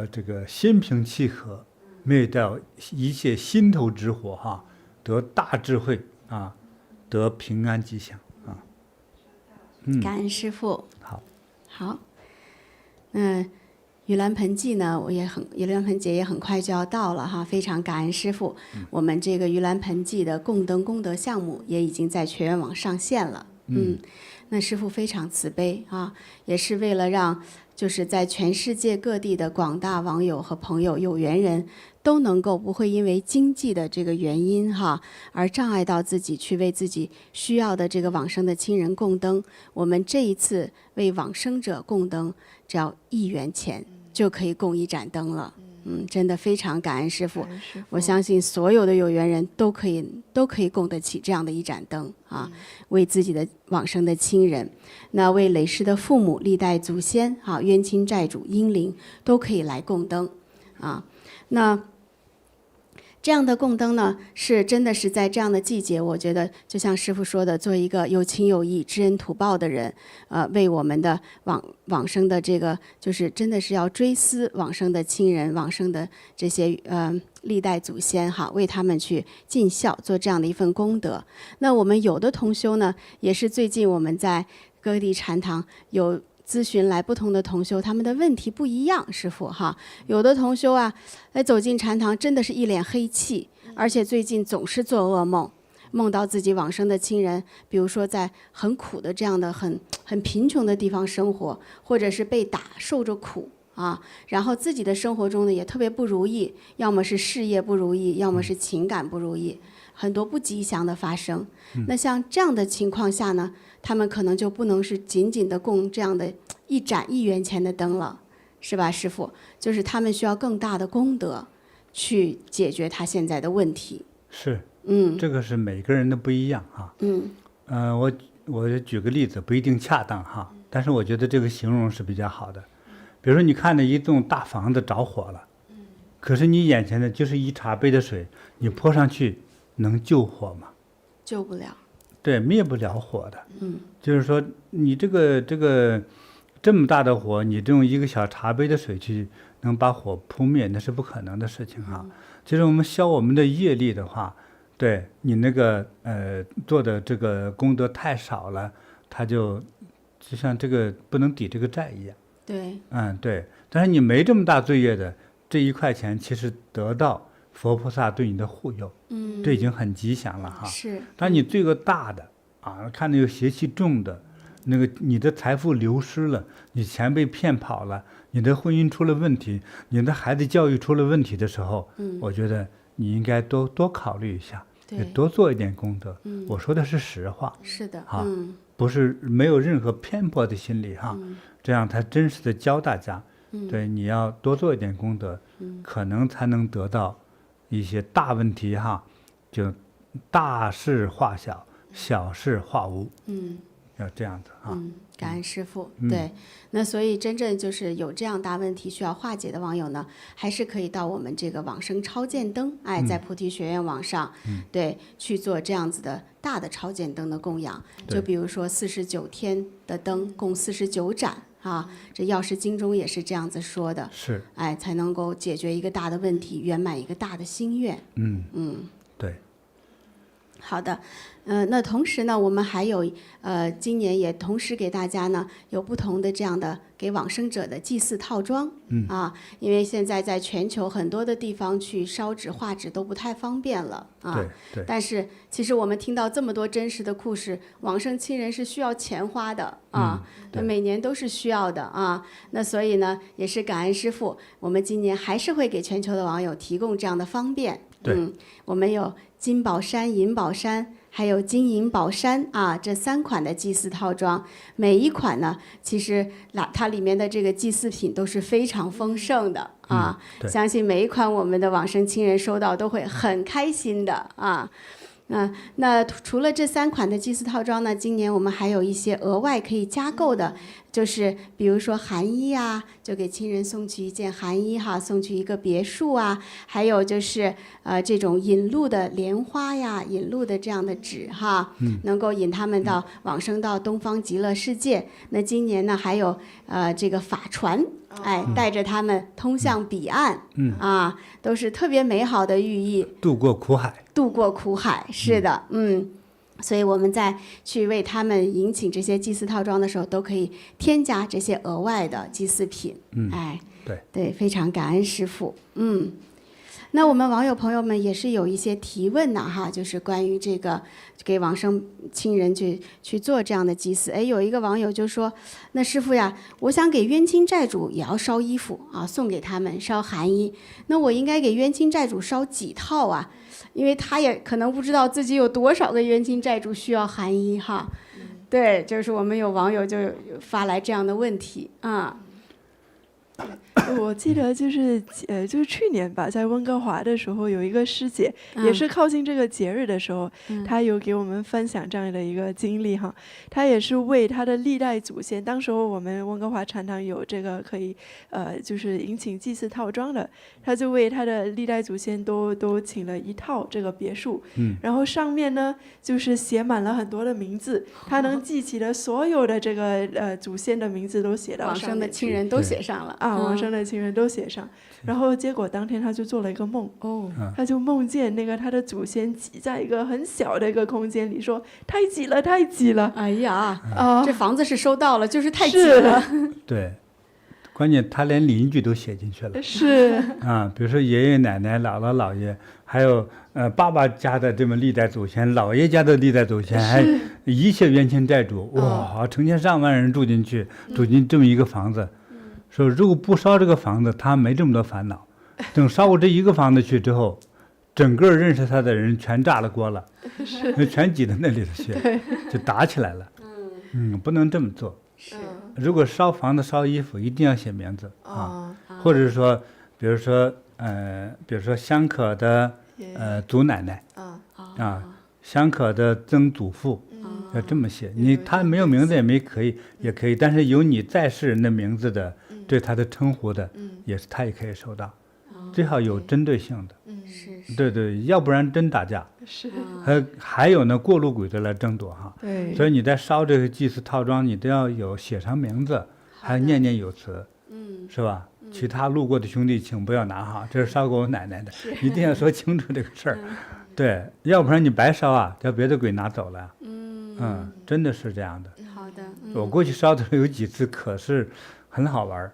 这个心平气和，灭掉一切心头之火哈，得大智慧啊，得平安吉祥啊。感恩师父。好，盂兰盆祭呢，盂兰盆节也很快就要到了哈，非常感恩师父。我们这个盂兰盆祭的供灯功德项目也已经在全员网上线了。那师父非常慈悲啊，也是为了让就是在全世界各地的广大网友和朋友有缘人都能够不会因为经济的这个原因哈而障碍到自己去为自己需要的这个往生的亲人供灯。我们这一次为往生者供灯只要1元钱就可以供一盏灯了。真的非常感恩师父，我相信所有的有缘人都可以供得起这样的一盏灯啊，为自己的往生的亲人，那为累世的父母、历代祖先啊、冤亲债主、阴灵都可以来供灯啊。那这样的供灯呢，是真的是在这样的季节，我觉得就像师父说的，做一个有情有义、知恩图报的人，为我们的往生的这个，就是真的是要追思往生的亲人、往生的这些历代祖先哈，为他们去尽孝，做这样的一份功德。那我们有的同修呢，也是最近我们在各地禅堂有咨询来不同的同修，他们的问题不一样，师父哈。有的同修啊，走进禅堂真的是一脸黑气，而且最近总是做噩梦，梦到自己往生的亲人，比如说在很苦的这样的很贫穷的地方生活，或者是被打受着苦啊，然后自己的生活中呢也特别不如意，要么是事业不如意，要么是情感不如意，很多不吉祥的发生。那像这样的情况下呢，他们可能就不能是仅仅的供这样的一盏1元钱的灯了，是吧，师父？就是他们需要更大的功德去解决他现在的问题。是，这个是每个人的不一样哈。我举个例子，不一定恰当哈，但是我觉得这个形容是比较好的。比如说，你看着一栋大房子着火了，可是你眼前的就是一茶杯的水，你泼上去能救火吗？救不了。对，灭不了火的。就是说你这个这么大的火，你用一个小茶杯的水去能把火扑灭，那是不可能的事情哈。其实我们消我们的业力的话，对你那个做的这个功德太少了，它就像这个不能抵这个债一样。对，对。但是你没这么大罪业的，这1块钱其实得到佛菩萨对你的护佑，这已经很吉祥了哈。是。当你罪恶大的啊，看着有邪气重的，那个你的财富流失了，你钱被骗跑了，你的婚姻出了问题，你的孩子教育出了问题的时候，我觉得你应该多考虑一下，也多做一点功德。我说的是实话。是的。不是没有任何偏颇的心理哈。这样才真实的教大家。对，你要多做一点功德，可能才能得到一些大问题哈，就大事化小，小事化无。要这样子啊。感恩师父。对，那所以真正就是有这样大问题需要化解的网友呢，还是可以到我们这个往生超荐灯，在菩提学院网上，对，去做这样子的大的超荐灯的供养。就比如说49天的灯，共49盏啊，这药师经中也是这样子说的。是。才能够解决一个大的问题，圆满一个大的心愿。对。好的，那同时呢，我们还有今年也同时给大家呢有不同的这样的给往生者的祭祀套装。因为现在在全球很多的地方去烧纸画纸都不太方便了啊。对。但是其实我们听到这么多真实的故事，往生亲人是需要钱花的啊，每年都是需要的啊。那所以呢，也是感恩师父，我们今年还是会给全球的网友提供这样的方便。我们有金宝山、银宝山，还有金银宝山啊，这3款的祭祀套装，每一款呢，其实它里面的这个祭祀品都是非常丰盛的啊。相信每一款我们的往生亲人收到都会很开心的啊。那除了这3款的祭祀套装呢，今年我们还有一些额外可以加购的，就是比如说寒衣啊，就给亲人送去一件寒衣哈，送去一个别墅啊，还有就是这种引路的莲花呀，引路的这样的纸哈，能够引他们到往生到东方极乐世界。那今年呢，还有这个法船，带着他们通向彼岸，都是特别美好的寓意。渡过苦海，是的。所以我们在去为他们迎请这些祭祀套装的时候，都可以添加这些额外的祭祀品。对，非常感恩师父。那我们网友朋友们也是有一些提问呢哈，就是关于这个给往生亲人去做这样的祭祀。有一个网友就说，那师父呀，我想给冤亲债主也要烧衣服啊，送给他们烧寒衣，那我应该给冤亲债主烧几套啊？因为他也可能不知道自己有多少个冤亲债主需要寒衣哈。对，就是我们有网友就发来这样的问题啊。我记得就是去年吧，在温哥华的时候，有一个师姐，也是靠近这个节日的时候，她有给我们分享这样的一个经历哈。她也是为她的历代祖先，当时候我们温哥华禅堂有这个可以就是迎请祭祀套装的，她就为她的历代祖先都请了一套这个别墅，然后上面呢就是写满了很多的名字，她能记起的所有的这个祖先的名字都写到上面去，往生的亲人都写上了啊，往生的亲人都写上，然后结果当天他就做了一个梦，他就梦见那个他的祖先挤在一个很小的一个空间里，说太挤了，太挤了。哎呀，这房子是收到了，就是太挤了。对，关键他连邻居都写进去了。是啊，比如说爷爷奶奶、姥姥姥爷，还有爸爸家的这么历代祖先，姥爷家的历代祖先，还一切冤亲债主，哇，成千上万人住进这么一个房子。说如果不烧这个房子，他没这么多烦恼。等烧过这一个房子去之后，整个认识他的人全炸了锅了，全挤到那里头去，就打起来了。不能这么做。如果烧房子、烧衣服，一定要写名字啊，或者是说，比如说香可的祖奶奶啊，香可的曾祖父。要这么写，他没有名字也可以，但是有你在世人的名字的，对他的称呼的，他也可以收到，最好有针对性的，对，要不然真打架。还有呢，过路鬼子来争夺哈，所以你在烧这个祭祀套装，你都要有写上名字，还要念念有词，是吧？其他路过的兄弟请不要拿哈，这是烧给我奶奶的，一定要说清楚这个事儿，对，要不然你白烧啊，叫别的鬼拿走了。真的是这样的。好的，我过去烧的时候有几次，可是很好玩。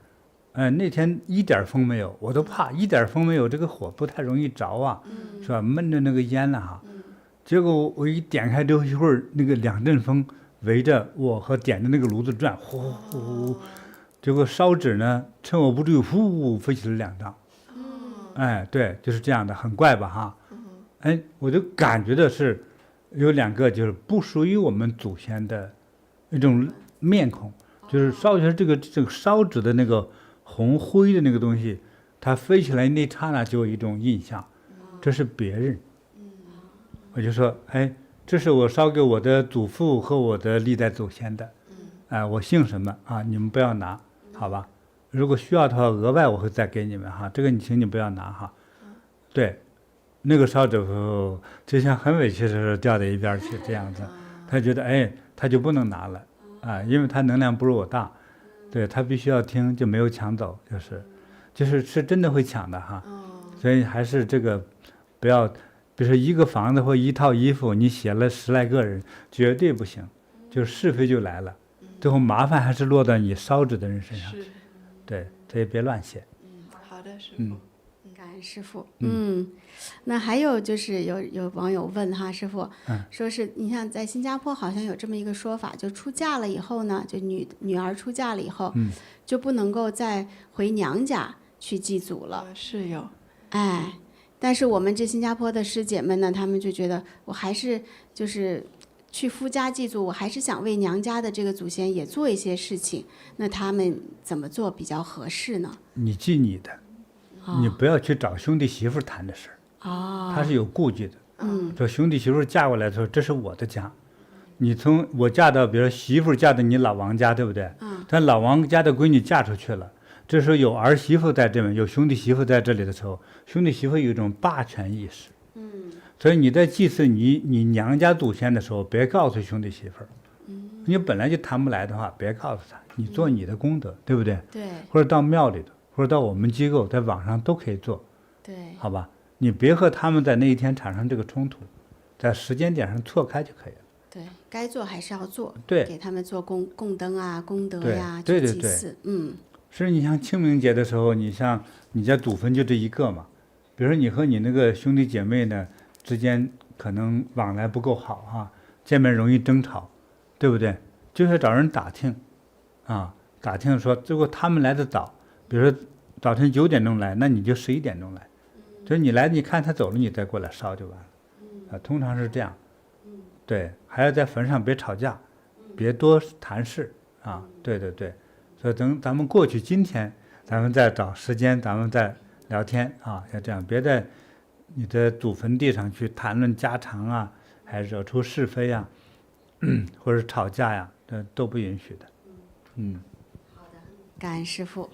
那天一点风没有，我都怕一点风没有，这个火不太容易着啊，是吧？闷着那个烟了哈。结果我一点开之后，一会儿那个2阵风围着我和点着那个炉子转，呼呼呼。结果烧纸呢，趁我不注意，呼飞起了2丈。对，就是这样的，很怪吧哈？我就感觉的是。有2个就是不属于我们祖先的一种面孔，就是烧起来这个烧纸的那个红灰的那个东西，它飞起来那刹那就有一种印象，这是别人。我就说，这是我烧给我的祖父和我的历代祖先的，我姓什么啊？你们不要拿，好吧？如果需要的话，额外我会再给你们哈，这个请你不要拿哈。对。那个烧纸后，就像很委屈的时候掉到一边去，这样子，他觉得他就不能拿了啊，因为他能量不如我大，对他必须要听，就没有抢走，是真的会抢的哈，所以还是这个不要，比如说一个房子或一套衣服，你写了10来个人，绝对不行，就是非就来了，最后麻烦还是落到你烧纸的人身上去，对，这也别乱写。好的，师父。感恩师父。那还有就是有网友问哈，师父，说是你像在新加坡好像有这么一个说法，就出嫁了以后呢，就女儿出嫁了以后，就不能够再回娘家去祭祖了。是有。但是我们这新加坡的师姐们呢，她们就觉得我还是就是去夫家祭祖，我还是想为娘家的这个祖先也做一些事情。那他们怎么做比较合适呢？你祭你的。你不要去找兄弟媳妇谈这事儿，他是有顾忌的。说兄弟媳妇嫁过来的时候，这是我的家，你从我嫁到，比如说媳妇嫁到你老王家，对不对？但老王家的闺女嫁出去了，这时候有儿媳妇在这边，有兄弟媳妇在这里的时候，兄弟媳妇有一种霸权意识。所以你在祭祀你娘家祖先的时候，别告诉兄弟媳妇儿。你本来就谈不来的话，别告诉他，你做你的功德，对不对？对。或者到庙里头。或者到我们机构，在网上都可以做，对，好吧？你别和他们在那一天产生这个冲突，在时间点上错开就可以了。对，该做还是要做，对，给他们做供灯啊、功德呀，对，祭祀。是你像清明节的时候，你像你家祖坟就这一个嘛，比如说你和你那个兄弟姐妹呢之间可能往来不够好哈，见面容易争吵，对不对？就是找人打听，打听说，如果他们来的早。比如说早晨9点钟来，那你就11点钟来，就是你来，你看他走了，你再过来烧就完了。通常是这样。对，还要在坟上别吵架，别多谈事啊。对，所以等咱们过去今天咱们再找时间，咱们再聊天啊，要这样，别在你的祖坟地上去谈论家常啊，还惹出是非啊，或者吵架呀，这都不允许的。好的，感恩师父。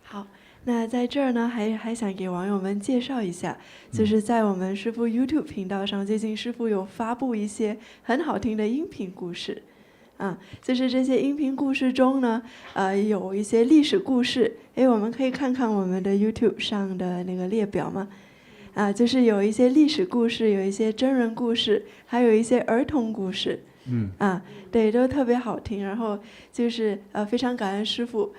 好，那在这儿呢，还想给网友们介绍一下，就是在我们师父 YouTube 频道上，最近师父有发布一些很好听的音频故事，就是这些音频故事中呢，有一些历史故事，我们可以看看我们的 YouTube 上的那个列表吗？就是有一些历史故事，有一些真人故事，还有一些儿童故事，对，都特别好听。然后就是非常感恩师父。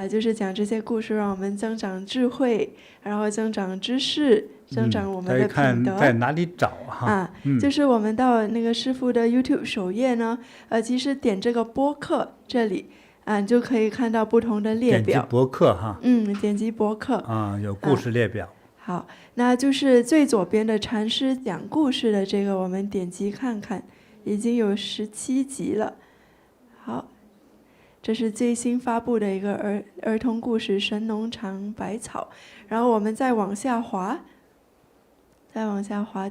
就是讲这些故事，让我们增长智慧，然后增长知识，增长我们的品德。在哪里找哈？就是我们到那个师父的 YouTube 首页呢，其实点这个播客这里，你就可以看到不同的列表。点击播客哈。点击播客。有故事列表。好，那就是最左边的禅师讲故事的这个，我们点击看看，已经有17集了。好。这是最新发布的一个儿童故事《神农尝百草》，然后我们再往下滑，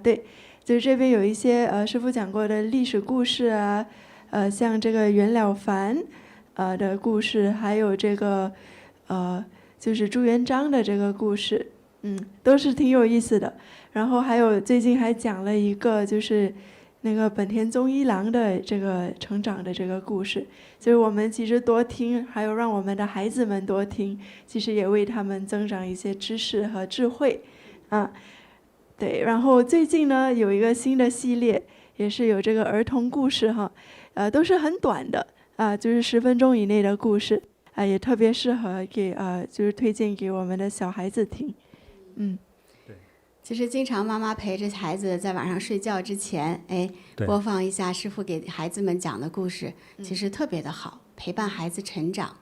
对，就是这边有一些师父讲过的历史故事啊，像这个袁了凡的故事，还有这个就是朱元璋的这个故事，都是挺有意思的。然后还有最近还讲了一个就是那个本田宗一郎的这个成长的这个故事，就是我们其实多听，还有让我们的孩子们多听，其实也为他们增长一些知识和智慧，对。然后最近呢有一个新的系列，也是有这个儿童故事哈，都是很短的就是10分钟以内的故事也特别适合给就是推荐给我们的小孩子听，其实经常妈妈陪着孩子在晚上睡觉之前，播放一下师父给孩子们讲的故事，其实特别的好，陪伴孩子成长。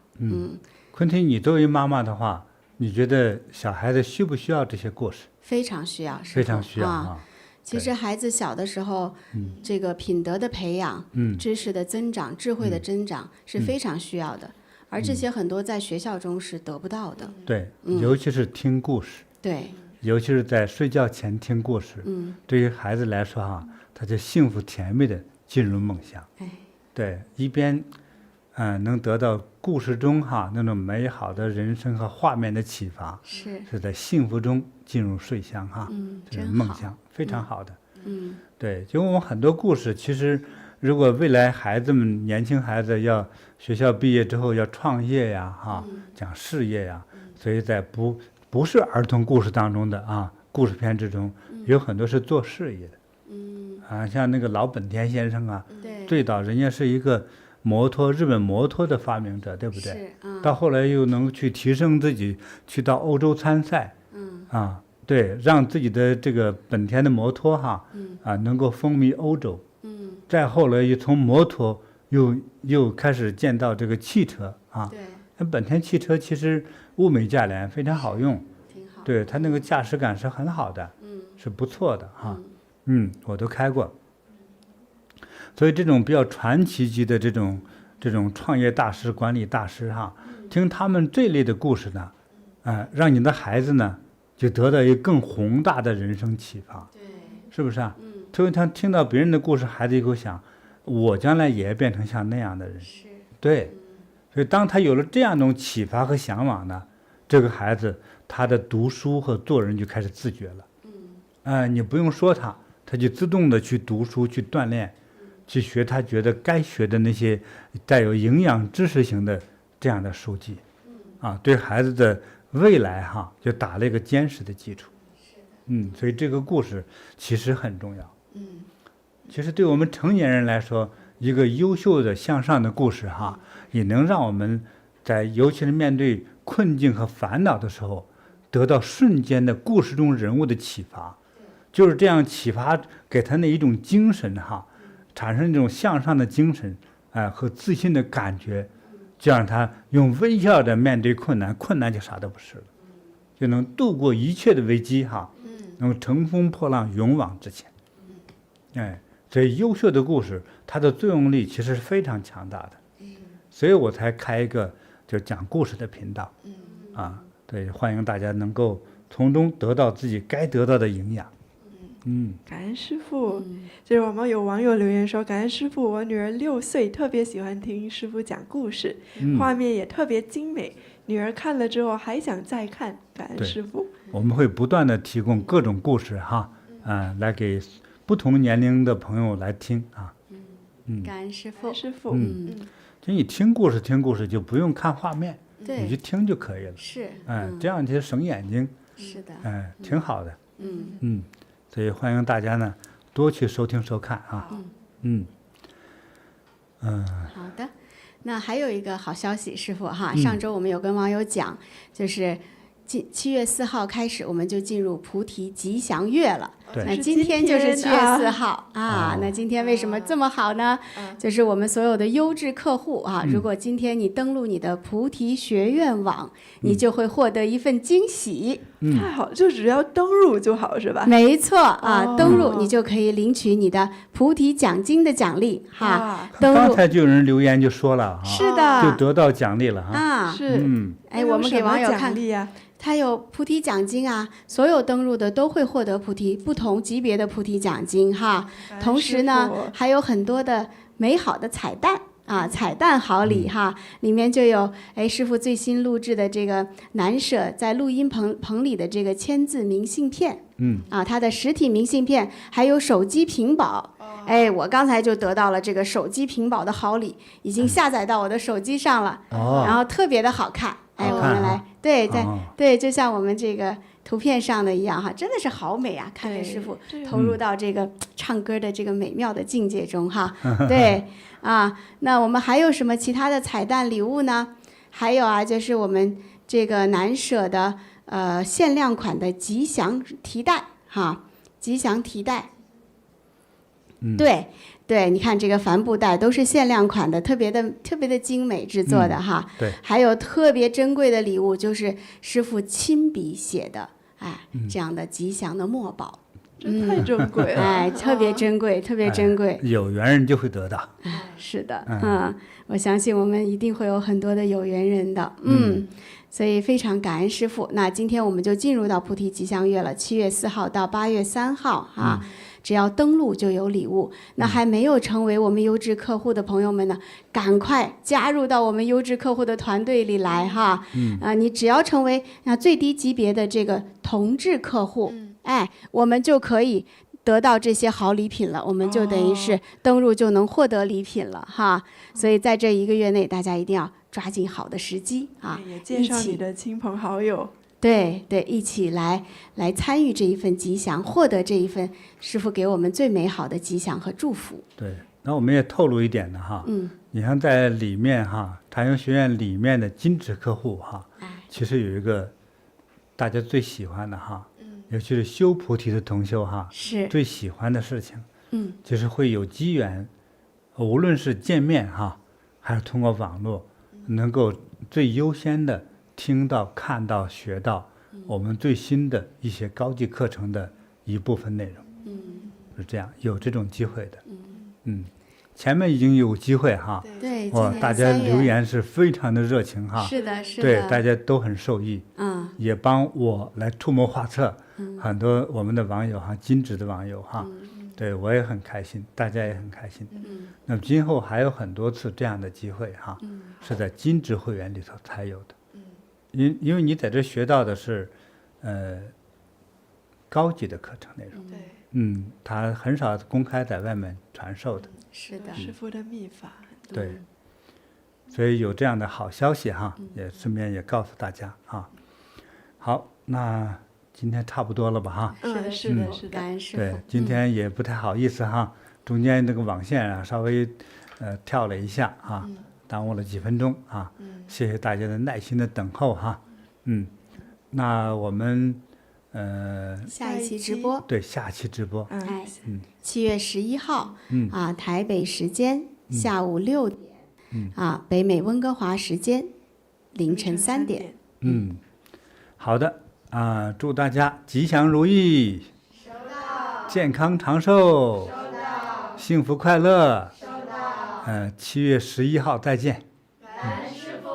坤婷，你作为妈妈的话，你觉得小孩子需不需要这些故事？非常需要，非常需要其实孩子小的时候，这个品德的培养、知识的增长、智慧的增长是非常需要的，而这些很多在学校中是得不到的。对，尤其是听故事。对。尤其是在睡觉前听故事，对于孩子来说他就幸福甜蜜的进入梦乡。对，一边能得到故事中那种美好的人生和画面的启发，是在幸福中进入睡乡这是梦乡，非常好的。对，就我们很多故事，其实如果未来孩子们年轻孩子要学校毕业之后要创业呀讲事业呀，所以在不是儿童故事当中的故事片之中，有很多是做事业的。像那个老本田先生最早人家是一个日本摩托的发明者，对不对？到后来又能去提升自己，去到欧洲参赛。对，让自己的这个本田的摩托能够风靡欧洲。再后来又从摩托又开始建造这个汽车对。本田汽车其实物美价廉，非常好用，挺好。对，它那个驾驶感是很好的，是不错的我都开过。所以这种比较传奇级的这种创业大师、管理大师听他们这类的故事呢，让你的孩子呢就得到一个更宏大的人生启发，对，是不是特别他听到别人的故事，孩子以后想，我将来也变成像那样的人，对。所以当他有了这样一种启发和向往呢，这个孩子他的读书和做人就开始自觉了。你不用说他就自动的去读书、去锻炼、去学他觉得该学的那些带有营养知识型的这样的书籍，对孩子的未来就打了一个坚实的基础。所以这个故事其实很重要。其实对我们成年人来说，一个优秀的向上的故事也能让我们在尤其是面对困境和烦恼的时候，得到瞬间的故事中人物的启发。就是这样启发给他那一种精神产生一种向上的精神和自信的感觉，就让他用微笑的面对困难，困难就啥都不是了，就能度过一切的危机能乘风破浪，勇往直前。所以优秀的故事它的作用力其实是非常强大的。所以我才开一个就是讲故事的频道。对，欢迎大家能够从中得到自己该得到的营养。感恩师父。就是我们有网友留言说，感恩师父，我女儿6岁，特别喜欢听师父讲故事，画面也特别精美，女儿看了之后还想再看，感恩师父。我们会不断的提供各种故事哈，来给不同年龄的朋友来听啊。感恩师父。师父。就你听故事就不用看画面，对，你去听就可以了。是。这样就省眼睛。是的。挺好的。所以欢迎大家呢多去收听收看啊。好的，那还有一个好消息，师父哈，上周我们有跟网友讲，就是7月4号开始，我们就进入菩提吉祥月了。那今天就是7月4号啊。那今天为什么这么好呢？就是我们所有的优质客户啊，如果今天你登录你的菩提学院网，你就会获得一份惊喜。太好，就只要登录就好，是吧？没错啊，登录你就可以领取你的菩提奖金的奖励哈。刚才就有人留言就说了哈，是的，就得到奖励了哈。是。我们给网友看。它有菩提奖金啊，所有登录的都会获得不同级别的菩提奖金哈。同时呢，还有很多的美好的彩蛋啊，彩蛋好礼哈，里面就有师父最新录制的这个南舍在录音棚里的这个签字明信片，它的实体明信片，还有手机屏保。我刚才就得到了这个手机屏保的好礼，已经下载到我的手机上了，然后特别的好看。我们来，对，就像我们这个图片上的一样哈，真的是好美啊！看着师父投入到这个唱歌的这个美妙的境界中哈。对啊，那我们还有什么其他的彩蛋礼物呢？还有啊，就是我们这个南舍的限量款的吉祥提袋哈，吉祥提袋。对，你看这个帆布袋都是限量款的，特别的精美制作的哈。对，还有特别珍贵的礼物，就是师父亲笔写的，这样的吉祥的墨宝，这太珍贵了。特别珍贵，特别珍贵。有缘人就会得到。是的，我相信我们一定会有很多的有缘人的。所以非常感恩师父。那今天我们就进入到菩提吉祥月了，7月4号到8月3号啊。只要登录就有礼物。那还没有成为我们优质客户的朋友们呢，赶快加入到我们优质客户的团队里来哈。你只要成为最低级别的这个同质客户，我们就可以得到这些好礼品了。我们就等于是登录就能获得礼品了哈。所以在这1个月内，大家一定要抓紧好的时机啊，也介绍你的亲朋好友。对，一起来参与这一份吉祥，获得这一份师父给我们最美好的吉祥和祝福。对，那我们也透露一点的哈，你看在里面哈，禅修学院里面的金质客户哈，其实有一个大家最喜欢的哈，尤其是修菩提的同修哈，是最喜欢的事情，就是会有机缘，无论是见面哈，还是通过网络，能够最优先的听到、看到、学到我们最新的一些高级课程的一部分内容，是这样，有这种机会的，前面已经有机会哈，对，大家留言是非常的热情哈，是的，对，大家都很受益，也帮我来出谋划策，很多我们的网友哈，金质的网友哈，对我也很开心，大家也很开心，那么今后还有很多次这样的机会哈，是在金质会员里头才有的。因为你在这学到的是，高级的课程内容，他很少公开在外面传授的。是的，师父的秘法。对，所以有这样的好消息哈，也顺便也告诉大家啊。好，那今天差不多了吧哈？是的，感恩师父。对，今天也不太好意思哈，中间这个网线啊稍微跳了一下啊。耽误了几分钟啊，谢谢大家的耐心的等候哈，那我们下一期直播，对，下期直播，7月11号，台北时间下午6点，北美温哥华时间凌晨3点，好的祝大家吉祥如意，收到，健康长寿，收到，幸福快乐，收到，7月11号再见，感恩师父。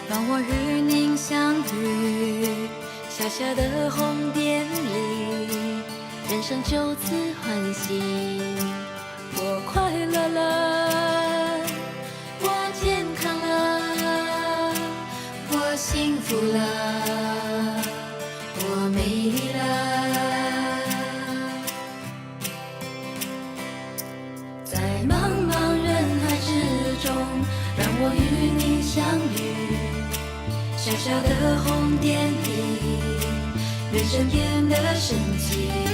让我与您相遇，小小的红点里，人生就此欢喜。我快乐了，我健康了，我幸福了，我美丽了。在茫茫人海之中，让我与你相遇。小小的红点里，人生变得神奇。